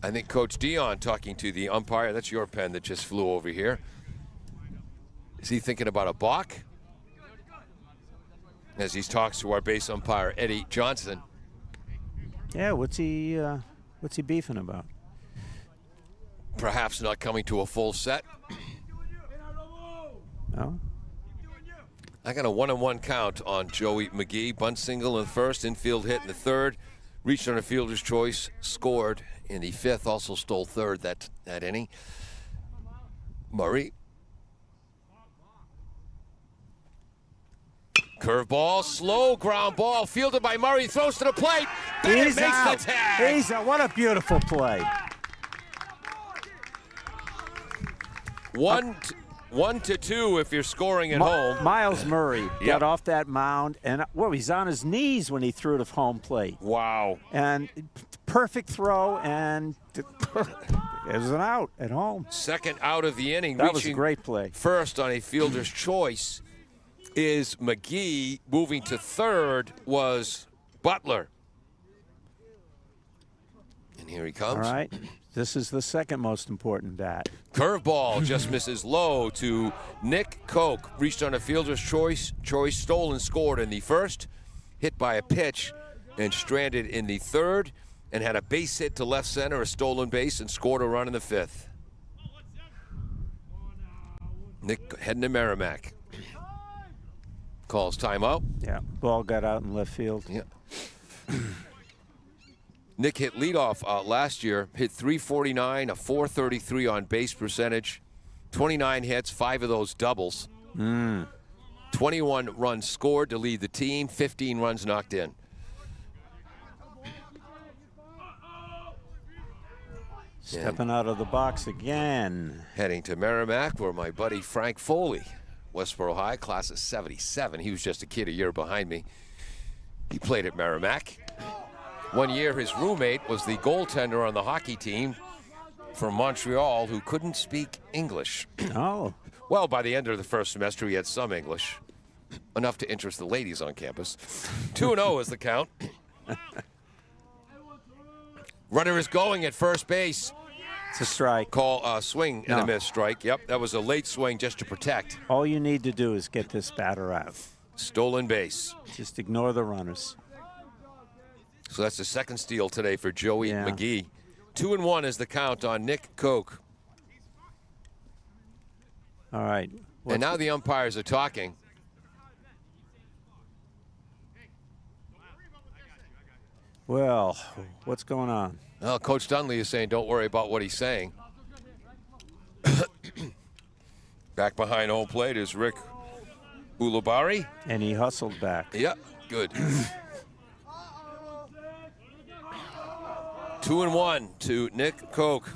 I think Coach Dion talking to the umpire. That's your pen that just flew over here. Is he thinking about a balk? As he talks to our base umpire, Eddie Johnson. Yeah, what's he beefing about? Perhaps not coming to a full set. No. I got a 1-1 count on Joey McGee. Bunt single in the 1st, infield hit in the 3rd. Reached on a fielder's choice, scored in the 5th. Also stole 3rd that inning. Murray. Curveball, slow ground ball, fielded by Murray, throws to the plate. Bennett He's makes out. the tag. He's out. What a beautiful play. 1-2 if you're scoring at home. Miles Murray got off that mound, and he's on his knees when he threw to home plate. Wow. And perfect throw, and it was an out at home. Second out of the inning. That was a great play. First on a fielder's choice is McGee. Moving to 3rd was Butler. And here he comes. All right. This is the second most important bat. Curveball just misses low to Nick Koch. Reached on a fielder's choice, stole and scored in the 1st. Hit by a pitch and stranded in the 3rd. And had a base hit to left center, a stolen base, and scored a run in the 5th. Nick heading to Merrimack. Calls timeout. Yeah, ball got out in left field. Yeah. Nick hit leadoff last year, hit .349, a .433 on base percentage, 29 hits, 5 of those doubles. 21 runs scored to lead the team, 15 runs knocked in. Stepping out of the box again. Heading to Merrimack, where my buddy Frank Foley, Westboro High, class of '77. He was just a kid a year behind me. He played at Merrimack. One year, his roommate was the goaltender on the hockey team from Montreal who couldn't speak English. Oh. Well, by the end of the first semester, he had some English, enough to interest the ladies on campus. 2-0 is the count. Runner is going at first base. It's a strike. Call a swing and a No. miss strike. Yep, that was a late swing just to protect. All you need to do is get this batter out. Stolen base. Just ignore the runners. So that's the second steal today for Joey Yeah. McGee. 2-1 is the count on Nick Koch. All right. And now the umpires are talking. Well, what's going on? Well, Coach Dunley is saying don't worry about what he's saying. Back behind home plate is Rick Ulubari. And he hustled back. Yep, good. 2-1 to Nick Koch.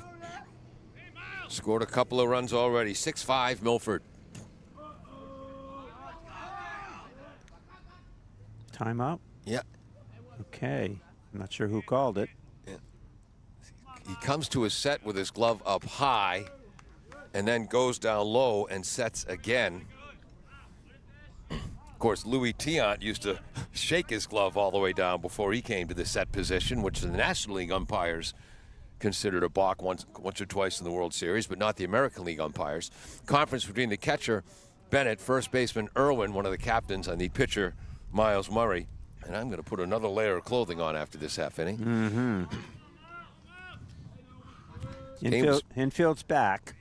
Scored a couple of runs already. 6-5 Milford. Timeout? Yeah. Okay. I'm not sure who called it. He comes to his set with his glove up high and then goes down low and sets again. Of course, Louis Tiant used to shake his glove all the way down before he came to the set position, which the National League umpires considered a balk once or twice in the World Series, but not the American League umpires. Conference between the catcher, Bennett, first baseman Irwin, one of the captains, and the pitcher, Miles Murray. And I'm going to put another layer of clothing on after this half inning. Mm-hmm. Infield's back.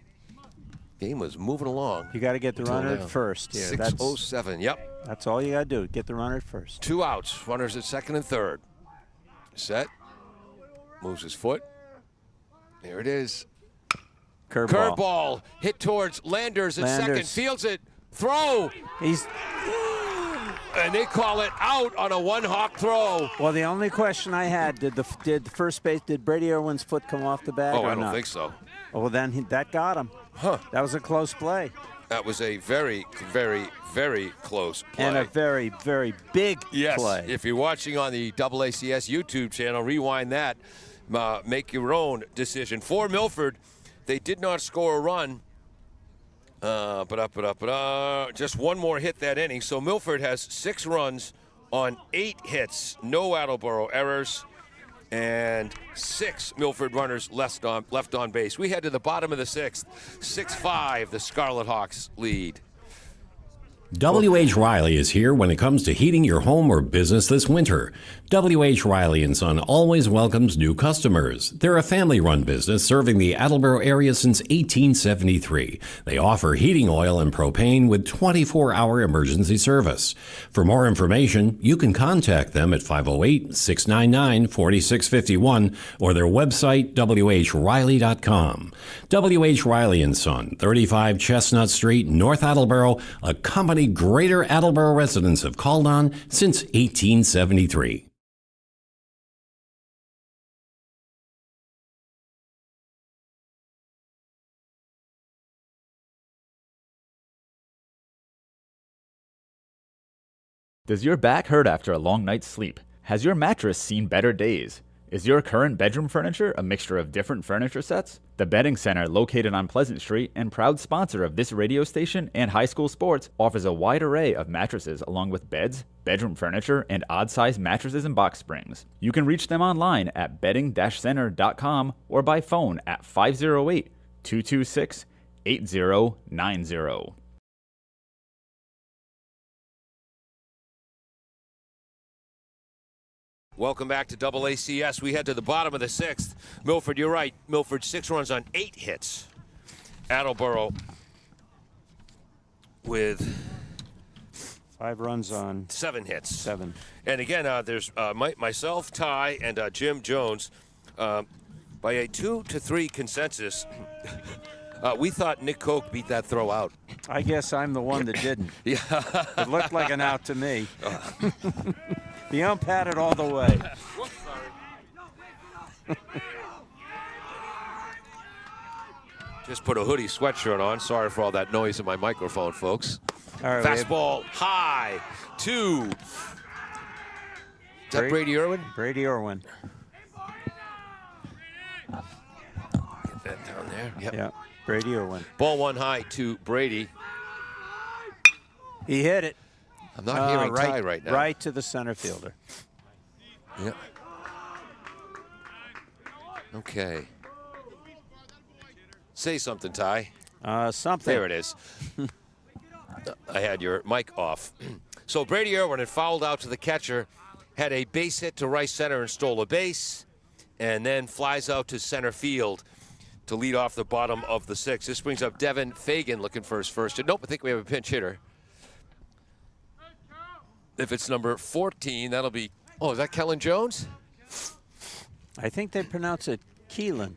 Game was moving along. You got to get the Until runner now. at first here. 6:07, yep. That's all you got to do. Get the runner at first. 2 outs. Runners at second and third. Set. Moves his foot. There it is. Curveball. Curveball. Hit towards Landers at second. Fields it. Throw. And they call it out on a one-hawk throw. Well, the only question I had, did Brady Irwin's foot come off the bag or I don't not? think so. Oh, well, then that got him. Huh. That was a close play. That was a very, very, very close play. And a very, very big play. If you're watching on the AACS YouTube channel, rewind that. Make your own decision. For Milford, they did not score a run. Just one more hit that inning. So Milford has 6 runs on 8 hits. No Attleboro errors. And 6 Milford runners left on base. We head to the bottom of the 6th. 6-5, the Scarlet Hawks lead. W.H. Riley is here when it comes to heating your home or business this winter. W.H. Riley & Son always welcomes new customers. They're a family-run business serving the Attleboro area since 1873. They offer heating oil and propane with 24-hour emergency service. For more information, you can contact them at 508-699-4651 or their website, whriley.com. W.H. Riley & Son, 35 Chestnut Street, North Attleboro, a company Greater Attleboro residents have called on since 1873. Does your back hurt after a long night's sleep? Has your mattress seen better days? Is your current bedroom furniture a mixture of different furniture sets? The Bedding Center, located on Pleasant Street and proud sponsor of this radio station and high school sports, offers a wide array of mattresses along with beds, bedroom furniture, and odd-sized mattresses and box springs. You can reach them online at bedding-center.com or by phone at 508-226-8090. Welcome back to AACS. We head to the bottom of the 6th. Milford, you're right. Milford 6 runs on 8 hits. Attleboro with 5 runs on 7 hits. 7. And again, there's myself, Ty, and Jim Jones. By a 2-3 consensus, we thought Nick Koch beat that throw out. I guess I'm the one that didn't. Yeah. It looked like an out to me. The ump had it all the way. Just put a hoodie sweatshirt on. Sorry for all that noise in my microphone, folks. All right, fastball high, 2. Is that Brady Irwin? Brady Irwin. Get that down there. Yep. Yeah, Brady Irwin. Ball 1 high to Brady. He hit it. I'm not hearing Ty right now. Right to the center fielder. Yep. Okay. Say something, Ty. Something. There it is. I had your mic off. So Brady Irwin had fouled out to the catcher, had a base hit to right center and stole a base, and then flies out to center field to lead off the bottom of the 6th. This brings up Devin Fagan looking for his first hit. Nope, I think we have a pinch hitter. If it's number 14, that'll be, oh, is that Kellen Jones? I think they pronounce it Keelan.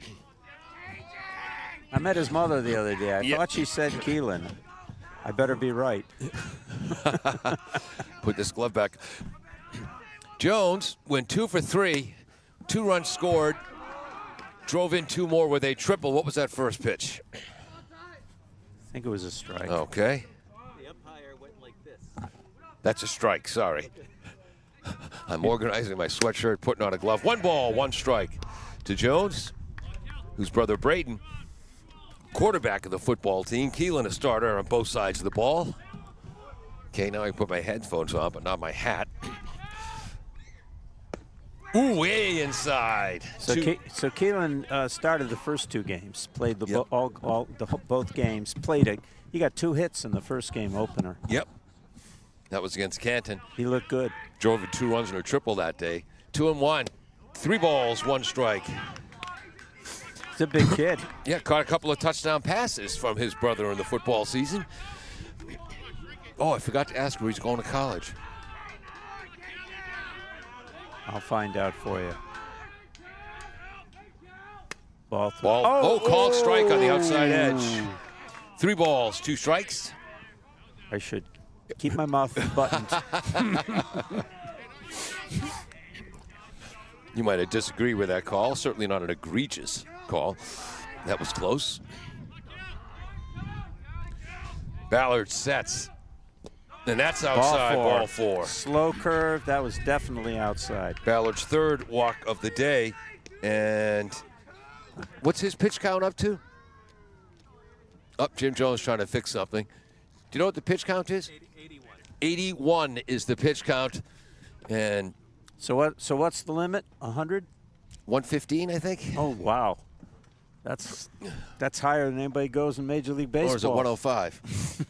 I met his mother the other day. I thought she said Keelan. I better be right. Put this glove back. Jones went 2 for 3, 2 runs scored, drove in 2 more with a triple. What was that first pitch? I think it was a strike. Okay. The umpire went like this. That's a strike, sorry. I'm organizing my sweatshirt, putting on a glove. 1 ball, 1 strike to Jones, whose brother Braden, quarterback of the football team. Keelan, a starter on both sides of the ball. Okay, now I put my headphones on, but not my hat. Ooh, way inside. So Keelan started the first 2 games, played the both games, played it. He got 2 hits in the first game opener. Yep. That was against Canton. He looked good. Drove in 2 runs and a triple that day. 2-1. 3 balls, 1 strike. He's a big kid. Yeah, caught a couple of touchdown passes from his brother in the football season. Oh, I forgot to ask where he's going to college. I'll find out for you. Ball. Called strike on the outside edge. 3 balls, 2 strikes. I should keep my mouth buttoned. You might have disagreed with that call. Certainly not an egregious call. That was close. Ballard sets. And that's outside, ball 4. Slow curve, that was definitely outside. Ballard's 3rd walk of the day. And what's his pitch count up to? Jim Jones trying to fix something. Do you know what the pitch count is? 81. 81 is the pitch count. And So what's the limit? 100? 115, I think. Oh, wow. That's higher than anybody goes in Major League Baseball. Or is it 105?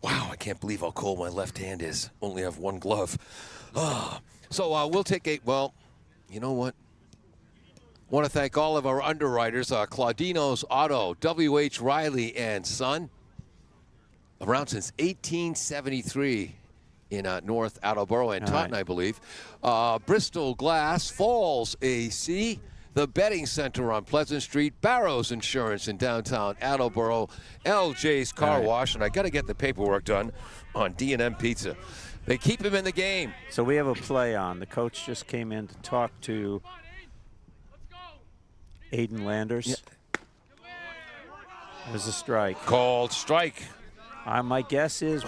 Wow, I can't believe how cold my left hand is. Only have 1 glove. So we'll take well, you know what? Want to thank all of our underwriters, Claudino's Auto, W.H. Riley and Son. Around since 1873 in North Attleboro and Taunton, I believe. Bristol Glass, Falls AC, the Betting Center on Pleasant Street, Barrows Insurance in downtown Attleboro, LJ's Car Wash, and I got to get the paperwork done on D&M Pizza. They keep him in the game. So we have a play on. The coach just came in to talk to Aiden Landers. Yeah. There's a strike. Called strike. My guess is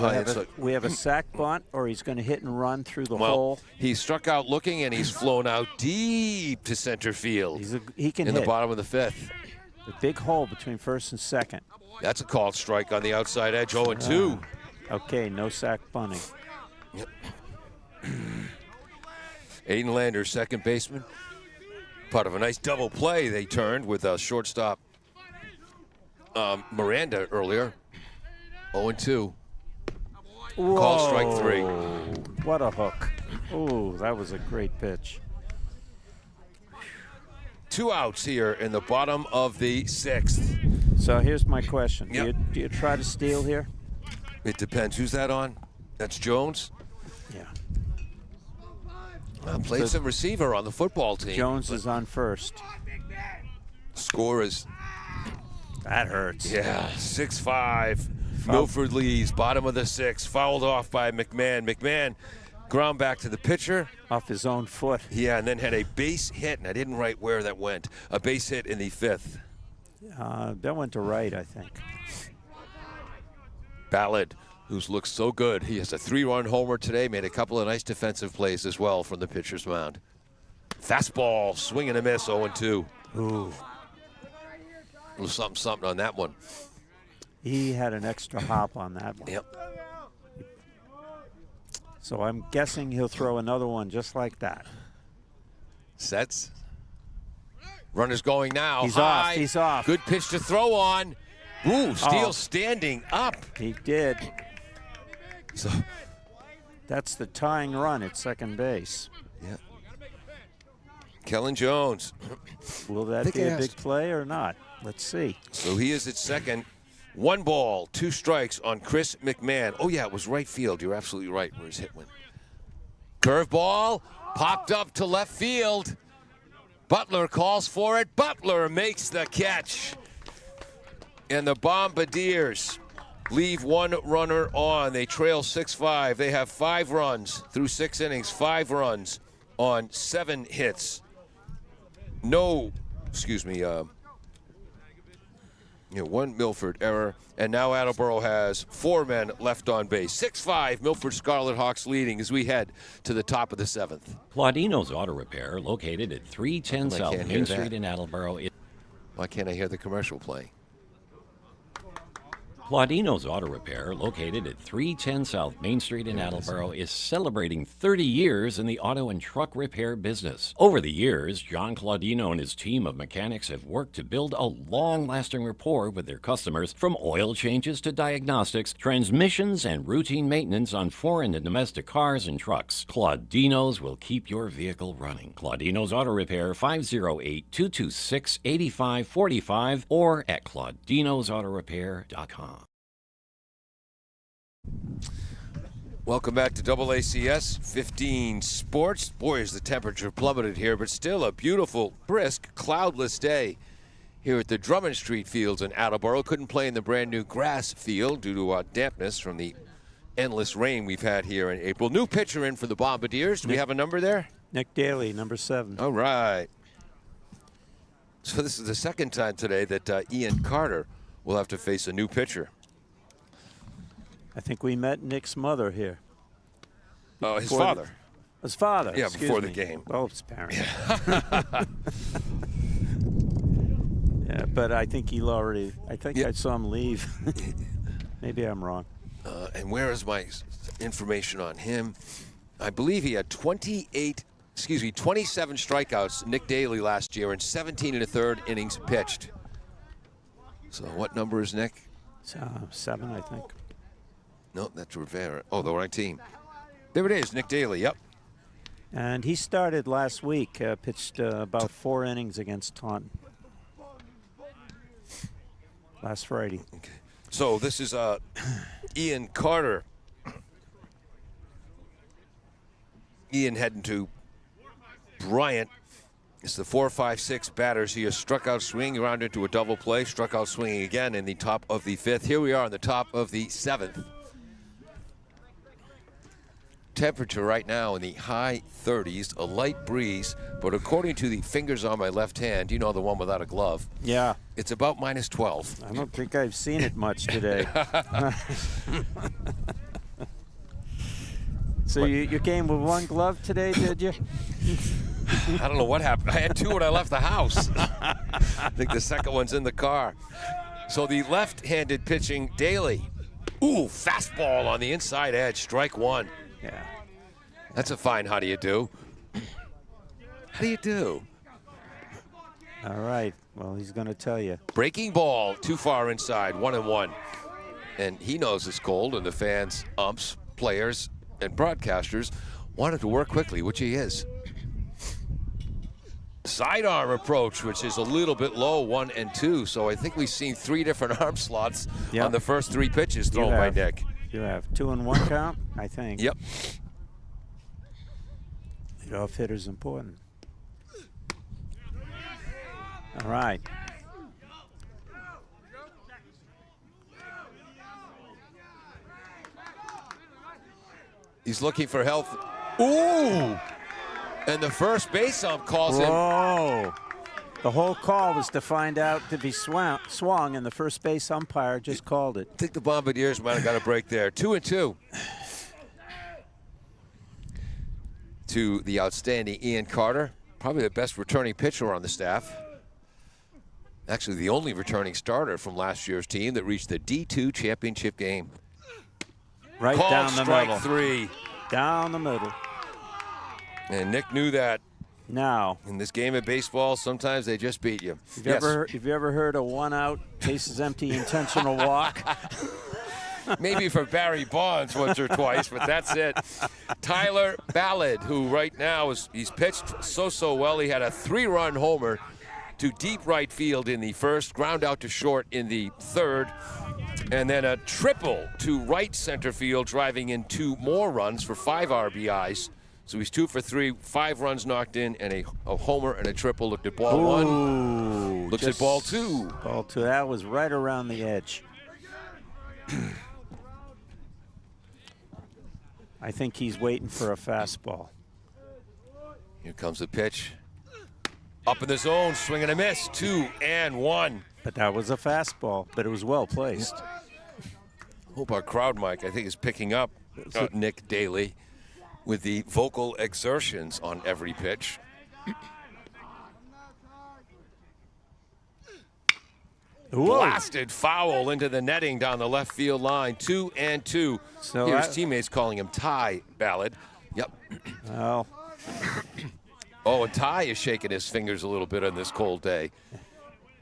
we have a sack bunt, or he's going to hit and run through the hole. He struck out looking, and he's flown out deep to center field. He can in hit. The bottom of the 5th. The big hole between first and second. That's a called strike on the outside edge, 0-2. Okay, no sack bunting. Yep. Aiden Landers, second baseman. Part of a nice double play they turned with a shortstop Miranda earlier. 0-2. Call strike 3. What a hook. Oh, that was a great pitch. 2 outs here in the bottom of the 6th. So here's my question. Yep. Do you try to steal here? It depends. Who's that on? That's Jones? Yeah. Played some receiver on the football team. Jones is on first. Score is... That hurts. Yeah, 6-5. Milford leads, bottom of the 6th, fouled off by McMahon. McMahon ground back to the pitcher. Off his own foot. Yeah, and then had a base hit, and I didn't write where that went. A base hit in the 5th. That went to right, I think. Ballard, who's looked so good. He has a 3-run homer today, made a couple of nice defensive plays as well from the pitcher's mound. Fastball, swing and a miss, 0-2. Ooh. A little something on that one. He had an extra hop on that one. Yep. So I'm guessing he'll throw another one just like that. Sets. Runner's going now. He's high. off. He's off. Good pitch to throw on. Ooh, Steele standing up. He did. So That's the tying run at second base. yeah. Kellen Jones. Will that be a big play or not? Let's see. So he is at second. 1 ball, 2 strikes on Chris McMahon. Oh, yeah, it was right field. You're absolutely right where his hit went. Curveball popped up to left field. Butler calls for it. Butler makes the catch. And the Bombardiers leave 1 runner on. They trail 6-5. They have 5 runs through 6 innings, 5 runs on 7 hits. One Milford error, and now Attleboro has 4 men left on base. 6-5, Milford Scarlet Hawks leading as we head to the top of the 7th. Claudino's Auto Repair, located at 310 I South can't hear Main that. Street in Attleboro. Why can't I hear the commercial playing? Claudino's Auto Repair, located at 310 South Main Street in Attleboro, is celebrating 30 years in the auto and truck repair business. Over the years, John Claudino and his team of mechanics have worked to build a long-lasting rapport with their customers, from oil changes to diagnostics, transmissions, and routine maintenance on foreign and domestic cars and trucks. Claudino's will keep your vehicle running. Claudino's Auto Repair, 508-226-8545, or at claudinosautorepair.com. Welcome back to AACS 15 Sports. Boy, has the temperature plummeted here, but still a beautiful, brisk, cloudless day here at the Drummond Street Fields in Attleboro. Couldn't play in the brand new grass field due to dampness from the endless rain we've had here in April. New pitcher in for the Bombardiers. Do we have a number there? Nick Daly, number 7. All right. So this is the second time today that Ian Carter will have to face a new pitcher. I think we met Nick's mother here. Oh, his Before father. His father. Yeah, excuse before the me. game. Oh, his parents. Yeah, but I think I saw him leave. Maybe I'm wrong. And where is my information on him? I believe he had 27 strikeouts, Nick Daly, last year, and 17 1/3 innings pitched. So what number is Nick? 7, I think. No, that's Rivera. Oh, the right team. There it is, Nick Daly, yep. And he started last week, pitched about 4 innings against Taunton. Last Friday. Okay. So this is Ian Carter. Ian heading to Bryant. It's the 4-5-6 batters. He has struck out swinging around into a double play, struck out swinging again in the top of the 5th. Here we are in the top of the 7th. Temperature right now in the high 30s, a light breeze, but according to the fingers on my left hand, you know, the one without a glove, Yeah. it's about -12. I don't think I've seen it much today. So you came with 1 glove today, did you? I don't know what happened. I had 2 when I left the house. I think the second one's in the car. So the left-handed pitching, Daly. Ooh, fastball on the inside edge, strike 1. Yeah. That's a fine how do you do. How do you do? All right. Well, he's going to tell you. Breaking ball, too far inside, 1-1. And he knows it's cold, and the fans, umps, players, and broadcasters want it to work quickly, which he is. Sidearm approach, which is a little bit low, 1 and 2. So I think we've seen 3 different arm slots on the first 3 pitches thrown by Nick. You have 2 and 1 count, I think. Yep. Leadoff hitter's important. All right. He's looking for health. Ooh! And the first base ump calls him. Whoa! The whole call was to find out to be swung, and the first base umpire just called it. I think the Bombardiers might have got a break there. 2 and 2. To the outstanding Ian Carter, probably the best returning pitcher on the staff. Actually, the only returning starter from last year's team that reached the D2 championship game. Right Called down the strike middle. 3. Down the middle. And Nick knew that. Now, In this game of baseball, sometimes they just beat you. have you ever heard a one-out, bases empty, intentional walk? Maybe for Barry Bonds once or twice, but that's it. Tyler Ballard, who right now he's pitched so well. He had a 3-run homer to deep right field in the first, ground out to short in the third, and then a triple to right center field, driving in 2 more runs for 5 RBIs. So he's 2 for 3, 5 runs knocked in, and a homer and a triple. Looked at ball 1. Looks at ball 2. Ball 2. That was right around the edge. I think he's waiting for a fastball. Here comes the pitch. Up in the zone, swing and a miss. 2-1. But that was a fastball, but it was well placed. Hope our crowd mic, I think, is picking up Nick Daly with the vocal exertions on every pitch. Blasted foul into the netting down the left field line. 2-2. So Here's teammates calling him Ty Ballard. Yep. Well, Oh, and Ty is shaking his fingers a little bit on this cold day,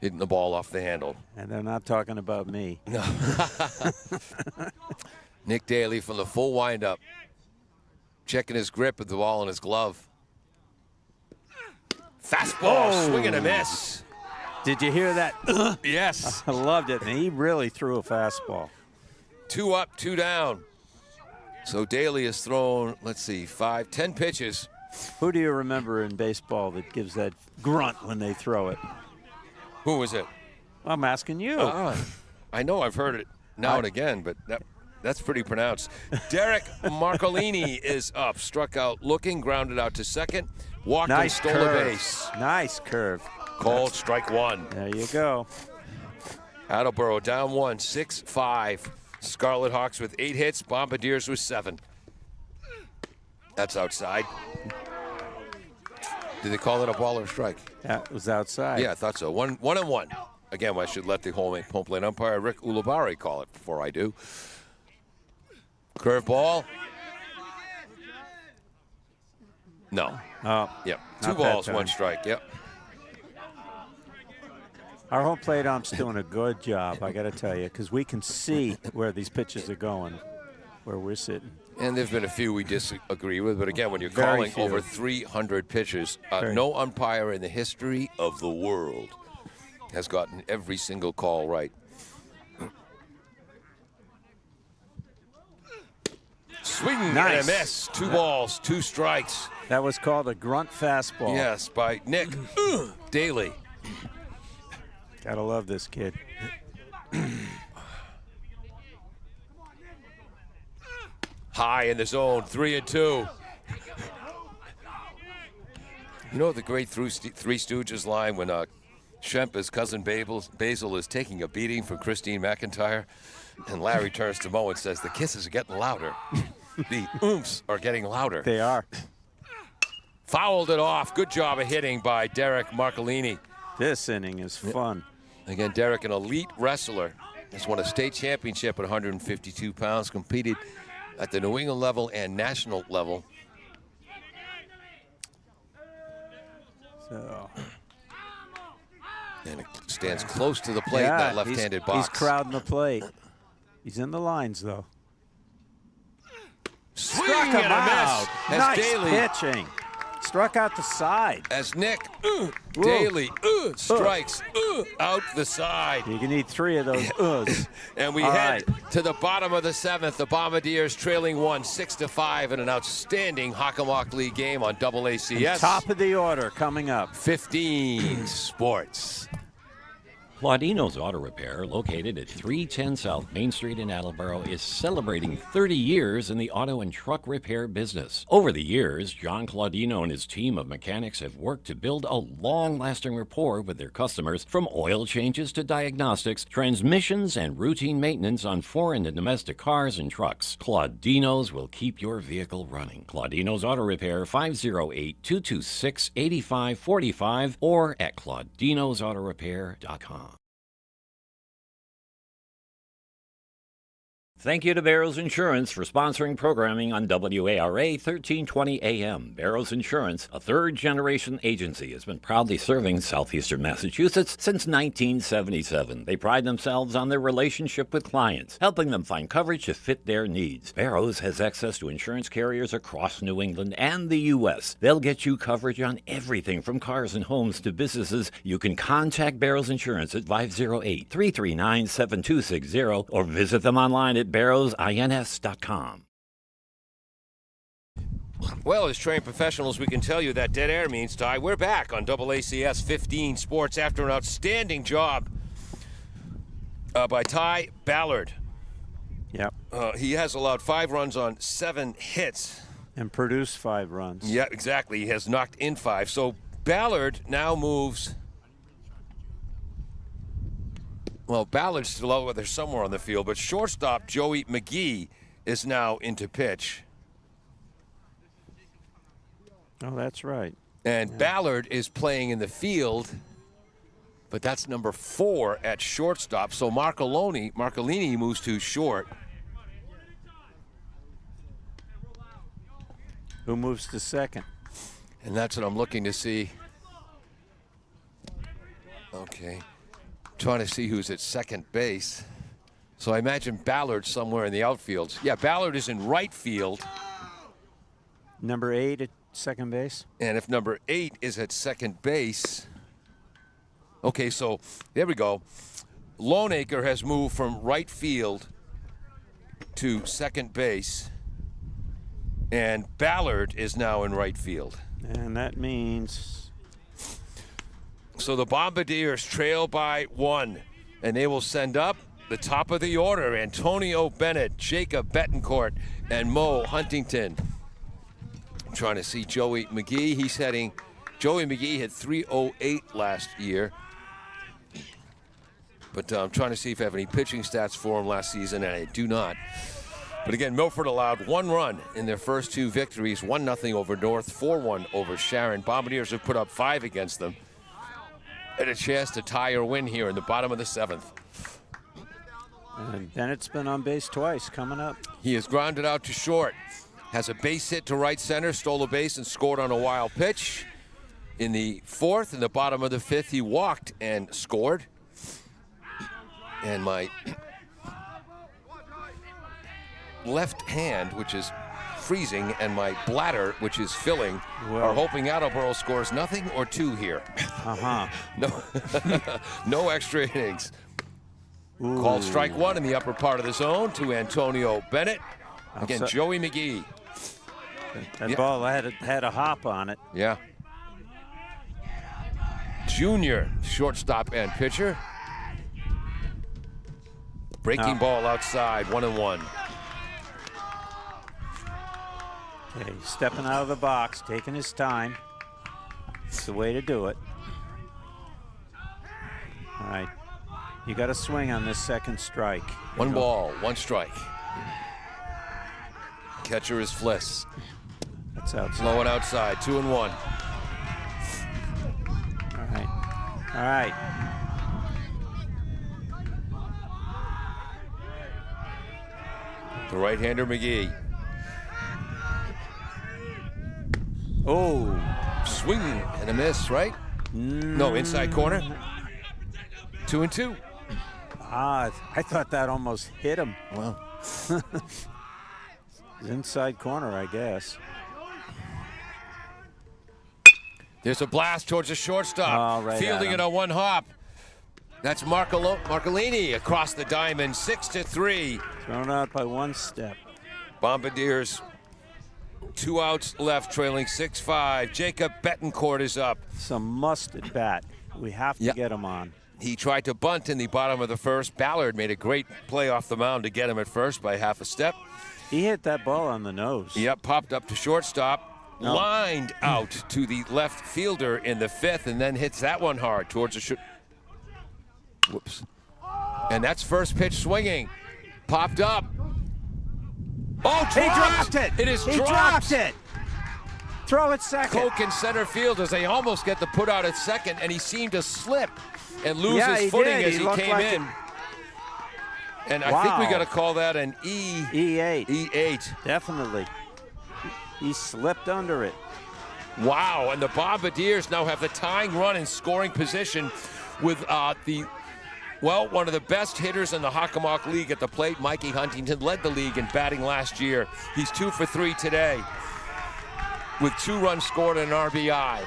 hitting the ball off the handle. and they're not talking about me. Nick Daly from the full windup, checking his grip with the ball in his glove. Fastball, swing and a miss. Did you hear that? Yes. I loved it, and he really threw a fastball. 2 up, 2 down. So Daly has thrown, let's see, 10 pitches. Who do you remember in baseball that gives that grunt when they throw it? Who was it? I'm asking you. I know I've heard it now and again, but that's pretty pronounced. Derek Marcolini is up, struck out looking, grounded out to second, walked and stole a base. Nice curve. Called strike 1. There you go. Attleboro down 1, 6-5. Scarlet Hawks with 8 hits, Bombardiers with 7. That's outside. Did they call it a ball or a strike? That was outside. Yeah, I thought so. 1-1. Again, I should let the home plate umpire Rick Ulibarri call it before I do. Curve ball. No. Oh, Yep. Not 2 balls, that 1 time. strike. Yep. our home plate ump's doing a good job, I got to tell you, because we can see where these pitches are going, where we're sitting. And there's been a few we disagree with, but again, when you're Very calling few. over 300 pitches, no umpire in the history of the world has gotten every single call right. Swing and a miss. 2 balls, 2 strikes. That was called a grunt fastball. Yes, by Nick Daly. Gotta love this kid. High in the zone, 3-2. You know the great Three Stooges line when Shemp, his cousin Basil, is taking a beating from Christine McIntyre, and Larry turns to Mo and says, "The kisses are getting louder. The oomphs are getting louder." They are. Fouled it off. Good job of hitting by Derek Marcolini. This inning is fun. Again, Derek, an elite wrestler, has won a state championship at 152 pounds, competed at the New England level and national level. So. And it stands close to the plate in that left-handed box. He's crowding the plate. He's in the lines, though. Swing Struck him and a out. miss. Nice Daly, pitching. Struck out the side. as Nick Daly strikes out the side. You can need 3 of those uhs. And we All head right. to the bottom of the 7th. The Bombardiers trailing 1, 6-5 in an outstanding Hockomock League game on AACS. Top of the order coming up. 15 Sports. Claudino's Auto Repair, located at 310 South Main Street in Attleboro, is celebrating 30 years in the auto and truck repair business. Over the years, John Claudino and his team of mechanics have worked to build a long-lasting rapport with their customers, from oil changes to diagnostics, transmissions, and routine maintenance on foreign and domestic cars and trucks. Claudino's will keep your vehicle running. Claudino's Auto Repair, 508-226-8545, or at claudinosautorepair.com. Thank you to Barrows Insurance for sponsoring programming on WARA 1320 AM. Barrows Insurance, a third-generation agency, has been proudly serving southeastern Massachusetts since 1977. They pride themselves on their relationship with clients, helping them find coverage to fit their needs. Barrows has access to insurance carriers across New England and the U.S. They'll get you coverage on everything from cars and homes to businesses. You can contact Barrows Insurance at 508-339-7260 or visit them online at barrowsins.com. Well, as trained professionals, we can tell you that dead air means Ty. We're back on AACS 15 Sports after an outstanding job by Ty Ballard. Yep. He has allowed 5 runs on 7 hits. And produced 5 runs. Yeah, exactly. He has knocked in 5. So Ballard now moves. Well, Ballard's still out there somewhere on the field, but shortstop Joey McGee is now into pitch. Oh, that's right. And Ballard is playing in the field, but that's number 4 at shortstop. So Marcolini moves to short. Who moves to second? And that's what I'm looking to see. Okay. Trying to see who's at second base. So I imagine Ballard somewhere in the outfield. Yeah, Ballard is in right field. Number 8 at second base. And if number 8 is at second base. Okay, so there we go. Loneacre has moved from right field to second base. And Ballard is now in right field. And that means... So the Bombardiers trail by 1, and they will send up the top of the order: Antonio Bennett, Jacob Betancourt, and Mo Huntington. I'm trying to see Joey McGee. Joey McGee had 308 last year. But I'm trying to see if I have any pitching stats for him last season, and I do not. But again, Milford allowed 1 run in their first 2 victories, 1-0 over North, 4-1 over Sharon. Bombardiers have put up 5 against them. And a chance to tie or win here in the bottom of the 7th. And Bennett's been on base twice coming up. He is grounded out to short. Has a base hit to right center, stole a base and scored on a wild pitch. In the 4th, in the bottom of the 5th, he walked and scored. And my left hand, which is freezing, and my bladder, which is filling, are hoping Attleboro scores nothing or 2 here. No extra innings. Ooh. Called strike 1 in the upper part of the zone to Antonio Bennett. Again, Joey McGee. That ball had a hop on it. Yeah. Junior, shortstop and pitcher. Breaking ball outside, 1-1. Okay, stepping out of the box, taking his time. It's the way to do it. All right. You got to swing on this second strike. 1 ball, 1 strike. Catcher is Fliss. That's outside. Low and outside, 2-1. All right. All right. The right-hander McGee. Oh. Swing and a miss, right? No, inside corner. 2-2. I thought that almost hit him. Well. Inside corner, I guess. There's a blast towards the shortstop. Right fielding it on 1 hop. That's Marcolini across the diamond, 6-3. Thrown out by 1 step. Bombardiers, 2 outs left, trailing 6-5. Jacob Betancourt is up. Some must bat. We have to get him on. He tried to bunt in the bottom of the 1st. Ballard made a great play off the mound to get him at first by half a step. He hit that ball on the nose. Yep, popped up to shortstop. Lined out to the left fielder in the 5th, and then hits that one hard towards the whoops. And that's first pitch swinging. Popped up. Oh, dropped. He dropped it. It is he dropped. Dropped it. Throw it second. Koch in center field as they almost get the put out at second, and he seemed to slip and lose his footing as he came in. And I think we got to call that an E8. E8. Definitely. He slipped under it. Wow, and the Bombardiers now have the tying run in scoring position with one of the best hitters in the Hockomock League at the plate. Mikey Huntington led the league in batting last year. He's 2 for 3 today with 2 runs scored and an RBI.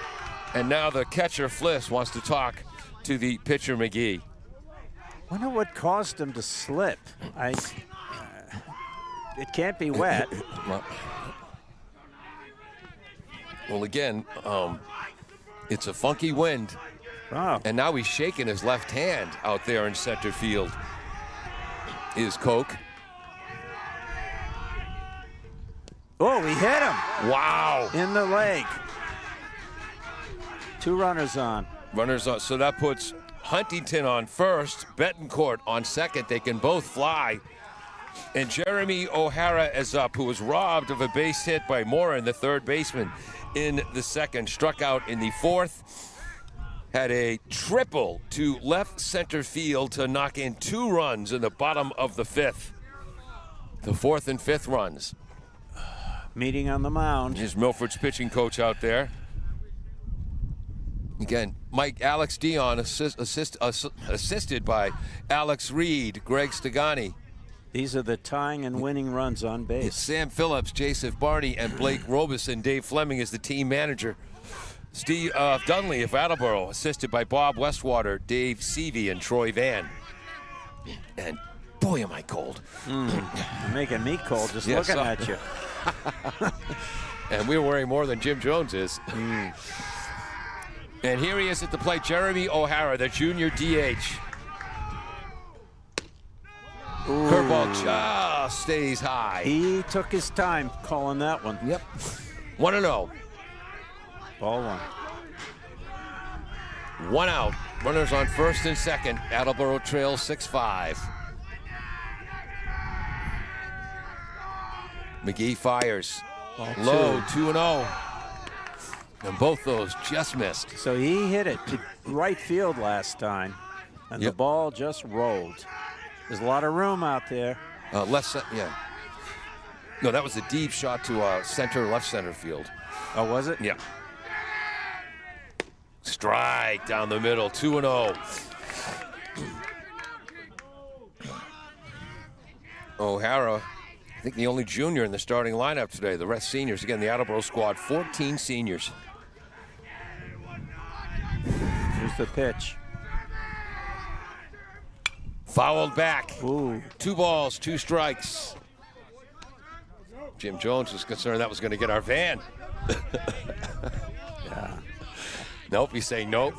And now the catcher, Fliss, wants to talk to the pitcher, McGee. Wonder what caused him to slip. It can't be wet. Well, again, it's a funky wind. Oh. And now he's shaking his left hand out there in center field. Is Koch. Oh, he hit him. Wow. In the leg. 2 runners on. Runners on. So that puts Huntington on first, Betancourt on second. They can both fly. And Jeremy O'Hara is up, who was robbed of a base hit by Morin, the third baseman, in the second. Struck out in the fourth. Had a triple to left center field to knock in 2 runs in the bottom of the fifth. The fourth and fifth runs. Meeting on the mound. Here's Milford's pitching coach out there. Again, Alex Dion assisted by Alex Reed, Greg Stegani. These are the tying and winning runs on base. It's Sam Phillips, Joseph Barney, and Blake Robeson. Dave Fleming is the team manager. Steve Dunley of Attleboro, assisted by Bob Westwater, Dave Seavey, and Troy Van. And boy, am I cold. You're making me cold just Yes, looking at you. And we're wearing more than Jim Jones is. And here he is at the plate, Jeremy O'Hara, the junior DH. Curveball just stays high. He took his time calling that one. Yep. 1-0. Ball 1. 1 out. Runners on first and second. Attleboro trails 6-5. McGee fires. Low, 2-0. And both those just missed. So he hit it to right field last time, and the ball just rolled. There's a lot of room out there. Yeah. No, that was a deep shot to left center field. Oh, was it? Yeah. Strike down the middle, 2-0. O'Hara, I think the only junior in the starting lineup today. The rest seniors. Again, the Attleboro squad, 14 seniors. Here's the pitch. Fouled back. Ooh. 2 balls, 2 strikes. Jim Jones was concerned that was going to get our van. Yeah. Nope, he's saying nope.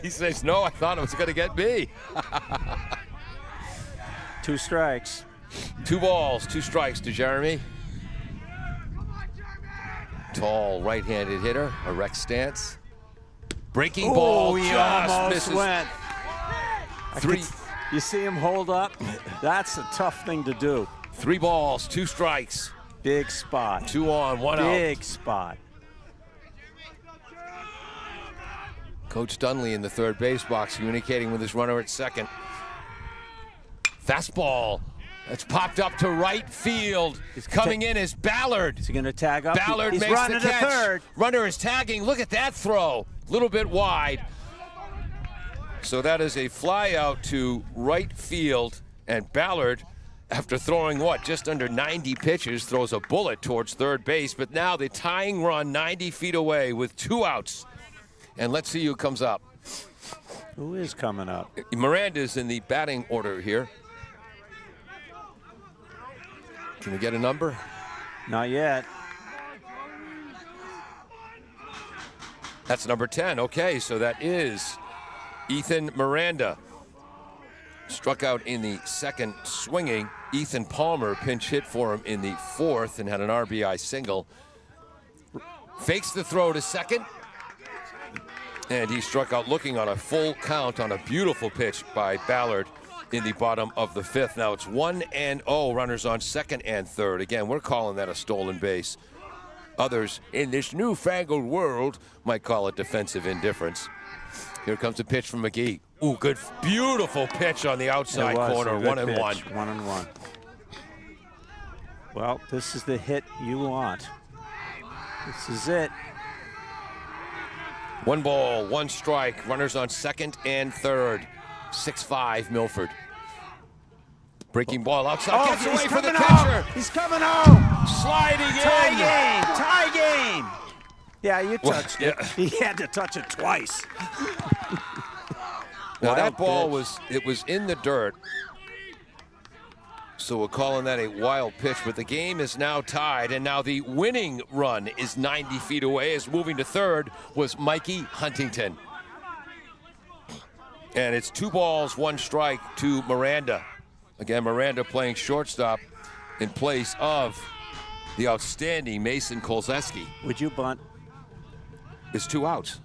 He says, no, I thought it was going to get me. 2 strikes. 2 balls, 2 strikes to Jeremy. Tall right-handed hitter, erect stance. Breaking ball he just almost misses. went. 3. You see him hold up? That's a tough thing to do. 3 balls, 2 strikes. Big spot. 2 on, 1 out. Big spot. Coach Dunley in the third base box communicating with his runner at second. Fastball. That's popped up to right field. Coming in is Ballard. Is he going to tag up? Ballard He's makes running the to catch. third. Runner is tagging. Look at that throw. A little bit wide. So that is a fly out to right field. And Ballard, after throwing just under 90 pitches, throws a bullet towards third base. But now the tying run 90 feet away with 2 outs. And let's see who comes up. Who is coming up? Miranda's in the batting order here. Can we get a number? Not yet. That's number 10. Okay, so that is Ethan Miranda. Struck out in the second swinging. Ethan Palmer pinch hit for him in the fourth and had an RBI single. Fakes the throw to second. And he struck out looking on a full count on a beautiful pitch by Ballard in the bottom of the fifth. Now it's 1-0, runners on second and third. Again, we're calling that a stolen base. Others in this newfangled world might call it defensive indifference. Here comes a pitch from McGee. Ooh, good, beautiful pitch on the outside corner, 1-1. 1-1. Well, this is the hit you want. This is it. 1 ball, 1 strike. Runners on second and third. 6-5 Milford. Breaking ball outside. Gets away for the catcher. He's coming home. Sliding in. Tie game. Yeah, you touched it. Yeah. He had to touch it twice. Now that ball was in the dirt. So we're calling that a wild pitch, but the game is now tied, and now the winning run is 90 feet away, as moving to third was Mikey Huntington. And it's 2 balls, 1 strike to Miranda. Again, Miranda playing shortstop in place of the outstanding Mason Kolzeski. Would you bunt? There's 2 outs.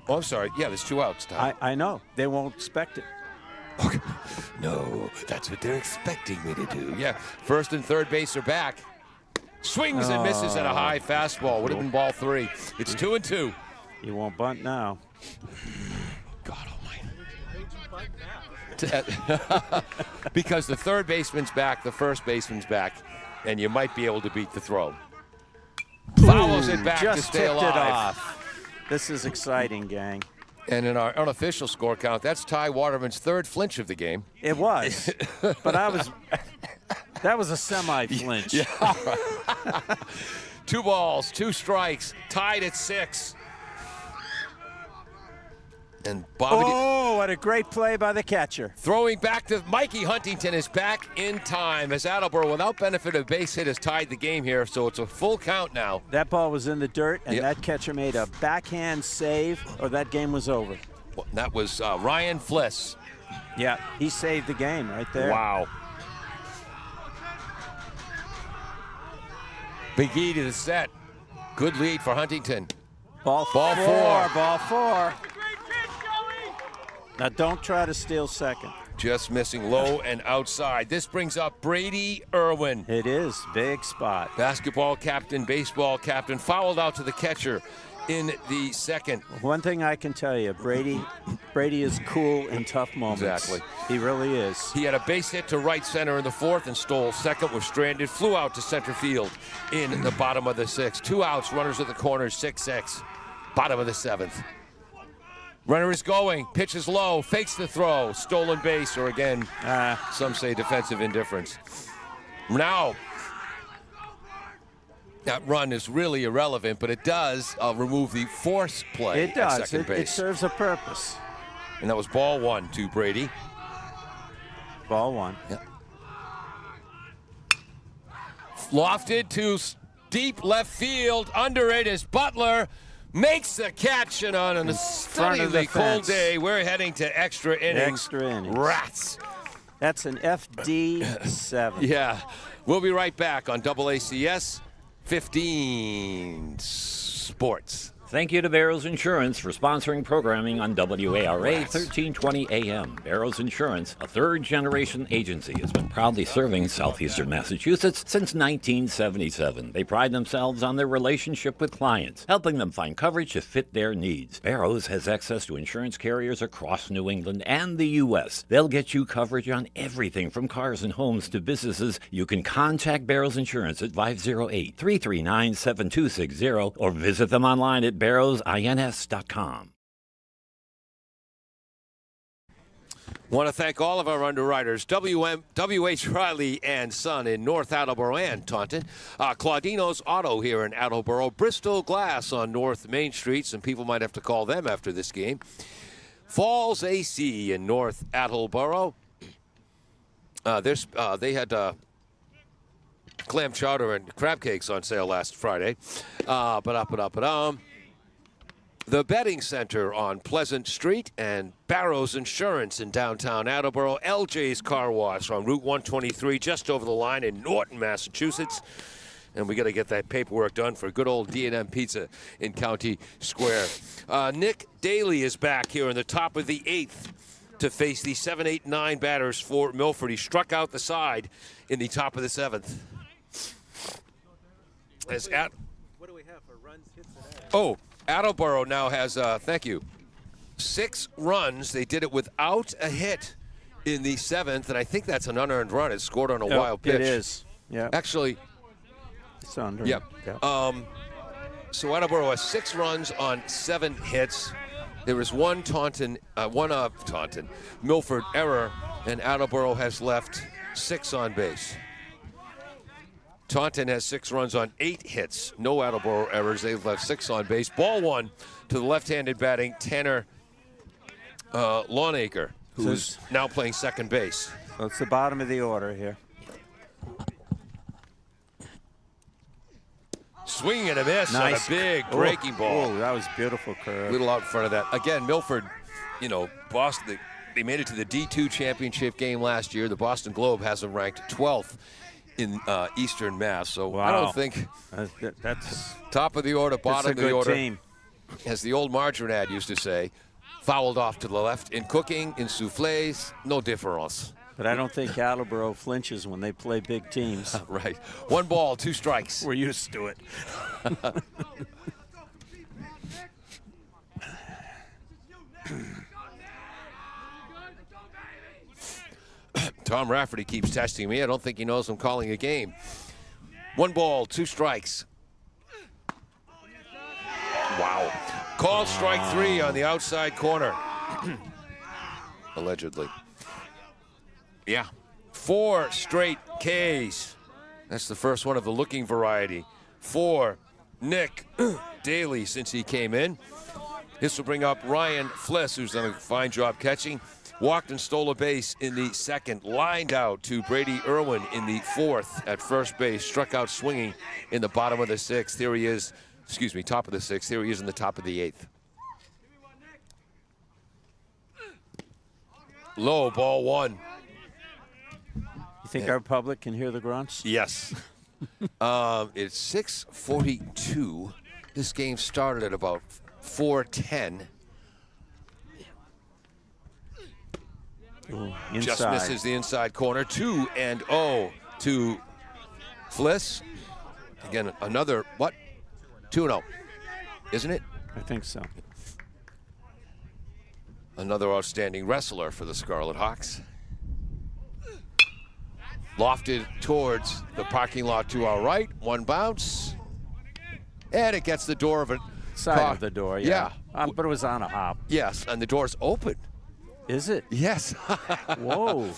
Oh, I'm sorry. Yeah, there's 2 outs, Tom. I know. They won't expect it. No, that's what they're expecting me to do. Yeah, first and third base are back. Swings and misses at a high fastball. Would have been ball 3. It's 2-2. You won't bunt now. God almighty. Because the third baseman's back, the first baseman's back, and you might be able to beat the throw. Fouls it back to stay alive. It off. This is exciting, gang. And in our unofficial score count, that's Ty Waterman's 3rd flinch of the game. It was, but that was a semi-flinch. Yeah. 2 balls, 2 strikes, tied at 6. And Bobby. Oh, what a great play by the catcher. Throwing back to Mikey Huntington is back in time, as Attleboro, without benefit of base hit, has tied the game here, so it's a full count now. That ball was in the dirt, and that catcher made a backhand save, or that game was over. Well, that was Ryan Fliss. Yeah, he saved the game right there. Wow. Big E to the set. Good lead for Huntington. Ball 4. Ball 4. Now don't try to steal second. Just missing low and outside. This brings up Brady Irwin. It is. Big spot. Basketball captain, baseball captain, fouled out to the catcher in the second. One thing I can tell you, Brady is cool in tough moments. Exactly. He really is. He had a base hit to right center in the 4th and stole second, was stranded, flew out to center field in the bottom of the 6th. 2 outs, runners at the corners, 6-6. Bottom of the 7th. Runner is going, pitches low, fakes the throw, stolen base, or again, some say defensive indifference. Now, that run is really irrelevant, but it does remove the force play It does. at second base. It serves a purpose. And that was ball 1 to Brady. Ball 1. Yeah. Lofted to deep left field. Under it is Butler. Makes the catch, and on a stunningly cold day, we're heading to extra innings. Extra innings. Rats. That's an FD7. Yeah. We'll be right back on AACS 15 Sports. Thank you to Barrows Insurance for sponsoring programming on WARA 1320 AM. Barrows Insurance, a third-generation agency, has been proudly serving southeastern Massachusetts since 1977. They pride themselves on their relationship with clients, helping them find coverage to fit their needs. Barrows has access to insurance carriers across New England and the U.S. They'll get you coverage on everything from cars and homes to businesses. You can contact Barrows Insurance at 508-339-7260 or visit them online at barrowsins.com. Want to thank all of our underwriters, W.H. Riley and Son in North Attleboro and Taunton, Claudino's Auto here in Attleboro, Bristol Glass on North Main Street. Some people might have to call them after this game. Falls AC in North Attleboro. They had clam chowder and crab cakes on sale last Friday. The Betting Center on Pleasant Street and Barrows Insurance in downtown Attleboro. LJ's Car Wash on Route 123 just over the line in Norton, Massachusetts. And we got to get that paperwork done for good old D&M Pizza in County Square. Nick Daly is back here in the top of the 8th to face the 7, 8, 9 batters for Milford. He struck out the side in the top of the 7th. What do we have for runs, hits, and errors? Oh, Attleboro now has, thank you. 6 runs. They did it without a hit in the 7th, and I think that's an unearned run. It's scored on a wild pitch. It is. Yeah. Actually, It's under. yeah. Yeah. So Attleboro has 6 runs on 7 hits. There was one Milford error, and Attleboro has left 6 on base. Taunton has 6 runs on 8 hits. No Attleboro errors. They've left 6 on base. Ball 1 to the left-handed batting Tanner Longacre, who's now playing second base. So it's the bottom of the order here. Swinging and a miss on a Nice. big breaking ball. Oh, that was beautiful curve. A little out in front of that. Again, Milford, Boston, they made it to the D2 championship game last year. The Boston Globe has them ranked 12th in Eastern Mass. So I don't think That's top of the order, bottom a of the good order, team. as the old margarine ad used to say, fouled off to the left. In cooking, in soufflés, no difference. But I don't think Attleboro flinches when they play big teams. Right. 1 ball, 2 strikes. We're used to it. Tom Rafferty keeps testing me. I don't think he knows I'm calling a game. 1 ball, 2 strikes. Wow. Called strike 3 on the outside corner. Allegedly. Yeah. 4 straight Ks. That's the first one of the looking variety. For Nick Daly since he came in. This will bring up Ryan Fliss, who's done a fine job catching. Walked and stole a base in the 2nd. Lined out to Brady Irwin in the 4th at first base. Struck out swinging in the bottom of the 6th. Here he is. Excuse me, top of the 6th. Here he is in the top of the 8th. Low, ball 1. You think our public can hear the grunts? Yes. It's 6:42. This game started at about 4:10. Ooh, Just inside. misses the inside corner. 2-0 to Fliss. Again, another, 2-0, isn't it? I think so. Another outstanding wrestler for the Scarlet Hawks. Lofted towards the parking lot to our right. 1 bounce. And it gets the door of a Side car. of the door, yeah. But it was on a hop. Yes, and the door's open. Is it? Yes. Whoa.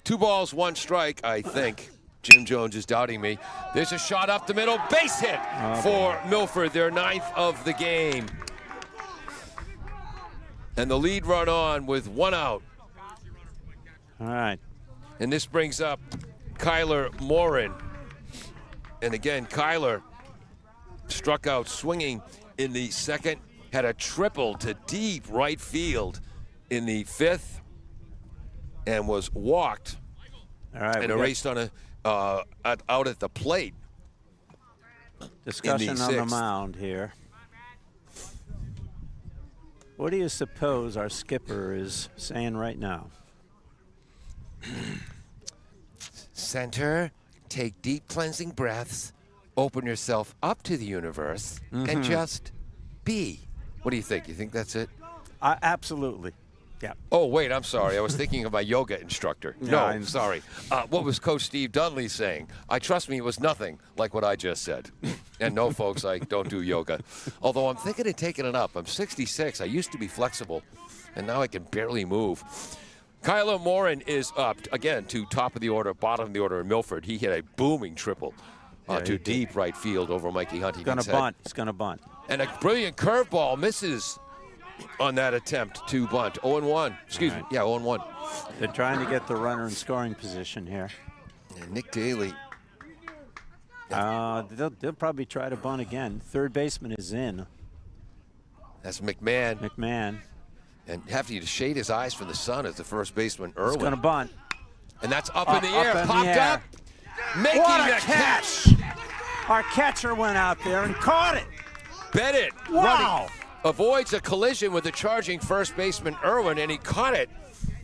2 balls, 1 strike, I think. Jim Jones is doubting me. There's a shot up the middle. Base hit for Milford, their 9th of the game. And the lead run on with 1 out. All right. And this brings up Kyler Morin. And again, Kyler struck out swinging in the 2nd. Had a triple to deep right field in the 5th. And was walked All right. and we got erased on out at the plate. discussion on the 6th. mound here. What do you suppose our skipper is saying right now? Center, take deep cleansing breaths, open yourself up to the universe, and just be. What do you think? You think that's it? Absolutely. Yeah. Oh, wait, I'm sorry. I was thinking of my yoga instructor. No, I'm sorry. What was Coach Steve Dunley saying? Trust me, it was nothing like what I just said. And no, folks, I don't do yoga. Although I'm thinking of taking it up. I'm 66. I used to be flexible, and now I can barely move. Kyler Morin is up, again, to top of the order, bottom of the order in Milford. He hit a booming triple to deep right field over Mikey Huntington's head. Bunt. It's going to bunt. And a brilliant curveball misses on that attempt to bunt. 0-1. Excuse me. Yeah, 0-1. They're trying to get the runner in scoring position here. And Nick Daly. They'll probably try to bunt again. Third baseman is in. That's McMahon. McMahon. And having to shade his eyes from the sun as the first baseman, Irwin. It's going to bunt. And that's up in the air. in the Popped air. up. Making What a the catch! Our catcher went out there and caught it. Bennett Wow. avoids a collision with the charging first baseman Irwin, and he caught it.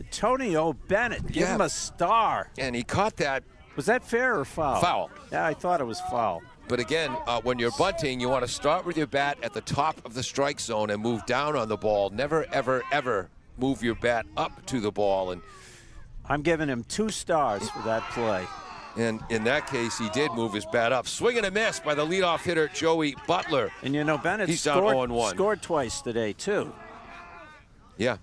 Tony Bennett, give him a star. And he caught that Was that fair or foul? Foul. Yeah, I thought it was foul. But again, when you're bunting, you want to start with your bat at the top of the strike zone and move down on the ball. Never, ever, ever move your bat up to the ball. And I'm giving him 2 stars for that play. And in that case, he did move his bat up. Swing and a miss by the leadoff hitter, Joey Butler. And you know, Bennett scored twice today, too. Yeah.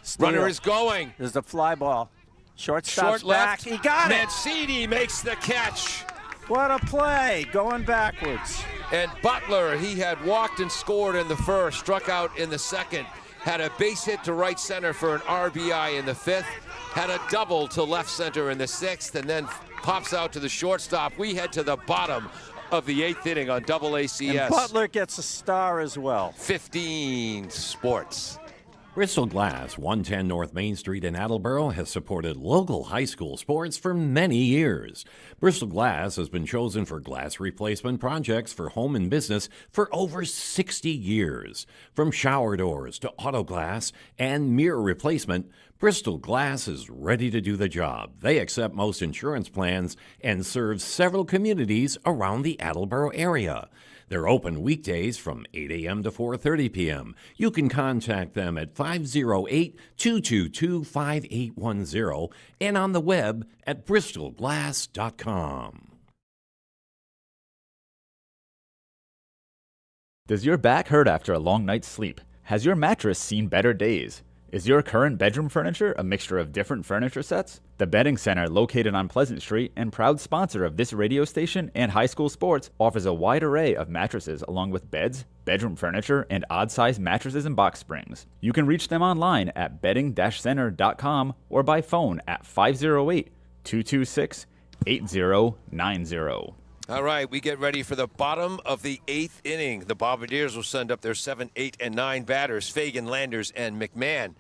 Steal. Runner is going. There's the fly ball. Shortstop's Short left. back. He got it. Mancini makes the catch. What a play, going backwards. And Butler, he had walked and scored in the first, struck out in the second, had a base hit to right center for an RBI in the 5th, had a double to left center in the 6th, and then pops out to the shortstop. We head to the bottom of the 8th inning on Double ACS. And Butler gets a star as well. 15 Sports. Bristol Glass, 110 North Main Street in Attleboro, has supported local high school sports for many years. Bristol Glass has been chosen for glass replacement projects for home and business for over 60 years. From shower doors to auto glass and mirror replacement, Bristol Glass is ready to do the job. They accept most insurance plans and serve several communities around the Attleboro area. They're open weekdays from 8 a.m. to 4:30 p.m. You can contact them at 508-222-5810 and on the web at bristolglass.com. Does your back hurt after a long night's sleep? Has your mattress seen better days? Is your current bedroom furniture a mixture of different furniture sets? The Bedding Center, located on Pleasant Street and proud sponsor of this radio station and high school sports, offers a wide array of mattresses along with beds, bedroom furniture, and odd-sized mattresses and box springs. You can reach them online at bedding-center.com or by phone at 508-226-8090. All right, we get ready for the bottom of the 8th inning. The Bombardiers will send up their 7, 8, and 9 batters, Fagan, Landers, and McMahon,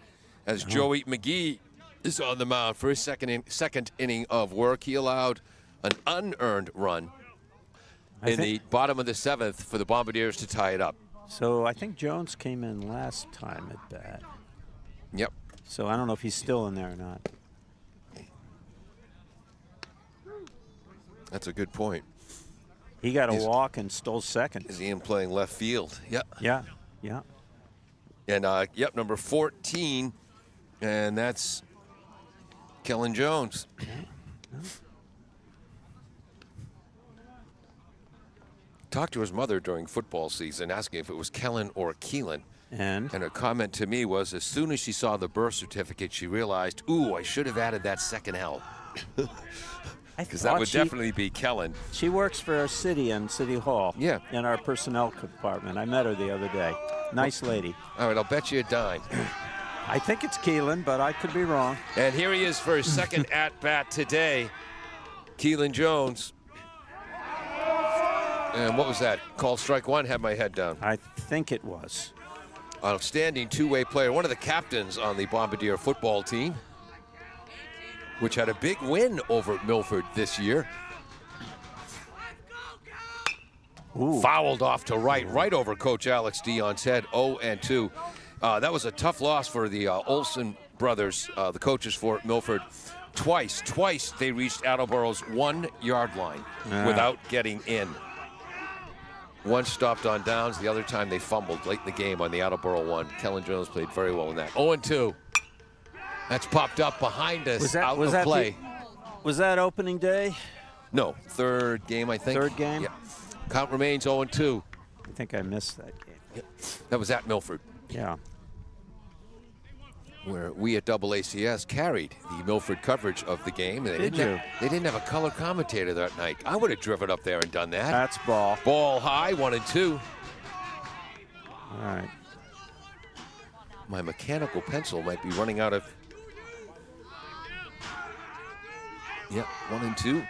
as Joey McGee is on the mound for his second inning of work. He allowed an unearned run in the bottom of the 7th for the Bombardiers to tie it up. So I think Jones came in last time at bat. Yep. So I don't know if he's still in there or not. That's a good point. He got a walk and stole second. Is Ian playing left field? Yep. Yeah, yeah. And, yep, number 14, and that's Kellen Jones. Talked to his mother during football season, asking if it was Kellen or Keelan. And her comment to me was, as soon as she saw the birth certificate, she realized, ooh, I should have added that second L. Because that would definitely be Kellen. She works for our city and City Hall. Yeah. In our personnel department. I met her the other day. Nice lady. All right, I'll bet you a dime. I think it's Keelan, but I could be wrong. And here he is for his second at-bat today. Keelan Jones. And what was that? Called strike one, had my head down. I think it was. Outstanding two-way player, one of the captains on the Bombardier football team, which had a big win over Milford this year. Ooh. Fouled off to right over Coach Alex Dion's head, 0-2. That was a tough loss for the Olsen brothers, the coaches for Milford. Twice they reached Attleboro's 1-yard line without getting in. Once stopped on downs, the other time they fumbled late in the game on the Attleboro one. Kellen Jones played very well in that. 0-2. That's popped up behind us play. Was that opening day? No, third game, I think. Third game? Yeah. Count remains 0-2. I think I missed that game. Yeah. That was at Milford. Yeah. Where we at Double ACS carried the Milford coverage of the game. And they didn't have a color commentator that night. I would have driven up there and done that. That's ball. Ball high, 1-2. All right. My mechanical pencil might be running out of... Yep, 1-2.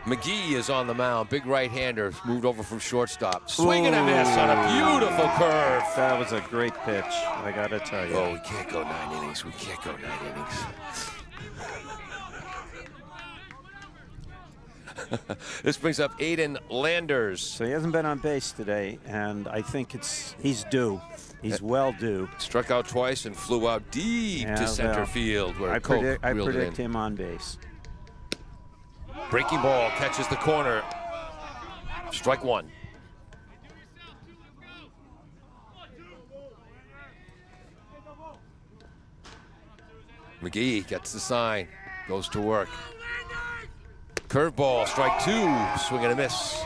McGee is on the mound. Big right-hander, moved over from shortstop. Swing and a miss on a beautiful curve. That was a great pitch, I got to tell you. Oh, we can't go 9 innings. We can't go 9 innings. This brings up Aiden Landers. So he hasn't been on base today, and I think he's due. He's well due. Struck out twice and flew out deep to center field where I predict him on base. Breaking ball catches the corner. Strike one. McGee gets the sign, goes to work. Curveball, strike two, swing and a miss.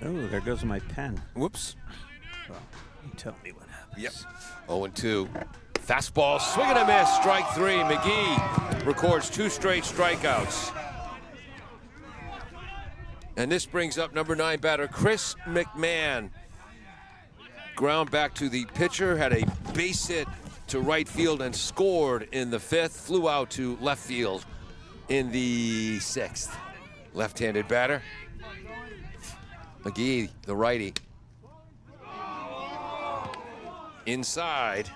Oh, there goes my pen. Whoops. Well, you tell me what happens. Yep. 0-2. Fastball, swing and a miss, strike three. McGee records 2 straight strikeouts. And this brings up number 9 batter, Chris McMahon. Ground back to the pitcher, had a base hit to right field and scored in the 5th. Flew out to left field in the 6th. Left-handed batter. McGee, the righty. Inside,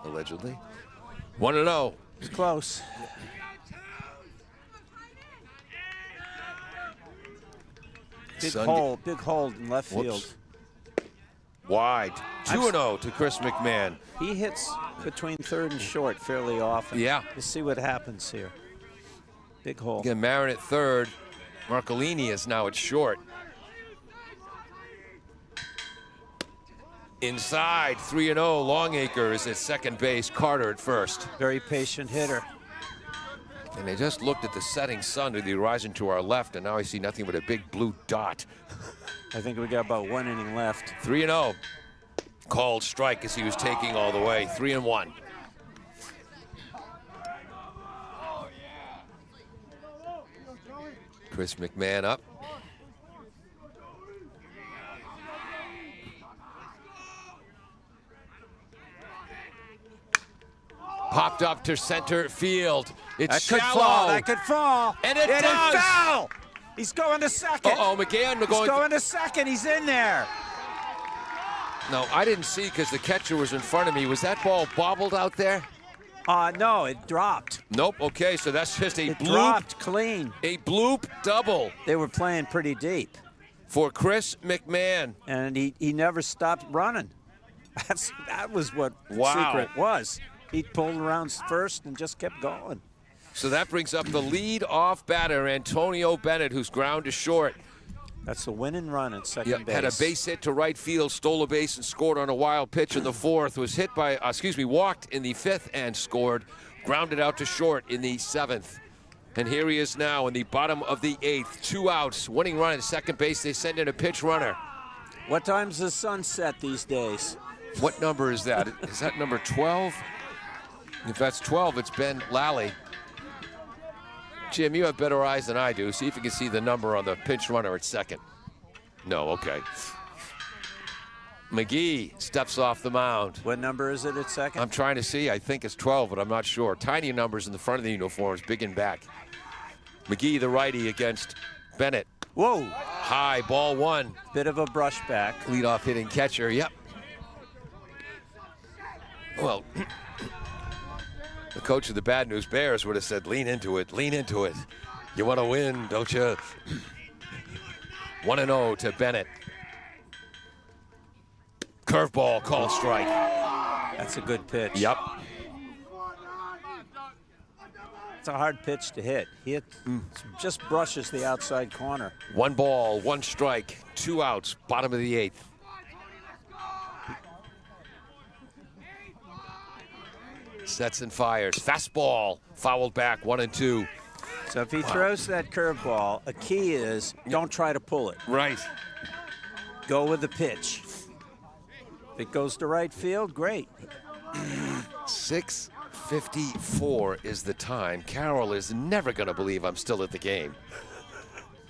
allegedly. 1-0. It's close. Big hole in left field. Whoops. Wide. 2-0 to Chris McMahon. He hits between third and short fairly often. Yeah. Let's see what happens here. Big hole. Again, Marin at third. Marcolini is now at short. Inside, 3-0. Longacre is at second base. Carter at first. Very patient hitter. And they just looked at the setting sun to the horizon to our left, and now I see nothing but a big blue dot. I think we got about 1 inning left. 3-0. Called strike as he was taking all the way. 3-1. Chris McMahon up. Popped up to center field. It's That could shallow. fall. That could fall. And it does. Foul. He's going to second. Uh-oh, McGann He's going to second. He's in there. No, I didn't see because the catcher was in front of me. Was that ball bobbled out there? No, it dropped. Nope. Okay, so that's just a It bloop. dropped clean. A bloop double They were playing pretty deep, for Chris McMahon. and he never stopped running. That was what the Wow. secret was. He pulled around first and just kept going. So that brings up the lead-off batter, Antonio Bennett, who's ground to short. That's a winning run at second base. Had a base hit to right field, stole a base and scored on a wild pitch in the 4th. Was hit by, walked in the 5th and scored. Grounded out to short in the 7th. And here he is now in the bottom of the 8th. 2 outs, winning run at second base. They send in a pitch runner. What time's the sun set these days? What number is that? Is that number 12? If that's 12, it's Ben Lally. Jim, you have better eyes than I do. See if you can see the number on the pinch runner at second. No, okay. McGee steps off the mound. What number is it at second? I'm trying to see. I think it's 12, but I'm not sure. Tiny numbers in the front of the uniforms, big and back. McGee, the righty, against Bennett. Whoa. High, ball 1. Bit of a brush back. Leadoff hitting catcher, yep. Well, the coach of the Bad News Bears would have said, lean into it, lean into it. You want to win, don't you? 1-0 to Bennett. Curveball, called strike. That's a good pitch. Yep. It's a hard pitch to hit. Just brushes the outside corner. 1 ball, 1 strike, 2 outs, bottom of the 8th. Sets and fires. Fastball, fouled back, 1-2. So if he throws that curveball, a key is don't try to pull it. Right. Go with the pitch. If it goes to right field, great. 6:54 is the time. Carol is never going to believe I'm still at the game.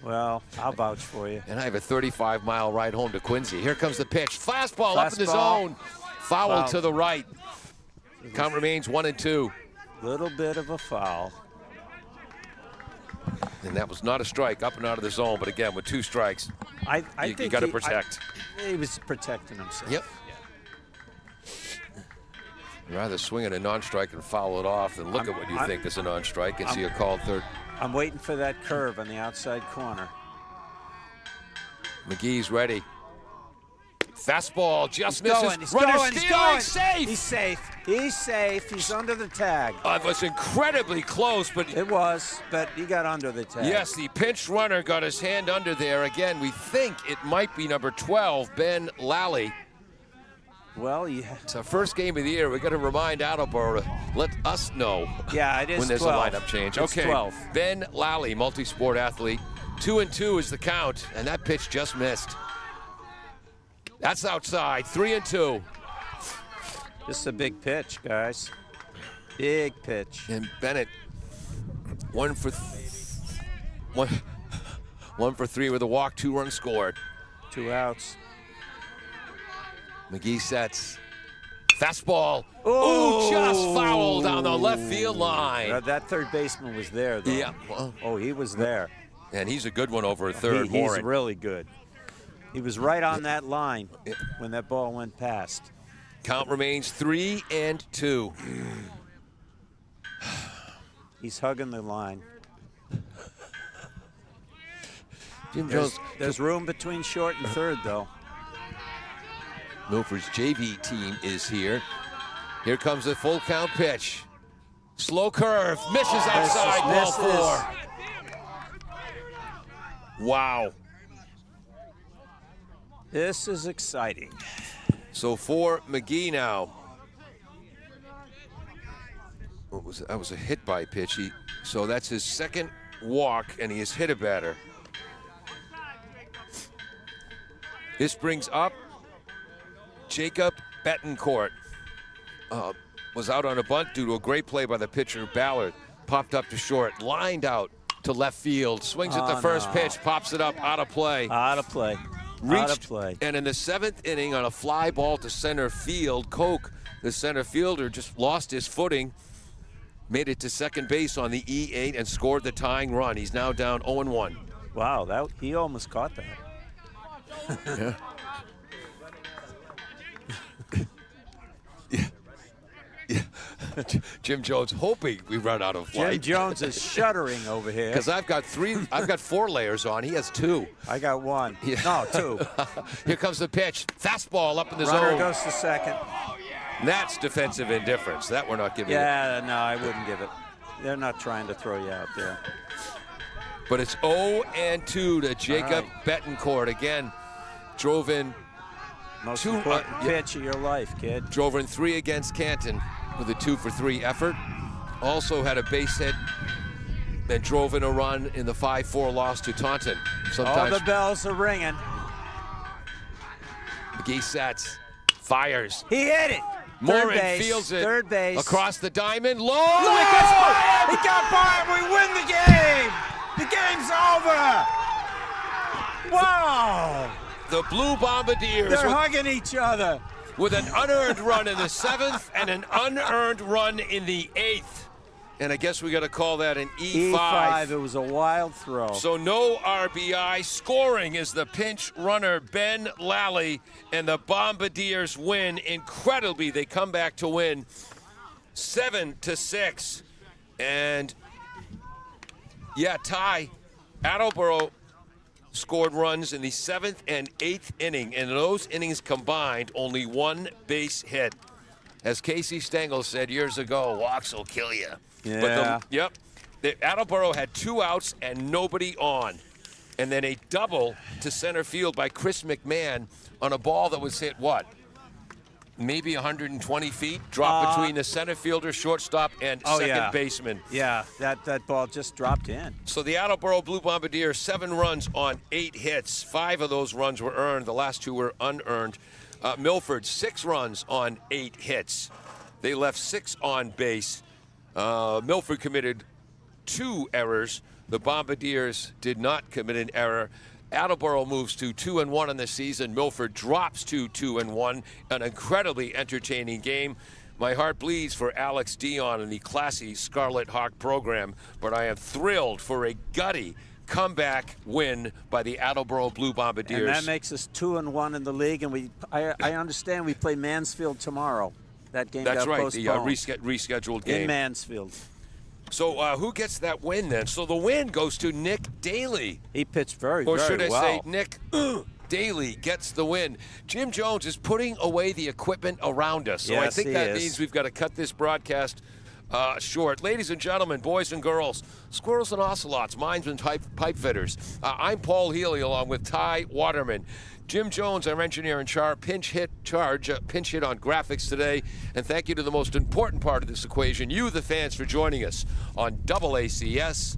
Well, I'll vouch for you. And I have a 35-mile ride home to Quincy. Here comes the pitch. Fastball up in the Fastball. zone. Foul to the right. Count remains 1-2. Little bit of a foul. And that was not a strike, up and out of the zone. But again, with 2 strikes, I you think got to protect. He was protecting himself. Yep. Rather swing at a non-strike and foul it off than look at what you think is a non-strike and see a called third. I'm waiting for that curve on the outside corner. McGee's ready. Fastball just He's misses. going, he's Runner going, he's stealing, going. safe. He's safe. He's safe. He's under the tag. It was incredibly close, but It was, but he got under the tag. yes, the pinch runner got his hand under there. Again, we think it might be number 12, Ben Lally. Well, yeah. It's our first game of the year. We're going to remind Attleboro to let us know Yeah, it is when there's 12. a lineup change. It's Okay, 12. Ben Lally, multi-sport athlete. 2-2 is the count, and that pitch just missed. That's outside, 3-2. This is a big pitch, guys. Big pitch. And Bennett, one for three with a walk, 2 runs scored. 2 outs. McGee sets. Fastball. Oh! Ooh, just foul down the left field line. That third baseman was there, though. Yeah. Well, Oh, he was there. and he's a good one over a third. He's Morin. really good. He was right on that line when that ball went past. Count remains 3-2. He's hugging the line. Jim Jones. There's room between short and third, though. Milford's JV team is here. Here comes the full count pitch. Slow curve, misses outside, ball Misses. 4. Wow. This is exciting. So for McGee now. That was a hit by pitch. So that's his second walk, and he has hit a batter. This brings up Jacob Betancourt. Was out on a bunt due to a great play by the pitcher Ballard. Popped up to short, lined out to left field, swings at the first pitch, pops it up, out of play. Out of play. Out of play. And in the 7th inning on a fly ball to center field, Koch, the center fielder, just lost his footing, made it to second base on the E8 and scored the tying run. He's now down 0-1. Wow, he almost caught that. Yeah. Yeah. Jim Jones hoping we run out of Jim light. Jones is shuddering over here. Because I've got 4 layers on. He has 2. I got 1. Yeah. No, 2. Here comes the pitch. Fastball up in the Runner zone. goes to second. That's defensive indifference. That we're not giving it. Yeah, no, I wouldn't give it. They're not trying to throw you out there. But it's 0-2 to Jacob All Betancourt. Again, drove in Most 2 important pitch of your life, kid. drove in 3 against Canton with a 2-for-3 effort. Also had a base hit and drove in a run in the 5-4 loss to Taunton. All Sometimes the bells are ringing. McGee sets, fires. He hit it. Morin Third base. fields it Third base. across the diamond. Low! He got by him. We win the game. The game's over. Wow. The Blue Bombardiers They're hugging each other. with an unearned run in the 7th and an unearned run in the 8th. And I guess we got to call that an E5. E5. It was a wild throw. So no RBI. Scoring is the pinch runner, Ben Lally, and the Bombardiers win. Incredibly, they come back to win 7-6. And, yeah, tie. Attleboro scored runs in the 7th and 8th inning. And in those innings combined, only 1 base hit. As Casey Stengel said years ago, walks will kill you. Yeah. The Attleboro had 2 outs and nobody on. And then a double to center field by Chris McMahon on a ball that was hit, what? Maybe 120 feet? Dropped between the center fielder, shortstop, and second baseman. Yeah, that ball just dropped in. So the Attleboro Blue Bombardiers, 7 runs on 8 hits. 5 of those runs were earned. The last 2 were unearned. Milford, 6 runs on 8 hits. They left 6 on base. Milford committed 2 errors. The Bombardiers did not commit an error. Attleboro moves to 2-1 in the season. Milford drops to 2-1. An incredibly entertaining game. My heart bleeds for Alex Dion and the classy Scarlet Hawk program, but I am thrilled for a gutty comeback win by the Attleboro Blue Bombardiers. And that makes us 2-1 in the league. And I understand we play Mansfield tomorrow. That game That's got right, postponed. the rescheduled game. In Mansfield. So who gets that win then? So the win goes to Nick Daly. He pitched very, Or very should I well. say Nick Daly gets the win. Jim Jones is putting away the equipment around us. So I Yes, think he that is. means we've got to cut this broadcast short. Ladies and gentlemen, boys and girls, squirrels and ocelots, mindsmen, pipe fitters. I'm Paul Healy along with Ty Waterman. Jim Jones, our engineer in charge, pinch hit on graphics today. And thank you to the most important part of this equation, you, the fans, for joining us on AACS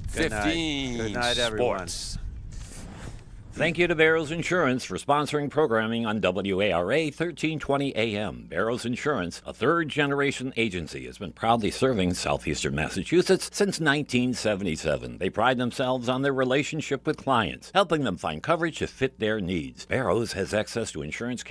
15 Good night, everyone. Sports. Thank you to Barrows Insurance for sponsoring programming on WARA 1320 AM. Barrows Insurance, a third-generation agency, has been proudly serving southeastern Massachusetts since 1977. They pride themselves on their relationship with clients, helping them find coverage to fit their needs. Barrows has access to insurance